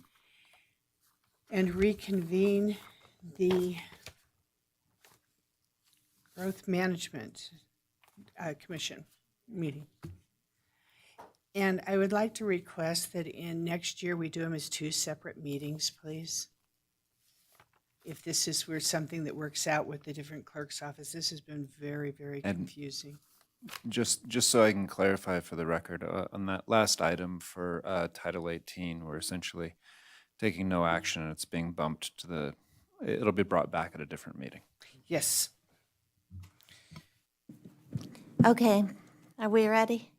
and reconvene the Growth Management Commission meeting. And I would like to request that in next year, we do them as two separate meetings, please. If this is where something that works out with the different clerk's office, this has been very, very confusing. Just so I can clarify for the record, on that last item for Title 18, we're essentially taking no action, and it's being bumped to it'll be brought back at a different meeting. Yes. Okay, are we ready?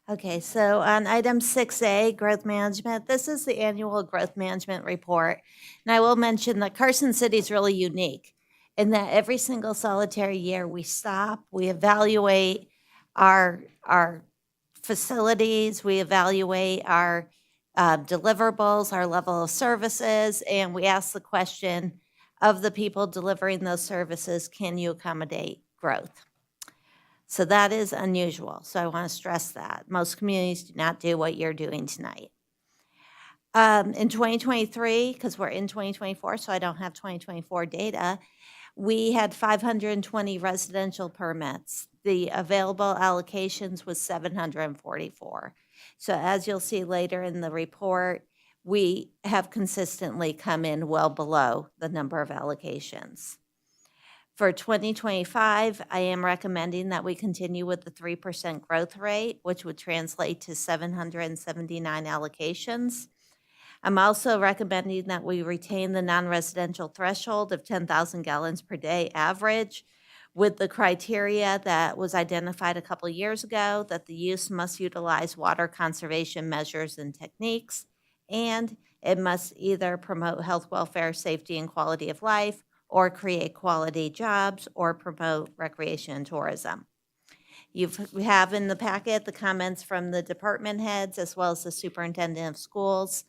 Okay, so on item 6A, growth management, this is the annual growth management report. And I will mention that Carson City is really unique in that every single solitary year we stop, we evaluate our facilities, we evaluate our deliverables, our level of services, and we ask the question of the people delivering those services, can you accommodate growth? So that is unusual. So I want to stress that. Most communities do not do what you're doing tonight. In 2023, because we're in 2024, so I don't have 2024 data, we had 520 residential permits. The available allocations was 744. So as you'll see later in the report, we have consistently come in well below the number of allocations. For 2025, I am recommending that we continue with the 3% growth rate, which would translate to 779 allocations. I'm also recommending that we retain the non-residential threshold of 10,000 gallons per day average with the criteria that was identified a couple of years ago, that the use must utilize water conservation measures and techniques, and it must either promote health, welfare, safety, and quality of life, or create quality jobs, or promote recreation and tourism. We have in the packet the comments from the department heads as well as the superintendent of schools.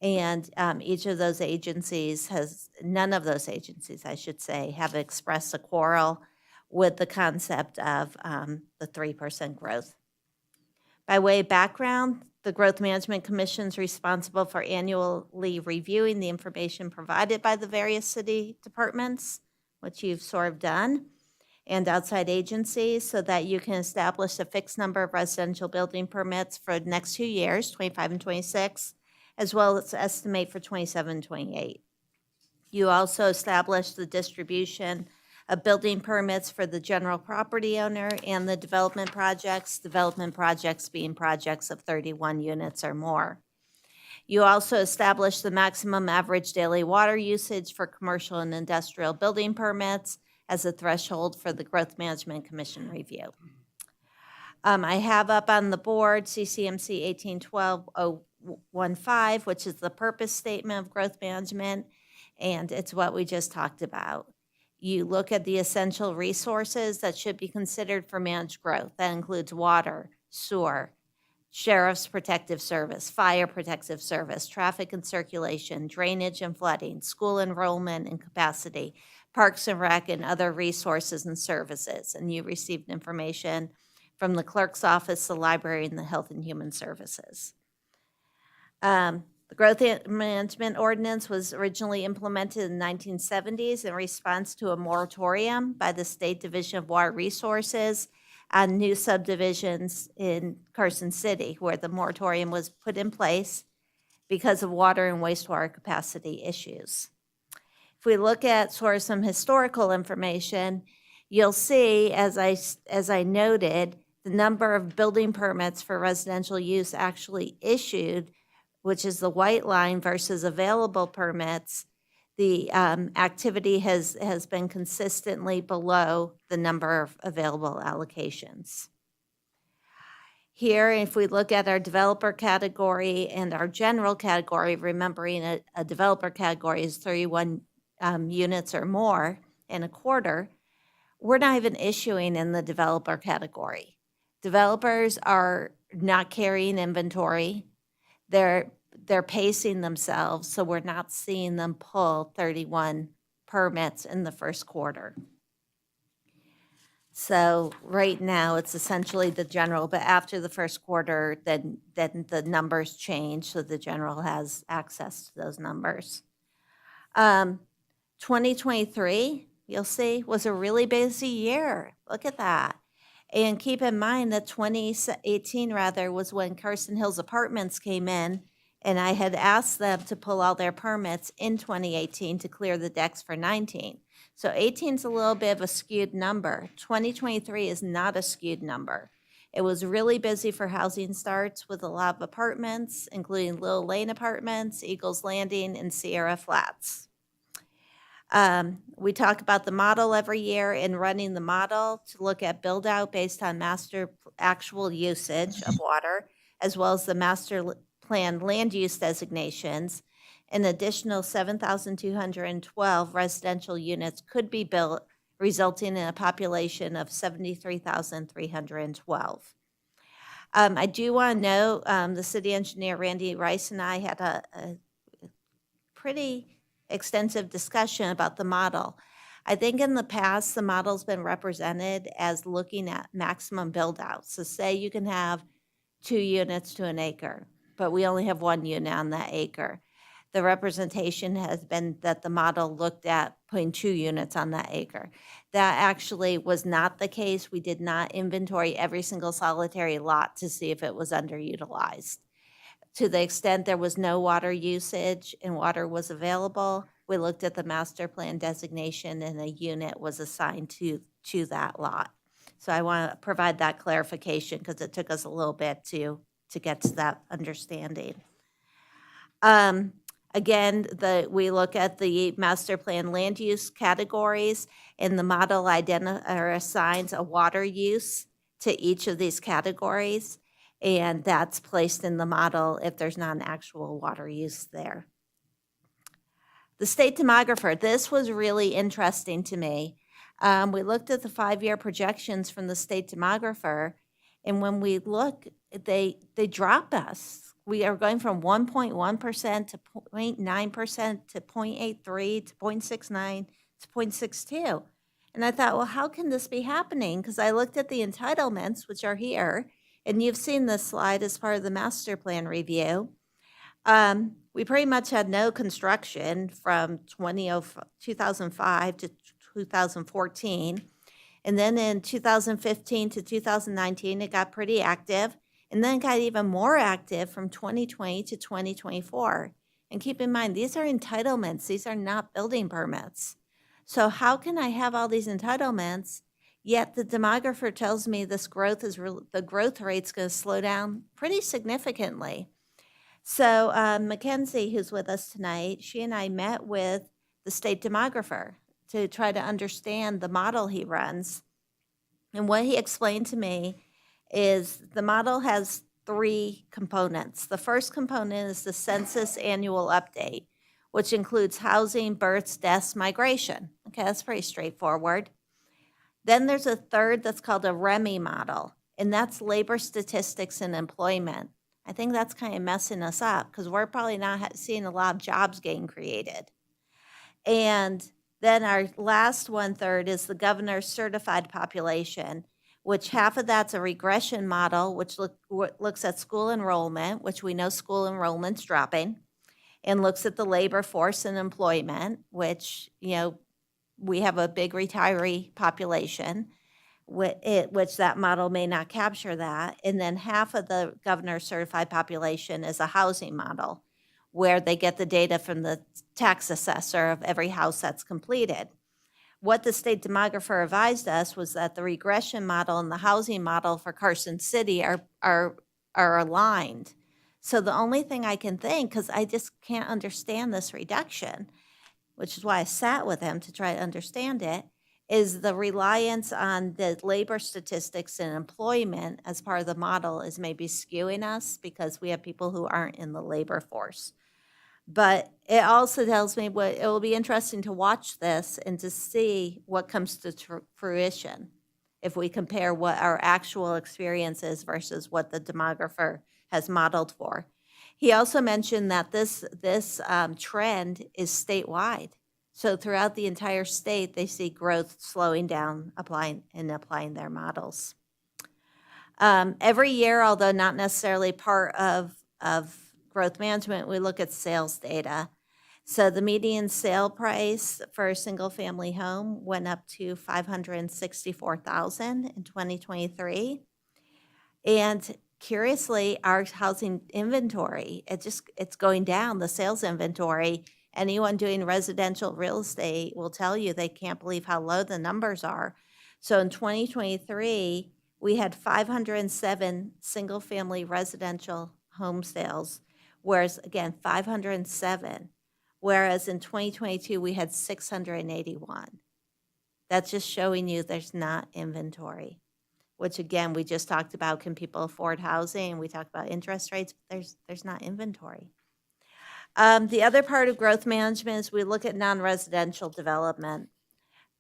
And each of those agencies none of those agencies, I should say, have expressed a quarrel with the concept of the 3% growth. By way of background, the Growth Management Commission is responsible for annually reviewing the information provided by the various city departments, which you've sort of done, and outside agencies, so that you can establish a fixed number of residential building permits for the next 2 years, 25 and 26, as well as estimate for 27 and 28. You also establish the distribution of building permits for the general property owner and the development projects being projects of 31 units or more. You also establish the maximum average daily water usage for commercial and industrial building permits as a threshold for the Growth Management Commission review. I have up on the board CCMC 1812-015, which is the purpose statement of growth management, and it's what we just talked about. You look at the essential resources that should be considered for managed growth. That includes water, sewer, sheriff's protective service, fire protective service, traffic and circulation, drainage and flooding, school enrollment and capacity, parks and rec, and other resources and services. And you received information from the clerk's office, the library, and the health and human services. The Growth Management Ordinance was originally implemented in the 1970s in response to a moratorium by the State Division of Water Resources on new subdivisions in Carson City, where the moratorium was put in place because of water and wastewater capacity issues. If we look at sort of some historical information, you'll see, as I noted, the number of building permits for residential use actually issued, which is the white line, versus available permits. The activity has been consistently below the number of available allocations. Here, if we look at our developer category and our general category, remembering a developer category is 31 units or more in a quarter, we're not even issuing in the developer category. Developers are not carrying inventory. They're pacing themselves, so we're not seeing them pull 31 permits in the first quarter. So right now, it's essentially the general, but after the first quarter, then the numbers change, so the general has access to those numbers. 2023, you'll see, was a really busy year. Look at that. And keep in mind that 2018, was when Carson Hills Apartments came in, and I had asked them to pull all their permits in 2018 to clear the decks for 19. So 18 is a little bit of a skewed number. 2023 is not a skewed number. It was really busy for housing starts with a lot of apartments, including Little Lane Apartments, Eagles Landing, and Sierra Flats. We talk about the model every year and running the model to look at build out based on master actual usage of water, as well as the master plan land use designations. An additional 7,212 residential units could be built, resulting in a population of 73,312. I do want to note the city engineer, Randy Rice, and I had a pretty extensive discussion about the model. I think in the past, the model's been represented as looking at maximum build out. So say you can have 2 units to an acre, but we only have 1 unit on that acre. The representation has been that the model looked at putting 2 units on that acre. That actually was not the case. We did not inventory every single solitary lot to see if it was underutilized. To the extent there was no water usage and water was available, we looked at the master plan designation and a unit was assigned to that lot. So I want to provide that clarification because it took us a little bit to get to that understanding. Again, we look at the master plan land use categories, and the model assigns a water use to each of these categories, and that's placed in the model if there's not an actual water use there. The state demographer, this was really interesting to me. We looked at the 5-year projections from the state demographer, and when we look, they drop us. We are going from 1.1% to 0.9% to 0.83 to 0.69 to 0.62. And I thought, well, how can this be happening? Because I looked at the entitlements, which are here, and you've seen this slide as part of the master plan review. We pretty much had no construction from 2005 to 2014. And then in 2015 to 2019, it got pretty active. And then it got even more active from 2020 to 2024. And keep in mind, these are entitlements. These are not building permits. So how can I have all these entitlements, yet the demographer tells me this growth is the growth rate's going to slow down pretty significantly. So Mackenzie, who's with us tonight, she and I met with the state demographer to try to understand the model he runs. And what he explained to me is the model has 3 components. The first component is the census annual update, which includes housing, births, deaths, migration. Okay, that's pretty straightforward. Then there's a third that's called a REMI model, and that's labor statistics and employment. I think that's kind of messing us up because we're probably not seeing a lot of jobs getting created. And then our last 1/3 is the governor's certified population, which half of that's a regression model, which looks at school enrollment, which we know school enrollment's dropping, and looks at the labor force and employment, which, we have a big retiree population, which that model may not capture that. And then half of the governor's certified population is a housing model, where they get the data from the tax assessor of every house that's completed. What the state demographer advised us was that the regression model and the housing model for Carson City are aligned. So the only thing I can think, because I just can't understand this reduction, which is why I sat with him to try to understand it, is the reliance on the labor statistics and employment as part of the model is maybe skewing us because we have people who aren't in the labor force. But it also tells me it will be interesting to watch this and to see what comes to fruition if we compare what our actual experience is versus what the demographer has modeled for. He also mentioned that this trend is statewide. So throughout the entire state, they see growth slowing down, applying their models. Every year, although not necessarily part of growth management, we look at sales data. So the median sale price for a single-family home went up to $564,000 in 2023. And curiously, our housing inventory, it's going down, the sales inventory. Anyone doing residential real estate will tell you they can't believe how low the numbers are. So in 2023, we had 507 single-family residential home sales, whereas, again, 507, whereas in 2022, we had 681. That's just showing you there's not inventory, which, again, we just talked about, can people afford housing? We talked about interest rates, but there's not inventory. The other part of growth management is we look at non-residential development.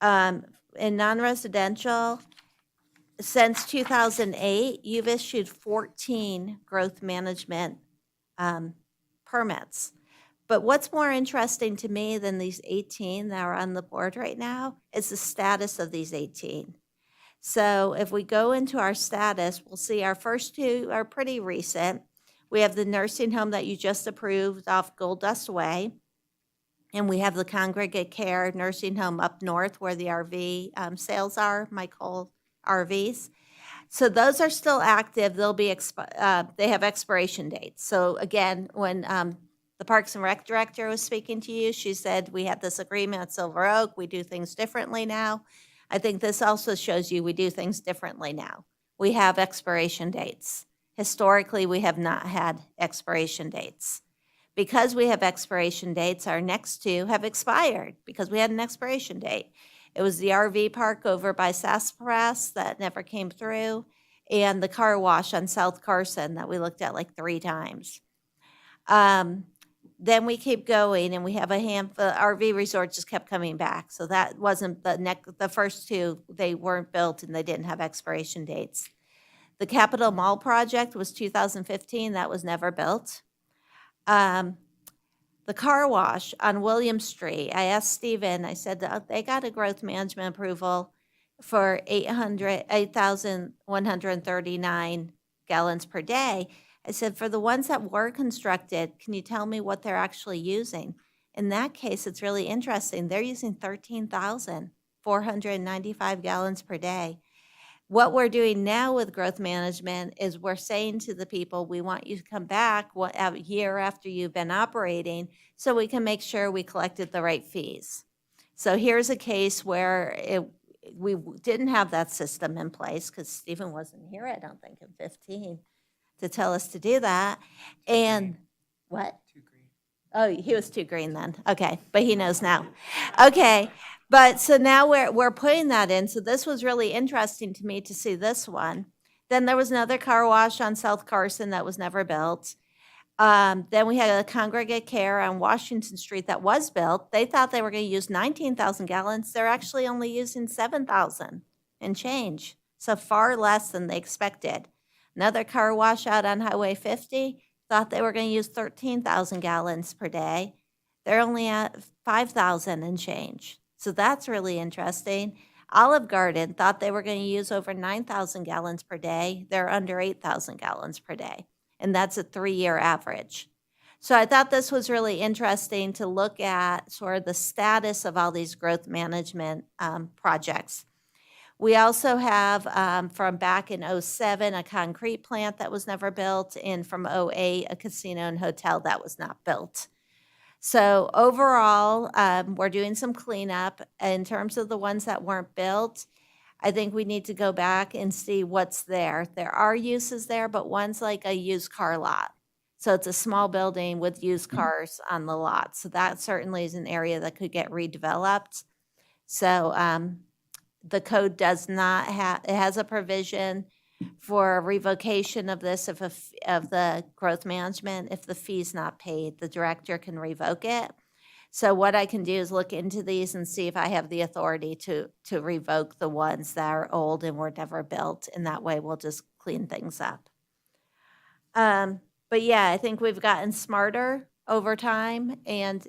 In non-residential, since 2008, you've issued 14 growth management permits. But what's more interesting to me than these 18 that are on the board right now is the status of these 18. So if we go into our status, we'll see our first 2 are pretty recent. We have the nursing home that you just approved off Gold Dust Way. And we have the congregate care nursing home up north where the RV sales are, Michael RVs. So those are still active. They'll be they have expiration dates. So again, when the Parks and Rec director was speaking to you, she said, we had this agreement at Silver Oak. We do things differently now. I think this also shows you we do things differently now. We have expiration dates. Historically, we have not had expiration dates. Because we have expiration dates, our next 2 have expired because we had an expiration date. It was the RV park over by Sassafras that never came through, and the car wash on South Carson that we looked at like 3 times. Then we keep going, and we have a handful. RV resort just kept coming back, so that wasn't the first 2. They weren't built, and they didn't have expiration dates. The Capitol Mall project was 2015. That was never built. The car wash on William Street, I asked Stephen, I said, they got a growth management approval for 8,139 gallons per day. I said, for the ones that were constructed, can you tell me what they're actually using? In that case, it's really interesting. They're using 13,495 gallons per day. What we're doing now with growth management is we're saying to the people, we want you to come back a year after you've been operating so we can make sure we collected the right fees. So here's a case where we didn't have that system in place because Stephen wasn't here, I don't think, in 15 to tell us to do that. And what? Too green. Oh, he was too green then. Okay, but he knows now. Okay. But so now we're putting that in. So this was really interesting to me to see this one. Then there was another car wash on South Carson that was never built. Then we had a congregate care on Washington Street that was built. They thought they were going to use 19,000 gallons. They're actually only using 7,000 and change. So far less than they expected. Another car wash out on Highway 50 thought they were going to use 13,000 gallons per day. They're only at 5,000 and change. So that's really interesting. Olive Garden thought they were going to use over 9,000 gallons per day. They're under 8,000 gallons per day. And that's a 3-year average. So I thought this was really interesting to look at sort of the status of all these growth management projects. We also have from back in 07, a concrete plant that was never built, and from 08, a casino and hotel that was not built. So overall, we're doing some cleanup. In terms of the ones that weren't built, I think we need to go back and see what's there. There are uses there, but one's like a used car lot. So it's a small building with used cars on the lot. So that certainly is an area that could get redeveloped. So the code does not have, it has a provision for revocation of this of the growth management. If the fee's not paid, the director can revoke it. So what I can do is look into these and see if I have the authority to revoke the ones that are old and were never built. And that way we'll just clean things up. But yeah, I think we've gotten smarter over time, and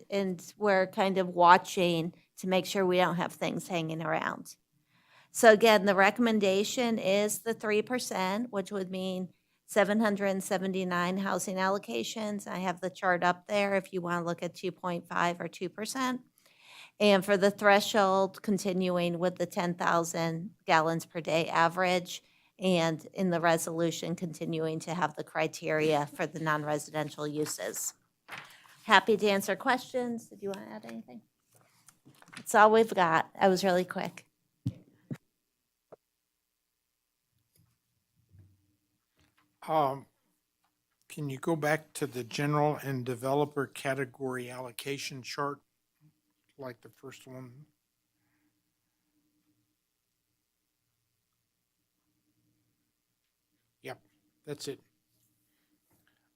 we're kind of watching to make sure we don't have things hanging around. So again, the recommendation is the 3%, which would mean 779 housing allocations. I have the chart up there if you want to look at 2.5 or 2%. And for the threshold, continuing with the 10,000 gallons per day average, and in the resolution, continuing to have the criteria for the non-residential uses. Happy to answer questions. Did you want to add anything? That's all we've got. I was really quick. Can you go back to the general and developer category allocation chart, like the first one? Yep, that's it.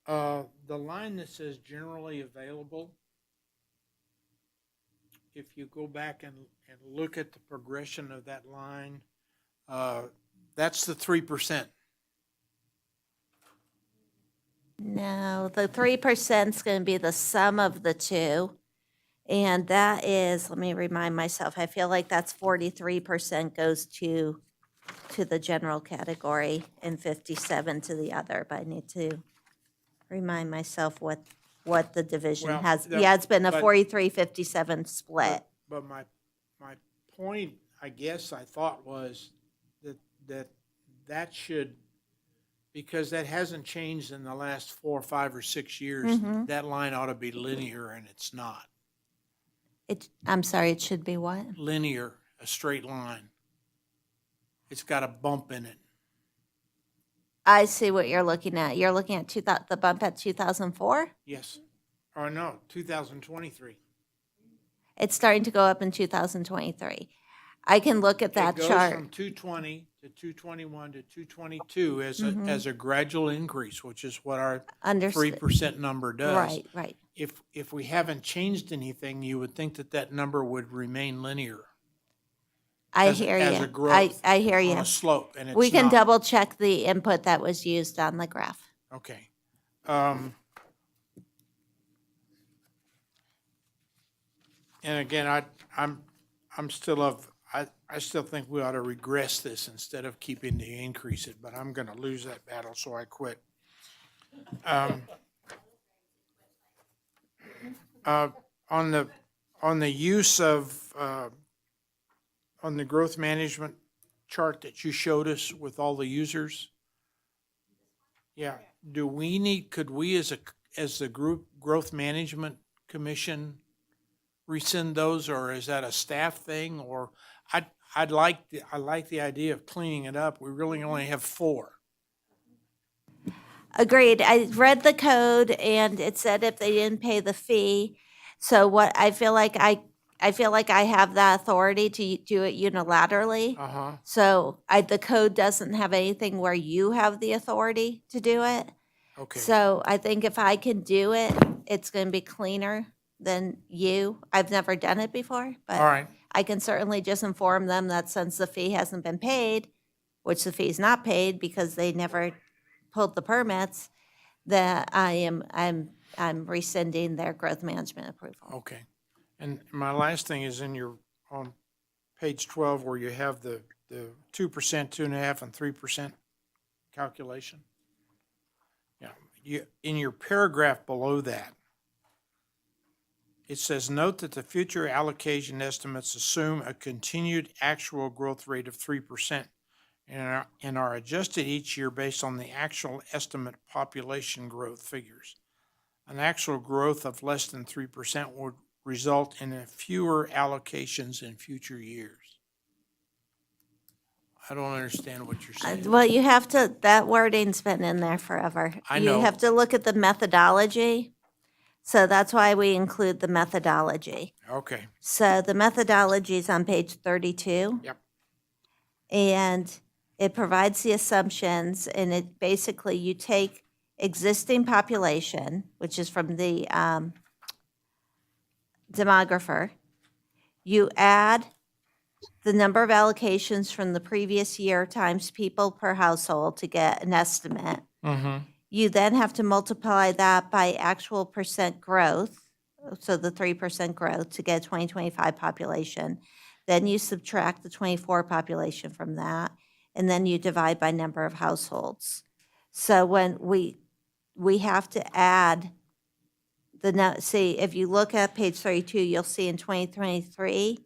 The line that says generally available, if you go back and look at the progression of that line, that's the 3%. No, the 3% is going to be the sum of the two. And that is, let me remind myself, I feel like that's 43% goes to the general category and 57 to the other, but I need to remind myself what the division Well, has. the- Yeah, it's been a but- 43-57 split. But my point, I guess, I thought was that should, because that hasn't changed in the last 4, 5, or 6 years, that line ought to be linear, and it's not. I'm sorry, it should be what? Linear, a straight line. It's got a bump in it. I see what you're looking at. You're looking at the bump at 2004? Yes. Or no, 2023. It's starting to go up in 2023. I can look at that It goes chart. from 220 to 221 to 222 as a gradual increase, which is what our Understood. 3% number does. Right. If we haven't changed anything, you would think that number would remain linear. I as- hear as you. a growth I hear on you. a slope, and it's We can not. double check the input that was used on the graph. Okay. And again, I'm still I still think we ought to regress this instead of keeping to increase it, but I'm gonna lose that battle, so I quit. Uh, on the use of, on the growth management chart that you showed us with all the users. Yeah, could we as the group growth management commission rescind those, or is that a staff thing? Or I like the idea of cleaning it up. We really only have 4. Agreed. I read the code and it said if they didn't pay the fee. So what I feel like I have the authority to do it unilaterally. Uh-huh. So the code doesn't have anything where you have the authority to do it. Okay. So I think if I can do it, it's going to be cleaner than you. I've never done it before, but All right. I can certainly just inform them that since the fee hasn't been paid, which the fee's not paid because they never pulled the permits, that I'm rescinding their growth management approval. Okay. And my last thing is on page 12 where you have the 2%, 2.5%, and 3% calculation. Yeah, in your paragraph below that, it says, note that the future allocation estimates assume a continued actual growth rate of 3% and are adjusted each year based on the actual estimate population growth figures. An actual growth of less than 3% would result in fewer allocations in future years. I don't understand what you're saying. Well, you have to, that wording's been in there forever. I know. You have to look at the methodology. So that's why we include the methodology. Okay. So the methodology is on page 32. Yep. And it provides the assumptions, and it basically, you take existing population, which is from the demographer, you add the number of allocations from the previous year times people per household to get an estimate. Mm-hmm. You then have to multiply that by actual percent growth, so the 3% growth to get a 2025 population. Then you subtract the 24 population from that, and then you divide by number of households. So when we have to add see, if you look at page 32, you'll see in 2023,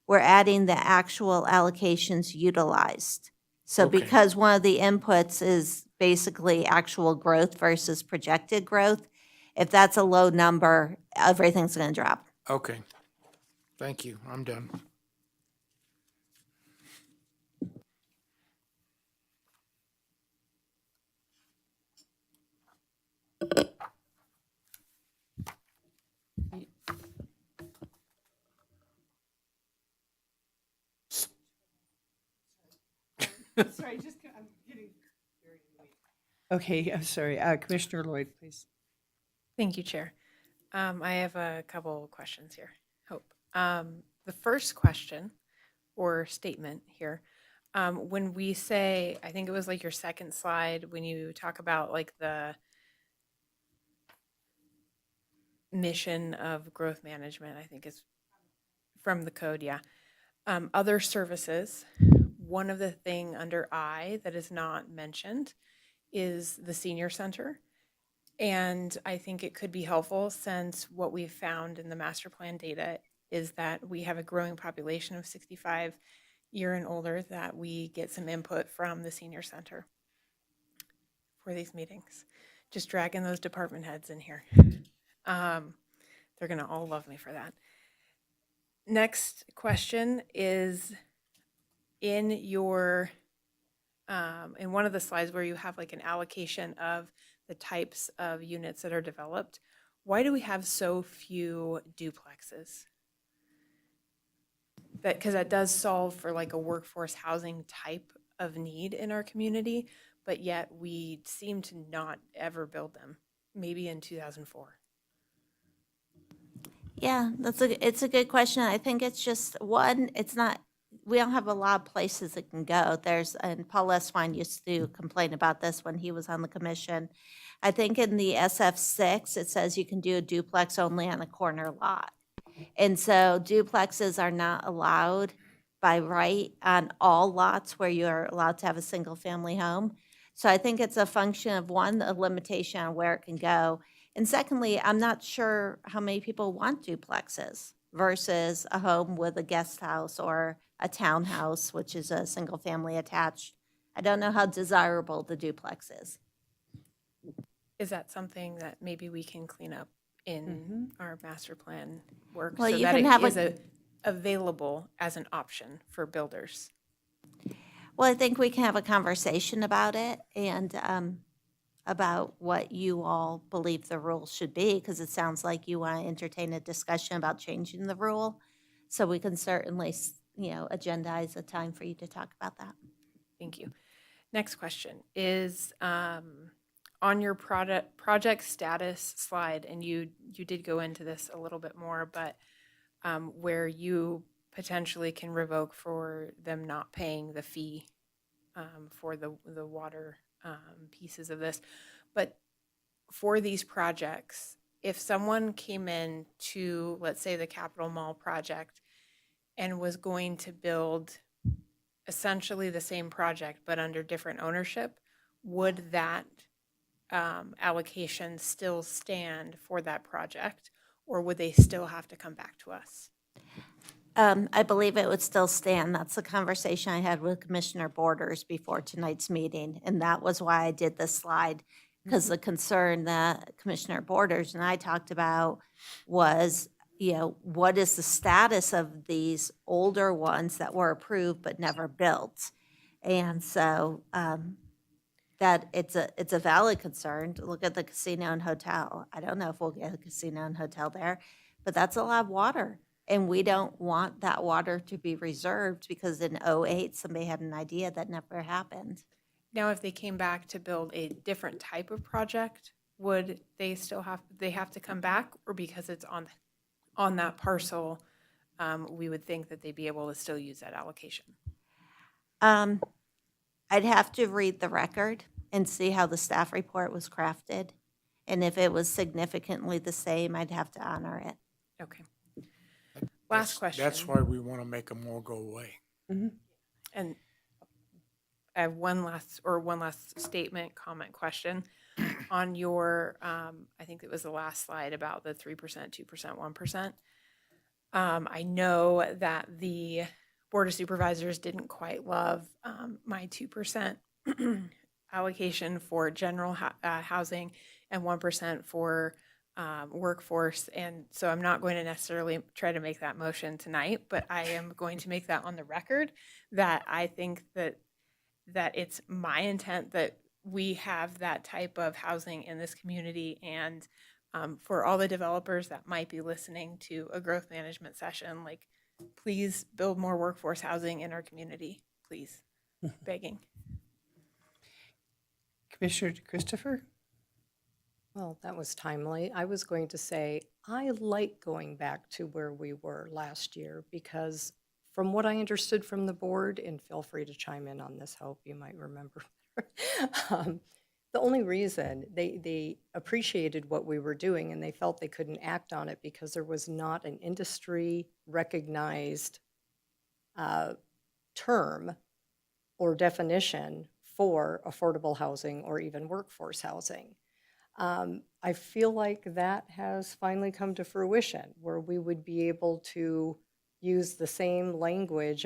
we're adding the actual allocations utilized. So Okay. because one of the inputs is basically actual growth versus projected growth, if that's a low number, everything's going to drop. Okay. Thank you. I'm done. Sorry, I'm getting very annoyed. Okay, I'm sorry. Commissioner Lloyd, please. Thank you, Chair. I have a couple questions here. Hope. The first question or statement here, when we say, I think it was like your second slide, when you talk about like the mission of growth management, I think is from the code, yeah. Other services, one of the thing under I that is not mentioned is the senior center. And I think it could be helpful since what we've found in the master plan data is that we have a growing population of 65 year and older, that we get some input from the senior center for these meetings. Just dragging those department heads in here. They're gonna all love me for that. Next question is in your, in one of the slides where you have like an allocation of the types of units that are developed, why do we have so few duplexes? Because that does solve for like a workforce housing type of need in our community, but yet we seem to not ever build them, maybe in 2004. Yeah, it's a good question. I think it's just one, it's not, we don't have a lot of places it can go. And Paul Leswine used to complain about this when he was on the commission. I think in the SF6, it says you can do a duplex only on a corner lot. And so duplexes are not allowed by right on all lots where you're allowed to have a single-family home. So I think it's a function of, one, a limitation on where it can go. And secondly, I'm not sure how many people want duplexes versus a home with a guest house or a townhouse, which is a single-family attached. I don't know how desirable the duplex is. Is that something that maybe we can clean up in our master plan work Well, so you that can it have is available as an option for builders? Well, I think we can have a conversation about it and about what you all believe the rules should be, because it sounds like you want to entertain a discussion about changing the rule. So we can certainly, agendize a time for you to talk about that. Thank you. Next question is on your project status slide, and you did go into this a little bit more, but where you potentially can revoke for them not paying the fee for the water pieces of this. But for these projects, if someone came in to, let's say, the Capitol Mall project and was going to build essentially the same project but under different ownership, would that allocation still stand for that project, or would they still have to come back to us? I believe it would still stand. That's the conversation I had with Commissioner Borders before tonight's meeting, and that was why I did this slide, because the concern that Commissioner Borders and I talked about was, what is the status of these older ones that were approved but never built? And so that it's a valid concern. Look at the casino and hotel. I don't know if we'll get a casino and hotel there, but that's a lot of water. And we don't want that water to be reserved, because in '08, somebody had an idea that never happened. Now, if they came back to build a different type of project, would they still have to come back, or because it's on that parcel, we would think that they'd be able to still use that allocation? I'd have to read the record and see how the staff report was crafted. And if it was significantly the same, I'd have to honor it. Okay. Last question. That's why we want to make them all go away. And I have one last statement, comment, question. On your, I think it was the last slide about the 3%, 2%, 1%. I know that the Board of Supervisors didn't quite love my 2% allocation for general housing and 1% for workforce. And so I'm not going to necessarily try to make that motion tonight, but I am going to make that on the record, that I think that it's my intent that we have that type of housing in this community. And for all the developers that might be listening to a growth management session, like, please build more workforce housing in our community, please. Begging. Commissioner Christopher? Well, that was timely. I was going to say, I like going back to where we were last year, because from what I understood from the board, and feel free to chime in on this, Hope, you might remember, the only reason they appreciated what we were doing and they felt they couldn't act on it because there was not an industry recognized term or definition for affordable housing or even workforce housing. I feel like that has finally come to fruition, where we would be able to use the same language,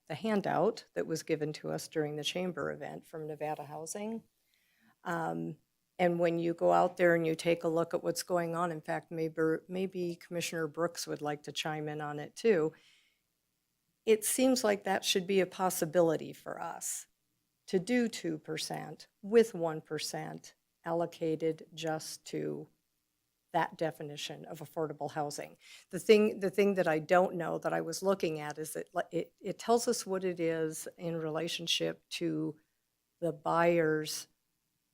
the handout that was given to us during the chamber event from Nevada Housing. And when you go out there and you take a look at what's going on, in fact, maybe Commissioner Brooks would like to chime in on it too. It seems like that should be a possibility for us to do 2% with 1% allocated just to that definition of affordable housing. The thing that I don't know that I was looking at is that it tells us what it is in relationship to the buyer's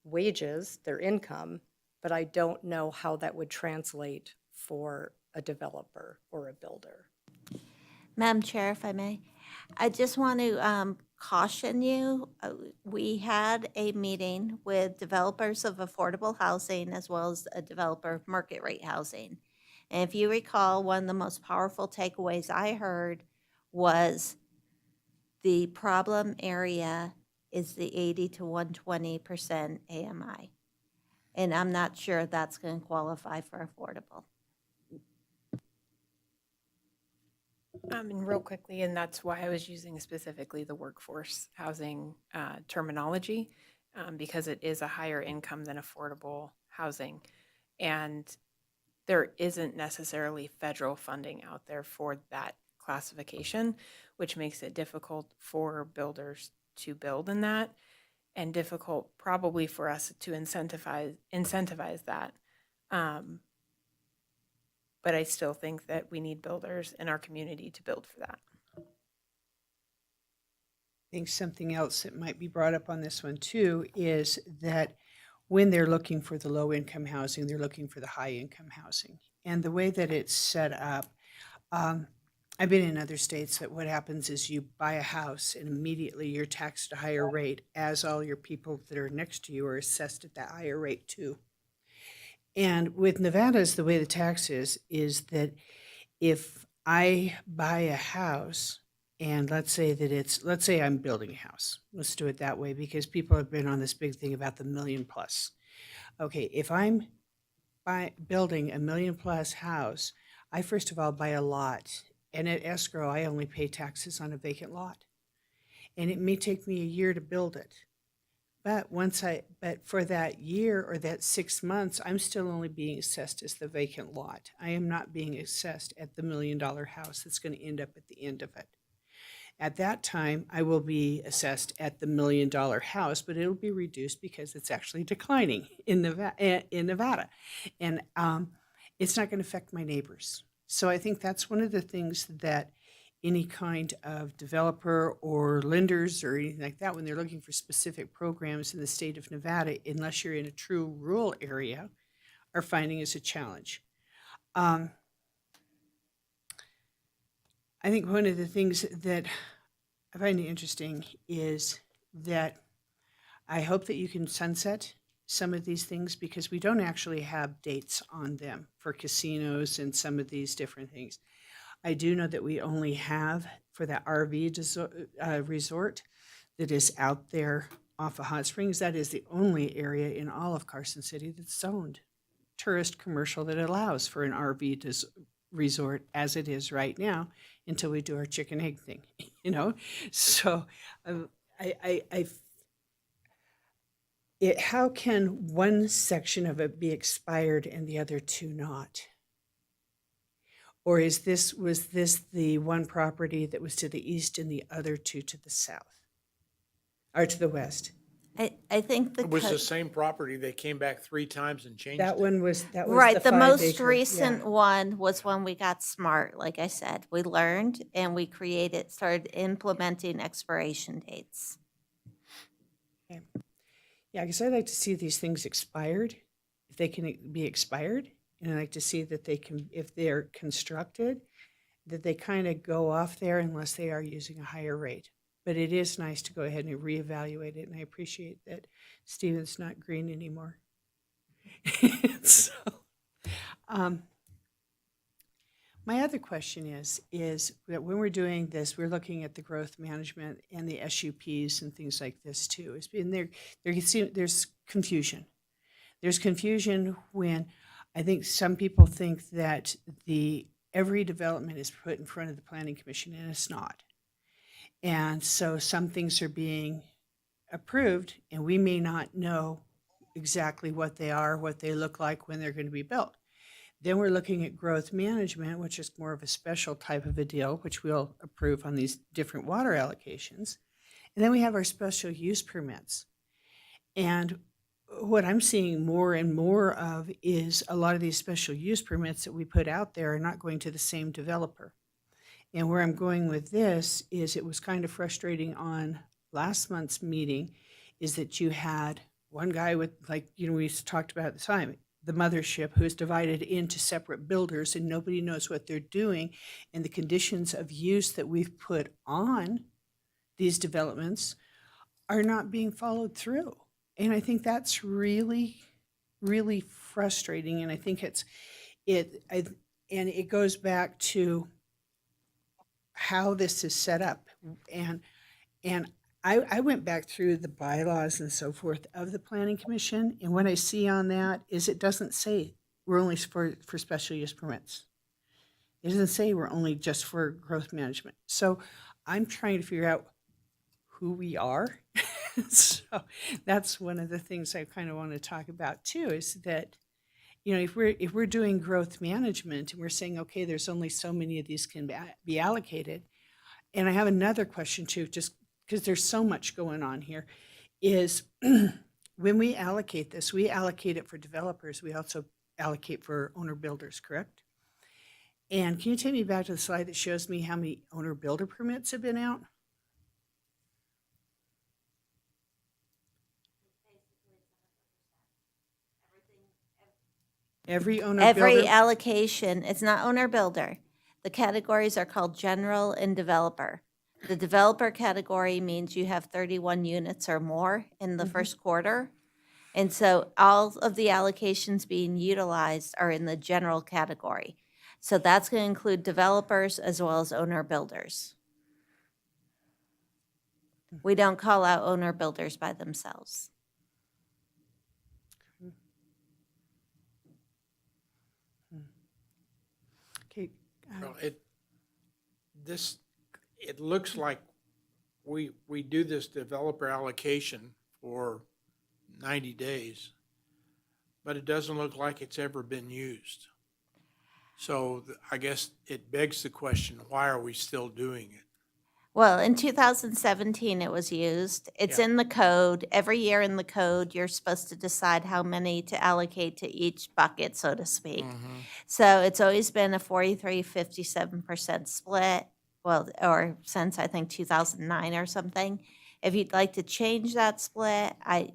wages, their income, but I don't know how that would translate for a developer or a builder. Madam Chair, if I may, I just want to caution you. We had a meeting with developers of affordable housing as well as a developer of market rate housing. And if you recall, one of the most powerful takeaways I heard was the problem area is the 80 to 120% AMI. And I'm not sure that's going to qualify for affordable. And real quickly, and that's why I was using specifically the workforce housing terminology, because it is a higher income than affordable housing. And there isn't necessarily federal funding out there for that classification, which makes it difficult for builders to build in that, and difficult probably for us to incentivize that. But I still think that we need builders in our community to build for that. I think something else that might be brought up on this one too is that when they're looking for the low-income housing, they're looking for the high-income housing. And the way that it's set up, I've been in other states that what happens is you buy a house and immediately you're taxed at a higher rate as all your people that are next to you are assessed at that higher rate too. And with Nevada's, the way the tax is that if I buy a house and let's say I'm building a house. Let's do it that way because people have been on this big thing about the million plus. Okay, if I'm building a million plus house, I first of all buy a lot. And at escrow, I only pay taxes on a vacant lot. And it may take me a year to build it. But for that year or that 6 months, I'm still only being assessed as the vacant lot. I am not being assessed at the $1 million house that's going to end up at the end of it. At that time, I will be assessed at the $1 million house, but it'll be reduced because it's actually declining in Nevada. And it's not going to affect my neighbors. So I think that's one of the things that any kind of developer or lenders or anything like that, when they're looking for specific programs in the state of Nevada, unless you're in a true rural area, are finding is a challenge. I think one of the things that I find interesting is that I hope that you can sunset some of these things because we don't actually have dates on them for casinos and some of these different things. I do know that we only have for that RV resort that is out there off of Hot Springs. That is the only area in all of Carson City that's zoned tourist commercial that allows for an RV resort as it is right now until we do our chicken egg thing, you know? So how can one section of it be expired and the other two not? Or was this the one property that was to the east and the other two to the south? Or to the west? I think It was the same property. They came back 3 times and changed That it. one was right. The 5 most acre, recent yeah. one was when we got smart. Like I said, we learned and we started implementing expiration dates. Okay. Yeah, because I'd like to see these things expired, if they can be expired. And I'd like to see that they can, if they're constructed, that they kind of go off there unless they are using a higher rate. But it is nice to go ahead and reevaluate it, and I appreciate that Stephen's not green anymore. So, my other question is that when we're doing this, we're looking at the growth management and the SUPs and things like this too. It's been there's confusion. There's confusion when I think some people think that every development is put in front of the Planning Commission, and it's not. And so some things are being approved, and we may not know exactly what they are, what they look like, when they're going to be built. Then we're looking at growth management, which is more of a special type of a deal, which we'll approve on these different water allocations. And then we have our special use permits. And what I'm seeing more and more of is a lot of these special use permits that we put out there are not going to the same developer. And where I'm going with this is it was kind of frustrating on last month's meeting is that you had one guy with, like, we talked about at the time, the mothership who is divided into separate builders and nobody knows what they're doing. And the conditions of use that we've put on these developments are not being followed through. And I think that's really, really frustrating. And I think and it goes back to how this is set up. And I went back through the bylaws and so forth of the Planning Commission, and what I see on that is it doesn't say we're only for special use permits. It doesn't say we're only just for growth management. So I'm trying to figure out who we are. So that's one of the things I kind of want to talk about too, is that, you know, if we're doing growth management and we're saying, okay, there's only so many of these can be allocated. And I have another question too, just because there's so much going on here, is when we allocate this, we allocate it for developers. We also allocate for owner builders, correct? And can you take me back to the slide that shows me how many owner builder permits have been out? Every owner Every builder. allocation, it's not owner builder. The categories are called general and developer. The developer category means you have 31 units or more in the first quarter. And so all of the allocations being utilized are in the general category. So that's going to include developers as well as owner builders. We don't call out owner builders by themselves. Okay. Well, it looks like we do this developer allocation for 90 days, but it doesn't look like it's ever been used. So I guess it begs the question, why are we still doing it? Well, in 2017, it was used. It's Yeah. in the code. Every year in the code, you're supposed to decide how many to allocate to each bucket, so to speak. So it's always been a 43-57% split, well, or since I think 2009 or something. If you'd like to change that split, I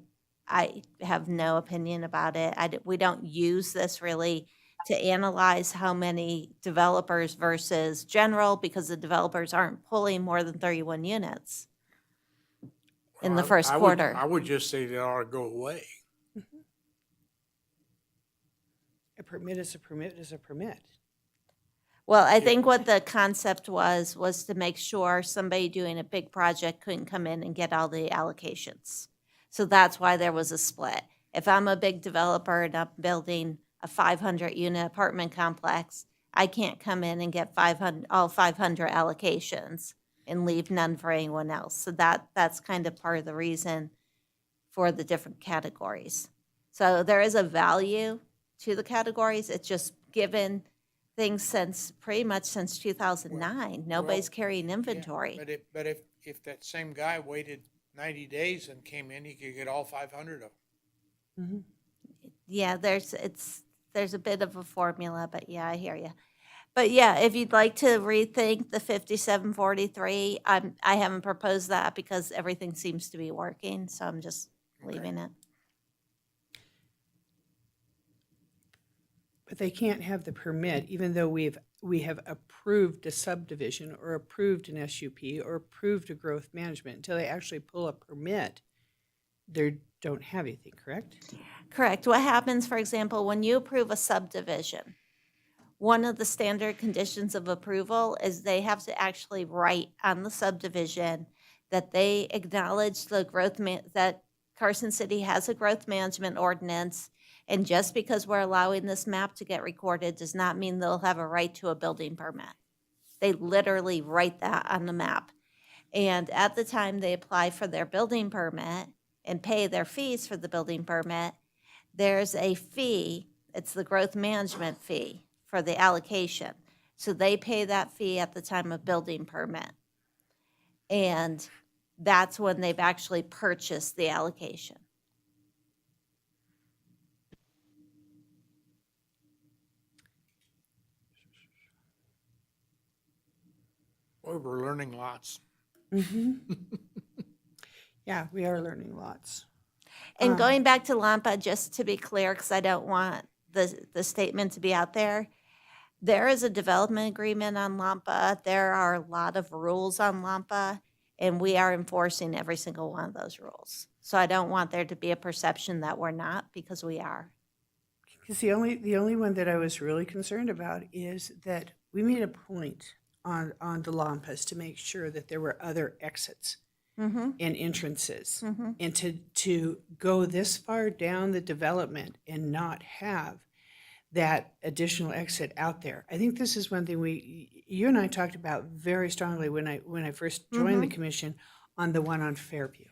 have no opinion about it. We don't use this really to analyze how many developers versus general, because the developers aren't pulling more than 31 units in the Well, first quarter. I would just say that ought to go away. A permit is a permit is a permit. Well, I think what the concept was to make sure somebody doing a big project couldn't come in and get all the allocations. So that's why there was a split. If I'm a big developer and I'm building a 500-unit apartment complex, I can't come in and get all 500 allocations and leave none for anyone else. So that's kind of part of the reason for the different categories. So there is a value to the categories. It's just given things pretty much since 2009. Nobody's carrying inventory. But if that same guy waited 90 days and came in, he could get all 500 of them. Yeah, there's a bit of a formula, but yeah, I hear you. But yeah, if you'd like to rethink the 57-43, I haven't proposed that because everything seems to be working, so I'm just leaving it. But they can't have the permit, even though we have approved a subdivision or approved an SUP or approved a growth management. Until they actually pull a permit, they don't have anything, correct? Correct. What happens, for example, when you approve a subdivision, one of the standard conditions of approval is they have to actually write on the subdivision that they acknowledge the that Carson City has a growth management ordinance. And just because we're allowing this map to get recorded does not mean they'll have a right to a building permit. They literally write that on the map. And at the time they apply for their building permit and pay their fees for the building permit, there's a fee, it's the growth management fee for the allocation. So they pay that fee at the time of building permit. And that's when they've actually purchased the allocation. Boy, we're learning lots. Yeah, we are learning lots. And going back to LAMPA, just to be clear, because I don't want the statement to be out there, there is a development agreement on LAMPA. There are a lot of rules on LAMPA, and we are enforcing every single one of those rules. So I don't want there to be a perception that we're not, because we are. Because the only one that I was really concerned about is that we made a point on the Lampas to make sure that there were other exits Mm-hmm. and entrances. Mm-hmm. And to go this far down the development and not have that additional exit out there. I think this is one thing you and I talked about very strongly when I first joined the commission on the one on Fairview.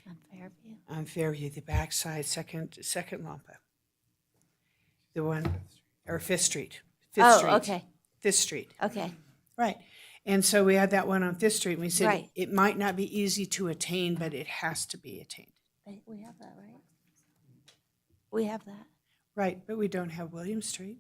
On Fairview. On Fairview, the backside, second Lampa. The one, or Fifth Street. Oh, Street. okay. Fifth Street. Okay. Right. And so we had that one on Fifth Street, and we said Right. it might not be easy to attain, but it has to be attained. We have that, right? We have that. Right, but we don't have William Street.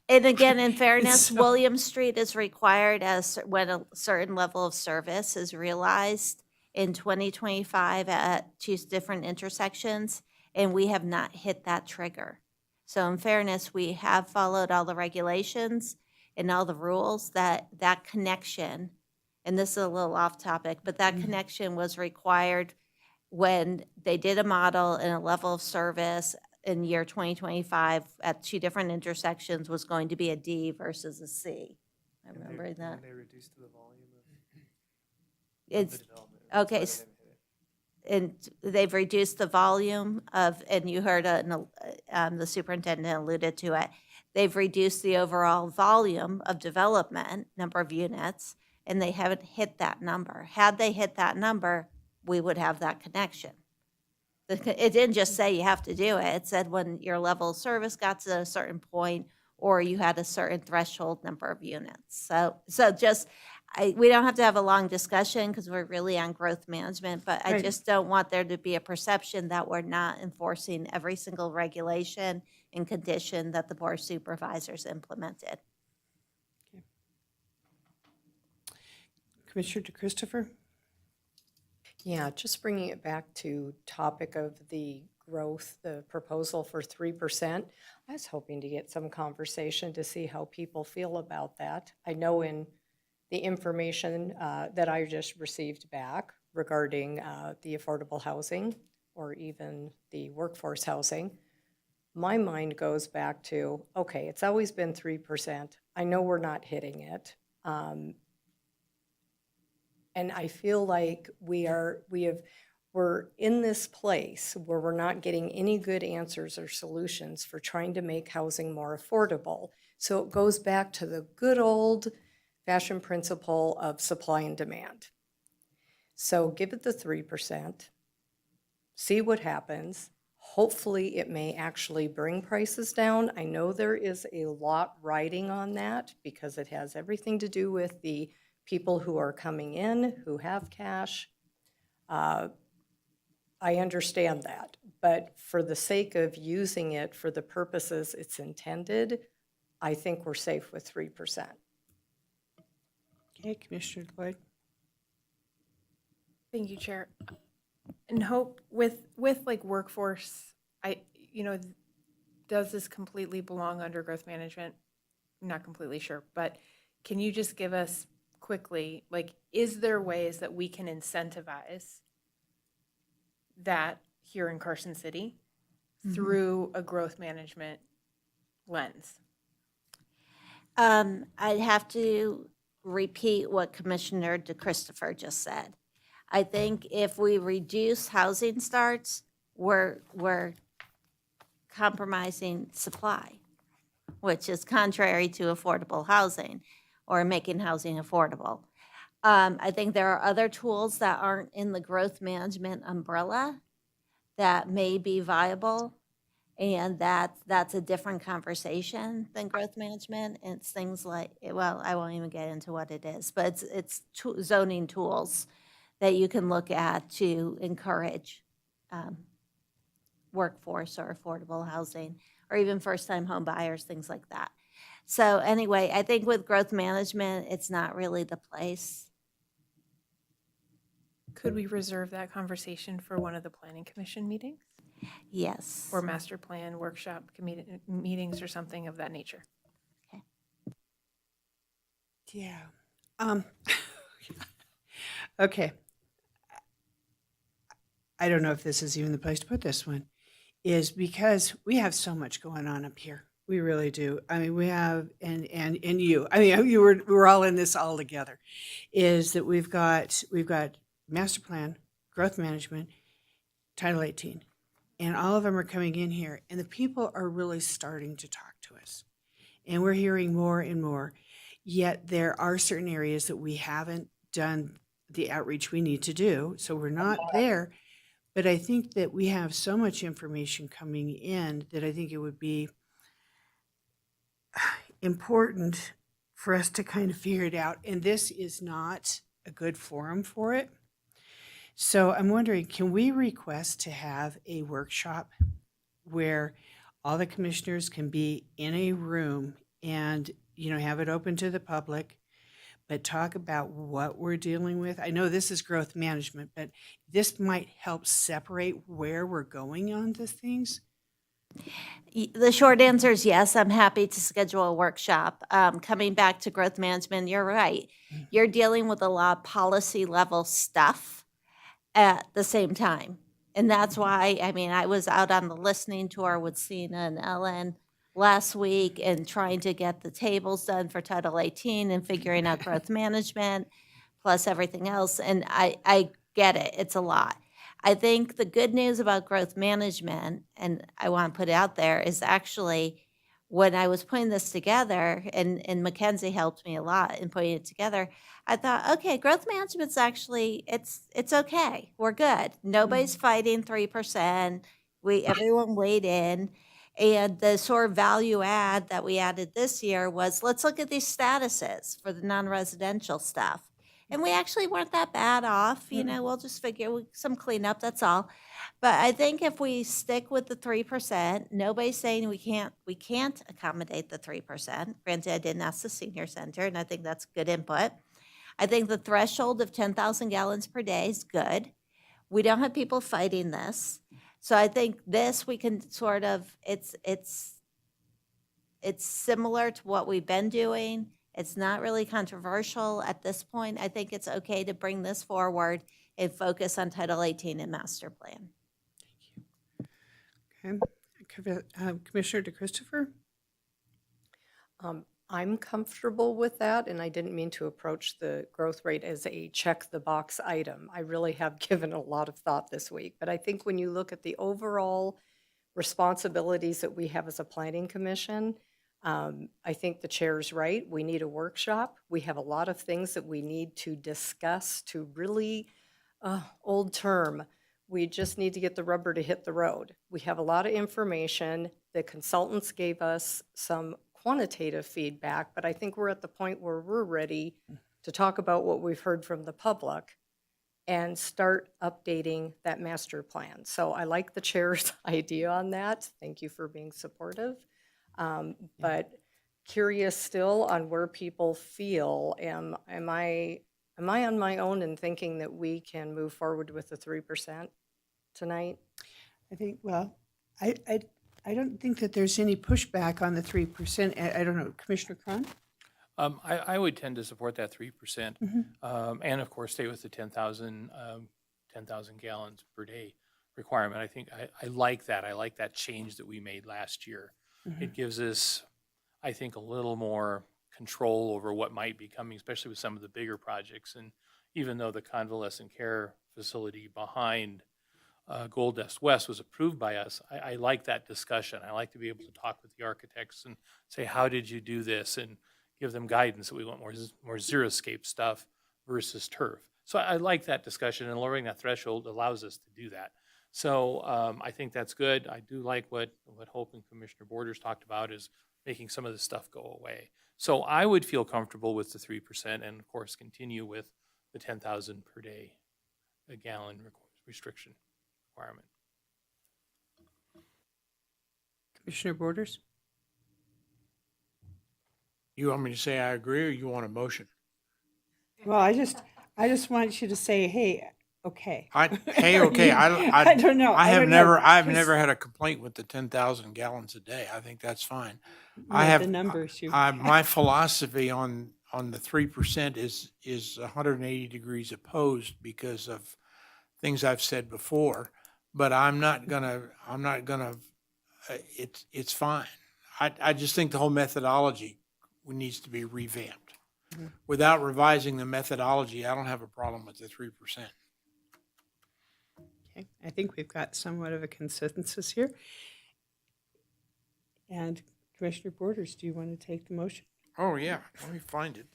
And again, in fairness, So- William Street is required as when a certain level of service is realized in 2025 at two different intersections, and we have not hit that trigger. So in fairness, we have followed all the regulations and all the rules that connection, and this is a little off topic, but that connection was required when they did a model and a level of service in year 2025 at two different intersections was going to be a D versus a C. I remember that. They reduced the volume of It's, development. okay, and they've reduced the volume of, and you heard the superintendent alluded to it, they've reduced the overall volume of development, number of units, and they haven't hit that number. Had they hit that number, we would have that connection. It didn't just say you have to do it. It said when your level of service got to a certain point or you had a certain threshold number of units. So just, we don't have to have a long discussion because we're really on growth management, but I Right. just don't want there to be a perception that we're not enforcing every single regulation and condition that the Board of Supervisors implemented. Commissioner DeChristopher? Yeah, just bringing it back to topic of the growth, the proposal for 3%. I was hoping to get some conversation to see how people feel about that. I know in the information that I just received back regarding the affordable housing or even the workforce housing, my mind goes back to, okay, it's always been 3%. I know we're not hitting it. And I feel like we're in this place where we're not getting any good answers or solutions for trying to make housing more affordable. So it goes back to the good old fashioned principle of supply and demand. So give it the 3%, see what happens. Hopefully it may actually bring prices down. I know there is a lot riding on that because it has everything to do with the people who are coming in, who have cash. I understand that, but for the sake of using it for the purposes it's intended, I think we're safe with 3%. Okay, Commissioner Lloyd? Thank you, Chair. And Hope, with like workforce, does this completely belong under growth management? I'm not completely sure, but can you just give us quickly, like, is there ways that we can incentivize that here in Carson City through a growth management lens? I'd have to repeat what Commissioner DeChristopher just said. I think if we reduce housing starts, we're compromising supply, which is contrary to affordable housing or making housing affordable. I think there are other tools that aren't in the growth management umbrella that may be viable, and that's a different conversation than growth management. It's things like, well, I won't even get into what it is, but it's zoning tools that you can look at to encourage workforce or affordable housing, or even first-time home buyers, things like that. So anyway, I think with growth management, it's not really the place. Could we reserve that conversation for one of the planning commission meetings Yes. or master plan workshop meetings or something of that nature? Yeah. Okay. I don't know if this is even the place to put this one. is because we have so much going on up here. We really do. I mean, we have, and you, I mean, we're all in this all together, is that we've got master plan, growth management, Title 18, and all of them are coming in here, and the people are really starting to talk to us. And we're hearing more and more. Yet there are certain areas that we haven't done the outreach we need to do, so we're not there. But I think that we have so much information coming in that I think it would be important for us to kind of figure it out. And this is not a good forum for it. So I'm wondering, can we request to have a workshop where all the commissioners can be in a room and, you know, have it open to the public, but talk about what we're dealing with? I know this is growth management, but this might help separate where we're going on these things. The short answer is yes, I'm happy to schedule a workshop. Coming back to growth management, you're right. You're dealing with a lot of policy level stuff at the same time. And that's why, I mean, I was out on the listening tour with Sina and Ellen last week and trying to get the tables done for Title 18 and figuring out growth management plus everything else. And I get it, it's a lot. I think the good news about growth management, and I want to put it out there, is actually when I was putting this together, and Mackenzie helped me a lot in putting it together, I thought, okay, growth management's actually, it's okay. We're good. Nobody's fighting 3%. Everyone weighed in. And the sort of value add that we added this year was, let's look at these statuses for the non-residential stuff. And we actually weren't that bad off, you know, we'll just figure some cleanup, that's all. But I think if we stick with the 3%, nobody's saying we can't accommodate the 3%. Granted, I didn't ask the senior center, and I think that's good input. I think the threshold of 10,000 gallons per day is good. We don't have people fighting this. So I think this, we can sort of, it's similar to what we've been doing. It's not really controversial at this point. I think it's okay to bring this forward and focus on Title 18 and master plan. Okay. Commissioner DeChristopher? I'm comfortable with that, and I didn't mean to approach the growth rate as a check-the-box item. I really have given a lot of thought this week, but I think when you look at the overall responsibilities that we have as a planning commission, I think the chair's right. We need a workshop. We have a lot of things that we need to discuss to really, old term, we just need to get the rubber to hit the road. We have a lot of information. The consultants gave us some quantitative feedback, but I think we're at the point where we're ready to talk about what we've heard from the public and start updating that master plan. So I like the chair's idea on that. Thank you for being supportive. But curious still on where people feel. Am I on my own in thinking that we can move forward with the 3% tonight? I think, well, I don't think that there's any pushback on the 3%. I don't know, Commissioner Cron? I would tend to support that 3%, and of course, stay with the 10,000 gallons per day requirement. I think I like that. I like that change that we made last year. It gives us, I think, a little more control over what might be coming, especially with some of the bigger projects. And even though the convalescent care facility behind Gold Dust West was approved by us, I like that discussion. I like to be able to talk with the architects and say, how did you do this? And give them guidance that we want more xeriscape stuff versus turf. So I like that discussion, and lowering that threshold allows us to do that. So I think that's good. I do like what Hope and Commissioner Borders talked about, is making some of this stuff go away. So I would feel comfortable with the 3% and of course continue with the 10,000 per day a gallon restriction requirement. Commissioner Borders? You want me to say I agree, or you want a motion? Well, I just want you to say, hey, okay. Hey, okay. I don't know. I've never had a complaint with the 10,000 gallons a day. I think that's fine. I have the numbers. my philosophy on the 3% is 180 degrees opposed because of things I've said before. but I'm not gonna, it's fine. I just think the whole methodology needs to be revamped. Without revising the methodology, I don't have a problem with the 3%. Okay, I think we've got somewhat of a consensus here. And Commissioner Borders, do you want to take the motion? Oh, yeah, let me find it.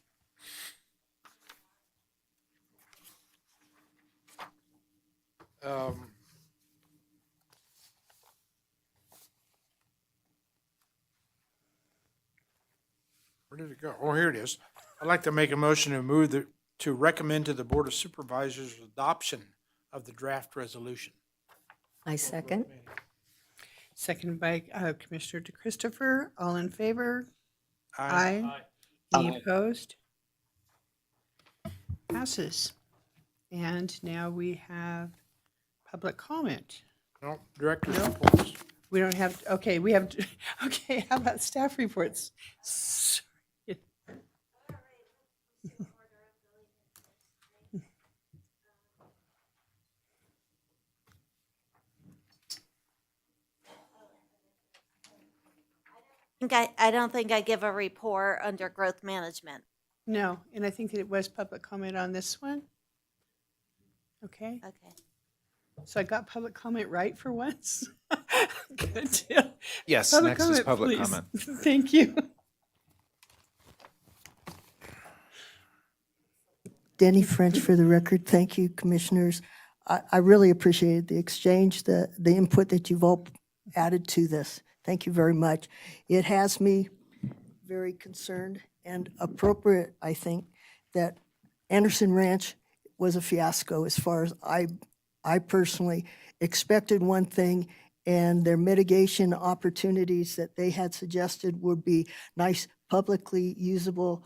Where did it go? Oh, here it is. I'd like to make a motion to recommend to the Board of Supervisors adoption of the draft resolution. I second. Seconded by Commissioner DeChristopher. All in favor? Aye. Any opposed? Passes. And now we have public comment. No, director's reports. We don't have, okay, we have, okay, how about staff reports? Sorry. I don't think I give a report under growth management. No, and I think that it was public comment on this one. Okay, Okay. so I got public comment right for once. Good deal. Yes, Public next is comment, public please. comment. Thank you. Denny French for the record. Thank you, commissioners. I really appreciated the exchange, the input that you've all added to this. Thank you very much. It has me very concerned and appropriate, I think, that Anderson Ranch was a fiasco as far as I personally expected one thing, and their mitigation opportunities that they had suggested would be nice publicly usable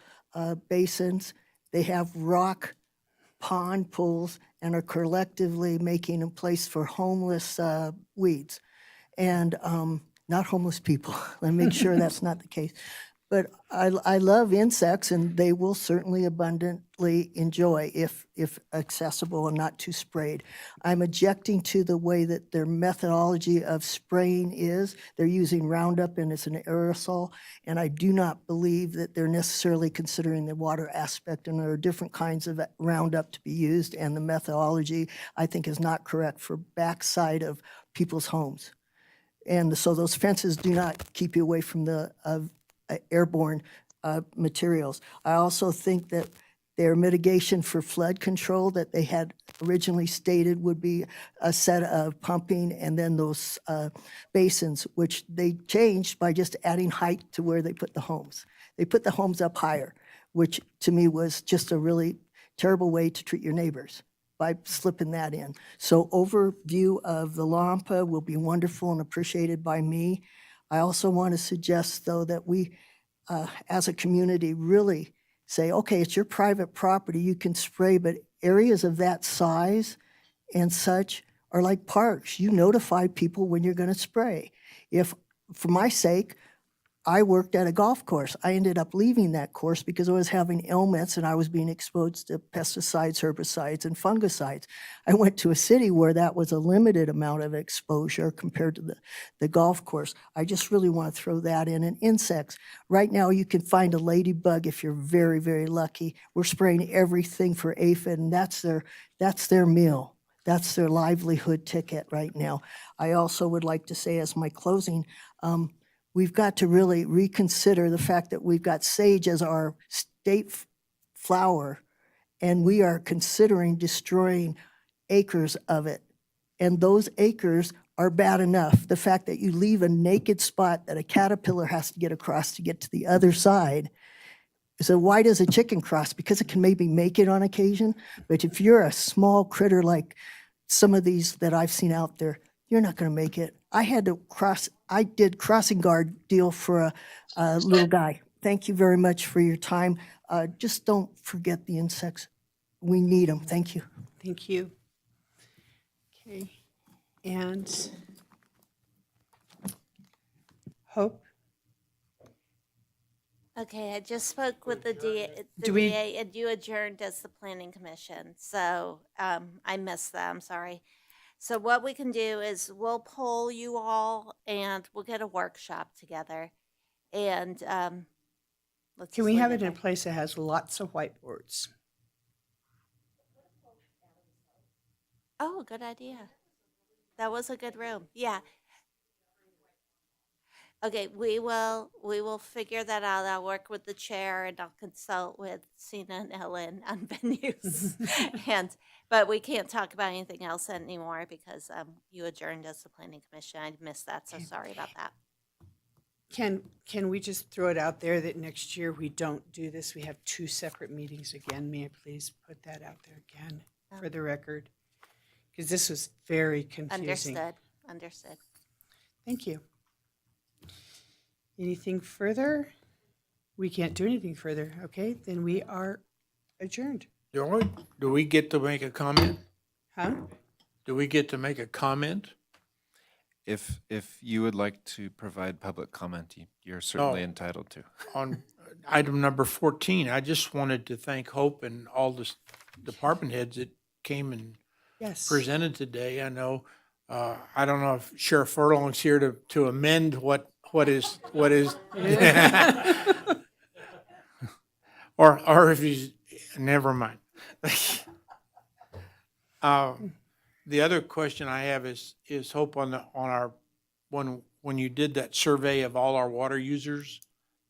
basins. They have rock pond pools and are collectively making a place for homeless weeds and not homeless people. Let me make sure that's not the case. But I love insects, and they will certainly abundantly enjoy if accessible and not too sprayed. I'm objecting to the way that their methodology of spraying is. They're using Roundup, and it's an aerosol, and I do not believe that they're necessarily considering the water aspect, and there are different kinds of Roundup to be used, and the methodology, I think, is not correct for backside of people's homes. And so those fences do not keep you away from the airborne materials. I also think that their mitigation for flood control that they had originally stated would be a set of pumping and then those basins, which they changed by just adding height to where they put the homes. They put the homes up higher, which to me was just a really terrible way to treat your neighbors by slipping that in. So overview of the LAMPA will be wonderful and appreciated by me. I also want to suggest, though, that we, as a community, really say, okay, it's your private property, you can spray, but areas of that size and such are like parks. You notify people when you're going to spray. If, for my sake, I worked at a golf course. I ended up leaving that course because I was having ailments and I was being exposed to pesticides, herbicides, and fungicides. I went to a city where that was a limited amount of exposure compared to the golf course. I just really want to throw that in. And insects. Right now you can find a ladybug if you're very, very lucky. We're spraying everything for aphid, and that's their meal. That's their livelihood ticket right now. I also would like to say as my closing, we've got to really reconsider the fact that we've got sage as our state flower, and we are considering destroying acres of it. And those acres are bad enough. The fact that you leave a naked spot that a caterpillar has to get across to get to the other side. So why does a chicken cross? Because it can maybe make it on occasion, but if you're a small critter like some of these that I've seen out there, you're not going to make it. I did crossing guard deal for a little guy. Thank you very much for your time. Just don't forget the insects. We need them. Thank you. Thank you. Okay, and Hope? Okay, I just spoke with the Do we- DA, and you adjourned as the planning commission, so I missed that, I'm sorry. So what we can do is we'll poll you all and we'll get a workshop together. And let's Can just we leave have it in a there. place that has lots of whiteboards? Oh, good idea. That was a good room. Yeah. Okay, we will figure that out. I'll work with the chair and I'll consult with Sina and Ellen on venues. But we can't talk about anything else anymore because you adjourned as the planning commission. I missed that, so sorry about that. Can we just throw it out there that next year we don't do this? We have 2 separate meetings again. May I please put that out there again for the record? Because this was very confusing. Understood. Thank you. Anything further? We can't do anything further. Okay, then we are adjourned. Do we get to make a comment? Huh? Do we get to make a comment? If you would like to provide public comment, you're certainly Oh. entitled to. On item number 14, I just wanted to thank Hope and all the department heads that came and Yes. presented today. I know, I don't know if Sheriff Furlong's here to amend what is, or if he's, never mind. The other question I have is Hope on our, when you did that survey of all our water users,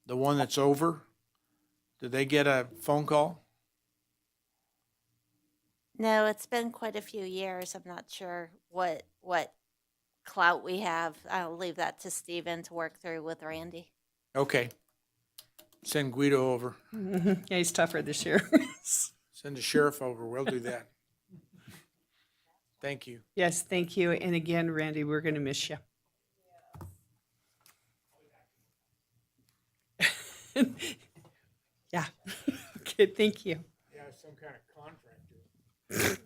the one that's over, did they get a phone call? No, it's been quite a few years. I'm not sure what clout we have. I'll leave that to Stephen to work through with Randy. Okay. Send Guido over. Yeah, he's tougher this year. Send the sheriff over. We'll do that. Thank you. Yes, thank you. And again, Randy, we're going to miss you. Yeah. Okay, thank you. Yeah, some kind of contractor.